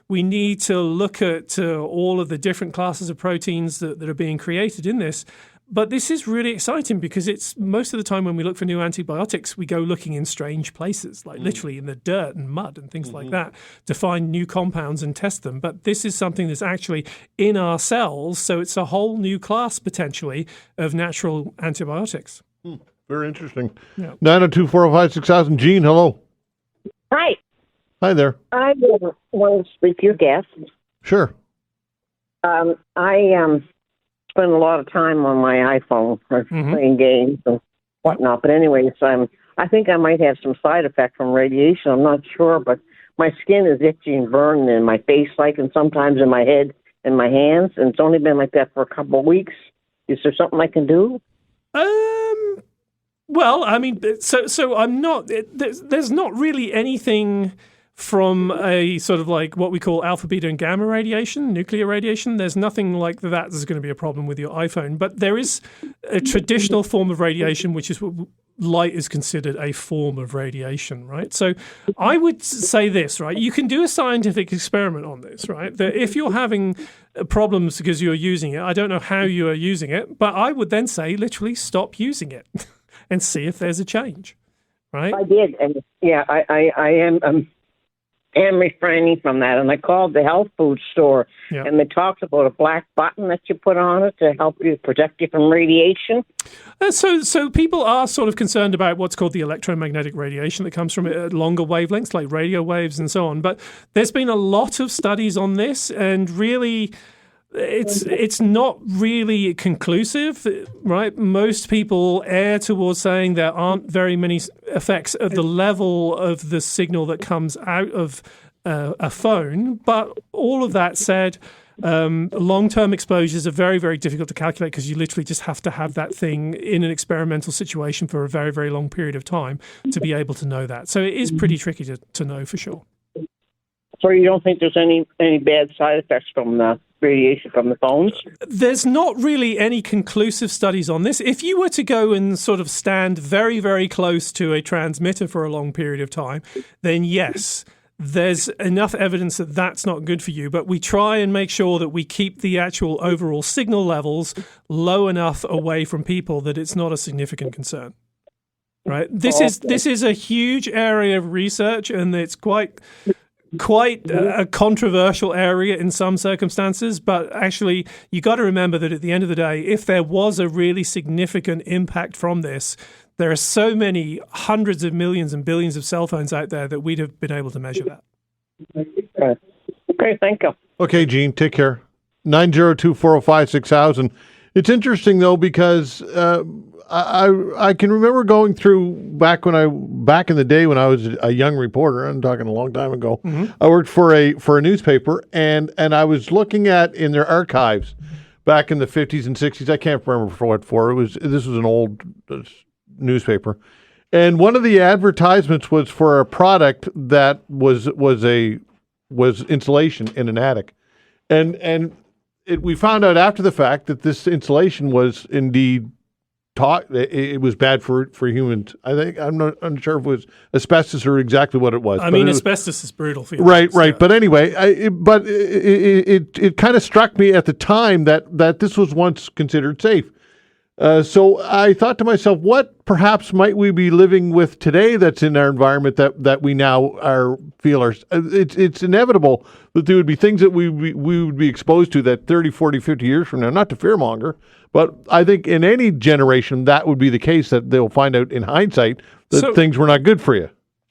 we need to look at all of the different classes of proteins that are being created in this. But this is really exciting because it's most of the time when we look for new antibiotics, we go looking in strange places, like literally in the dirt and mud and things like that, to find new compounds and test them. But this is something that's actually in our cells, so it's a whole new class potentially of natural antibiotics. Very interesting. Yeah. 902-405-6000. Gene, hello. Hi. Hi there. I want to speak to your guest. Sure. I spend a lot of time on my iPhone playing games and whatnot. But anyways, I think I might have some side effect from radiation. I'm not sure, but my skin is itchy and burning in my face, and sometimes in my head and my hands. And it's only been like that for a couple of weeks. Is there something I can do? Well, I mean, so I'm not. There's not really anything from a sort of like what we call alpha, beta, and gamma radiation, nuclear radiation. There's nothing like that that's going to be a problem with your iPhone. But there is a traditional form of radiation, which is what light is considered a form of radiation, right? So I would say this, right? You can do a scientific experiment on this, right? That if you're having problems because you're using it, I don't know how you are using it, but I would then say literally stop using it and see if there's a change, right? I did, and I am refraining from that. And I called the health food store, and they talked about a black button that you put on it to help you protect you from radiation. So people are sort of concerned about what's called the electromagnetic radiation that comes from longer wavelengths, like radio waves and so on. But there's been a lot of studies on this, and really, it's not really conclusive, right? Most people err towards saying there aren't very many effects at the level of the signal that comes out of a phone. But all of that said, long-term exposures are very, very difficult to calculate because you literally just have to have that thing in an experimental situation for a very, very long period of time to be able to know that. So it is pretty tricky to know for sure. So you don't think there's any bad side effects from the radiation from the phones? There's not really any conclusive studies on this. If you were to go and sort of stand very, very close to a transmitter for a long period of time, then yes, there's enough evidence that that's not good for you. But we try and make sure that we keep the actual overall signal levels low enough away from people that it's not a significant concern. Right? This is a huge area of research, and it's quite a controversial area in some circumstances, but actually you got to remember that at the end of the day, if there was a really significant impact from this, there are so many hundreds of millions and billions of cell phones out there that we'd have been able to measure that. Okay, thank you. Okay, Gene, take care. 902-405-6000 It's interesting though because I can remember going through back in the day when I was a young reporter. I'm talking a long time ago. Mm-hmm. I worked for a newspaper, and I was looking at in their archives back in the 50s and 60s. I can't remember for what for. This was an old newspaper, and one of the advertisements was for a product that was insulation in an attic, and we found out after the fact that this insulation was indeed it was bad for humans. I'm not sure if it was asbestos or exactly what it was. I mean, asbestos is brutal for you. Right. Yeah. But anyway, it kind of struck me at the time that this was once considered safe. So I thought to myself, what perhaps might we be living with today that's in our environment that we now feel are. It's inevitable that there would be things that we would be exposed to that 30, 40, 50 years from now, not to fearmonger, but I think in any generation that would be the case, that they'll find out in hindsight that things were not good for you.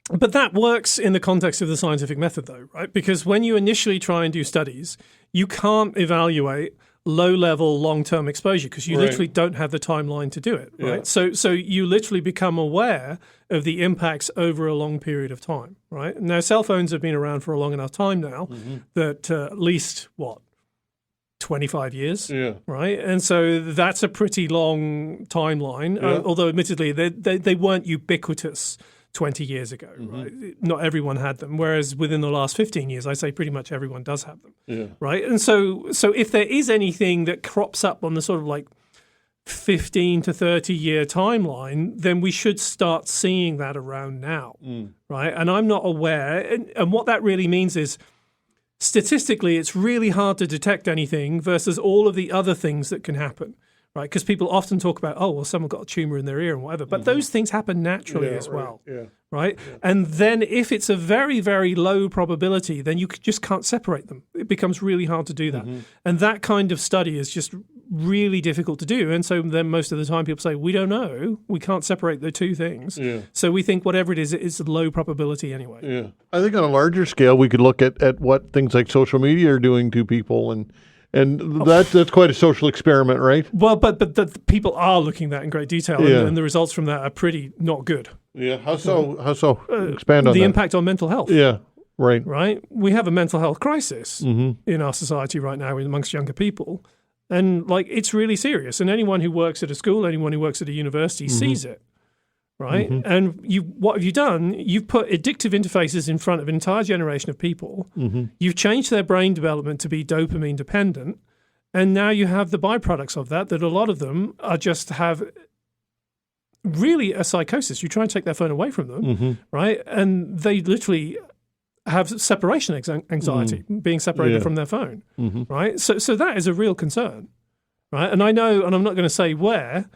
But that works in the context of the scientific method though, right? Because when you initially try and do studies, you can't evaluate low-level, long-term exposure because you literally don't have the timeline to do it, right? Yeah. So you literally become aware of the impacts over a long period of time, right? Now, cell phones have been around for a long enough time now that at least, 25 years, right? And so that's a pretty long timeline, although admittedly they weren't ubiquitous 20 years ago, right? Not everyone had them, whereas within the last 15 years, I say pretty much everyone does have them, right? And so if there is anything that crops up on the sort of like 15 to 30 year timeline, then we should start seeing that around now, right? And I'm not aware, and what that really means is statistically, it's really hard to detect anything versus all of the other things that can happen. Right, because people often talk about, someone got a tumor in their ear and whatever, but those things happen naturally as well, right? Yeah. And then if it's a very, very low probability, then you just can't separate them. It becomes really hard to do that. And that kind of study is just really difficult to do. And so then most of the time people say, we don't know, we can't separate the two things. Yeah. So we think whatever it is, it's a low probability anyway. Yeah. I think on a larger scale, we could look at what things like social media are doing to people, and that's quite a social experiment, right? Well, but the people are looking at that in great detail, and the results from that are pretty not good. Yeah, how so? Expand on the that. impact on mental health. Yeah, right. Right? We have a mental health crisis in our society right now amongst younger people, and it's really serious. And anyone who works at a school, anyone who works at a university sees it. Right? And what have you done? You've put addictive interfaces in front of an entire generation of people. You've changed their brain development to be dopamine dependent. And now you have the byproducts of that a lot of them are just have really a psychosis. You try and take their phone away from them, right? And they literally have separation anxiety, being separated from their phone, right? So that is a real concern, right? And I know, and I'm not going to say where,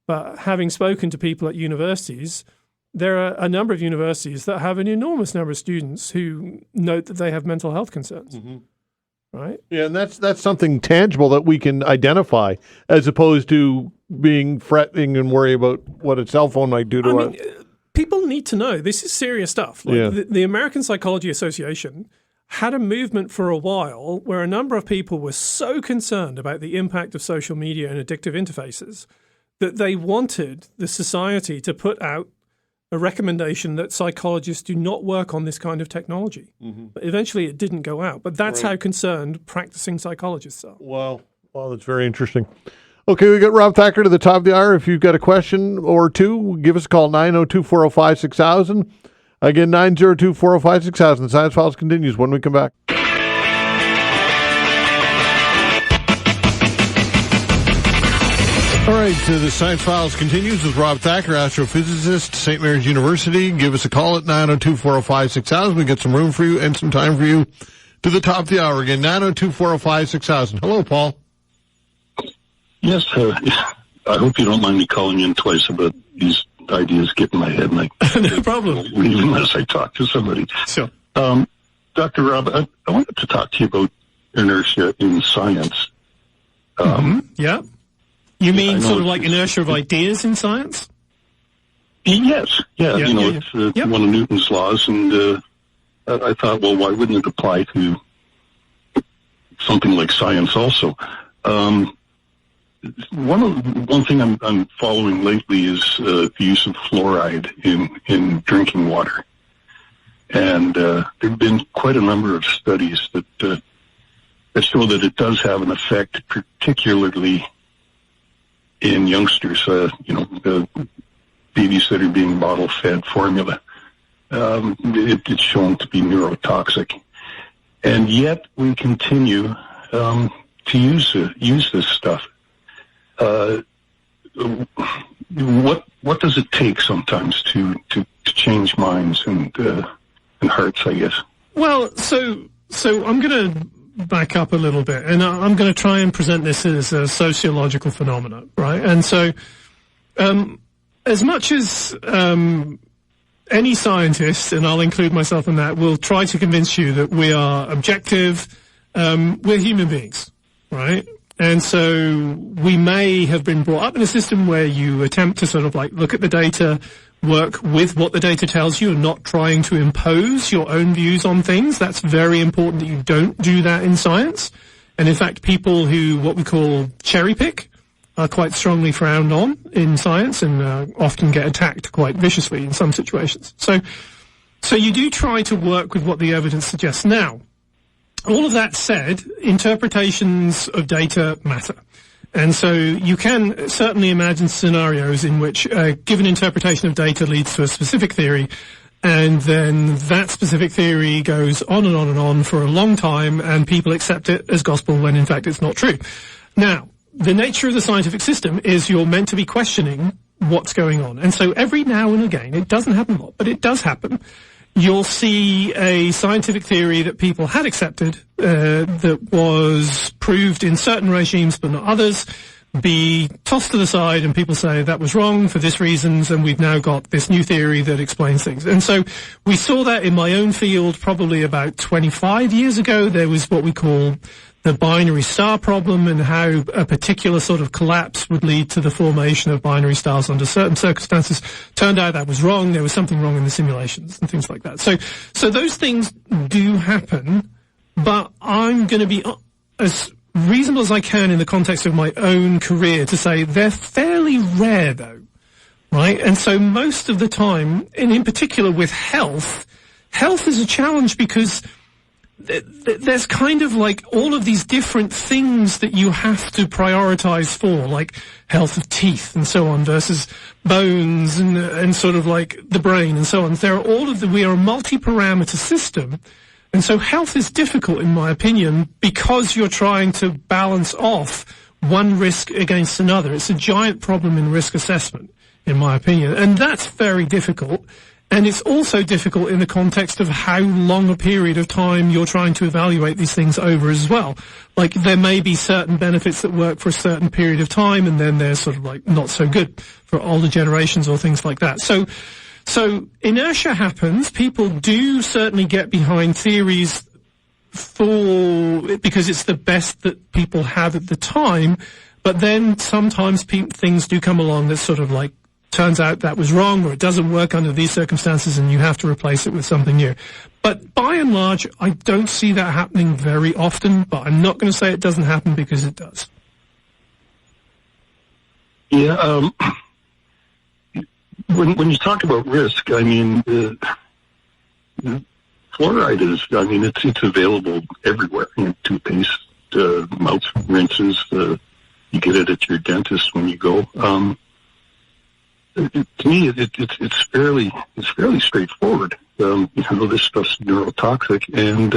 but having spoken to people at universities, there are a number of universities that have an enormous number of students who note that they have mental health concerns. Right? Yeah, and that's something tangible that we can identify, as opposed to being fretting and worry about what a cell phone might do to us. People need to know this is serious stuff. The American Psychology Association had a movement for a while where a number of people were so concerned about the impact of social media and addictive interfaces that they wanted the society to put out a recommendation that psychologists do not work on this kind of technology. But eventually it didn't go out. But that's how concerned practicing psychologists are. Wow, that's very interesting. Okay, we got Rob Thacker to the top of the hour. If you've got a question or two, give us a call, 902-405-6000. Again, 902-405-6000. The Science Files continues when we come back. All right, the Science Files continues with Rob Thacker, astrophysicist, St. Mary's University. Give us a call at 902-405-6000. We got some room for you and some time for you to the top of the hour. Again, 902-405-6000. Hello, Paul. Yes, I hope you don't mind me calling in twice about these ideas get in my head. And no problem. Unless I talk to somebody. Sure. Dr. Rob, I wanted to talk to you about inertia in science. Yeah. You mean sort of like inertia of ideas in science? Yes. Yeah. It's one of Newton's laws, and I thought, well, why wouldn't it apply to something like science also? one thing I'm following lately is the use of fluoride in drinking water, and there have been quite a number of studies that show that it does have an effect, particularly in youngsters. The babies that are being bottle-fed formula. It's shown to be neurotoxic, and yet we continue to use this stuff. What does it take sometimes to change minds and hearts, I guess? Well, so I'm going to back up a little bit, and I'm going to try and present this as a sociological phenomenon, right? And so, as much as any scientist, and I'll include myself in that, will try to convince you that we are objective, we're human beings, right? And so we may have been brought up in a system where you attempt to sort of like look at the data, work with what the data tells you, and not trying to impose your own views on things. That's very important that you don't do that in science. And in fact, people who, what we call cherry pick, are quite strongly frowned on in science and often get attacked quite viciously in some situations. So you do try to work with what the evidence suggests. Now, all of that said, interpretations of data matter. And so you can certainly imagine scenarios in which a given interpretation of data leads to a specific theory, and then that specific theory goes on and on and on for a long time, and people accept it as gospel when in fact it's not true. Now, the nature of the scientific system is you're meant to be questioning what's going on. And so every now and again, it doesn't happen a lot, but it does happen, you'll see a scientific theory that people had accepted that was proved in certain regimes but not others be tossed to the side, and people say that was wrong for this reasons, and we've now got this new theory that explains things. And so we saw that in my own field probably about 25 years ago. There was what we call the binary star problem, and how a particular sort of collapse would lead to the formation of binary stars under certain circumstances. Turned out that was wrong. There was something wrong in the simulations and things like that. So those things do happen, but I'm going to be as reasonable as I can in the context of my own career to say they're fairly rare, though, right? And so most of the time, and in particular with health is a challenge because there's kind of like all of these different things that you have to prioritize for, like health of teeth and so on versus bones and sort of like the brain and so on. We are a multi-parameter system. And so health is difficult, in my opinion, because you're trying to balance off one risk against another. It's a giant problem in risk assessment, in my opinion. And that's very difficult. And it's also difficult in the context of how long a period of time you're trying to evaluate these things over as well. Like, there may be certain benefits that work for a certain period of time, and then they're sort of like not so good for older generations or things like that. So inertia happens. People do certainly get behind theories because it's the best that people have at the time. But then sometimes things do come along that sort of like turns out that was wrong, or it doesn't work under these circumstances, and you have to replace it with something new. But by and large, I don't see that happening very often, but I'm not going to say it doesn't happen because it does. Yeah, when you talk about risk, I mean, fluoride is, I mean, it's available everywhere. Toothpaste, mouth rinses, you get it at your dentist when you go. To me, it's fairly straightforward. This stuff's neurotoxic, and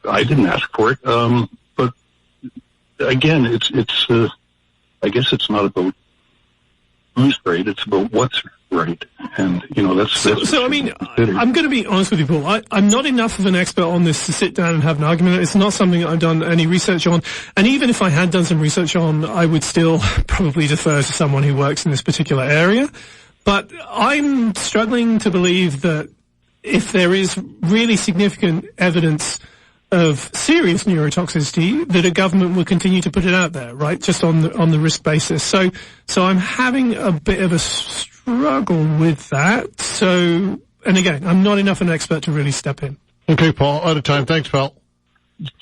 I didn't ask for it. But again, I guess it's not about who's right; it's about what's right. And that's. So I mean, I'm going to be honest with you, Paul. I'm not enough of an expert on this to sit down and have an argument. It's not something I've done any research on. And even if I had done some research on, I would still probably defer to someone who works in this particular area. But I'm struggling to believe that if there is really significant evidence of serious neurotoxicity, that a government will continue to put it out there, right? Just on the risk basis. So I'm having a bit of a struggle with that. So, and again, I'm not enough an expert to really step in. Okay, Paul, out of time. Thanks, pal.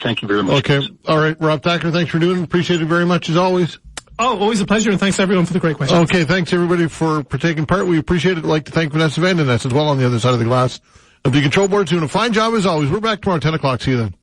Thank you very much. Okay. All right, Rob Thacker, thanks for doing it. Appreciate it very much as always. Oh, always a pleasure, and thanks everyone for the great questions. Okay, thanks everybody for taking part. We appreciate it. I'd like to thank Vanessa Van Den as well on the other side of the glass of the control board. Doing a fine job as always. We're back tomorrow at 10 o'clock. See you then.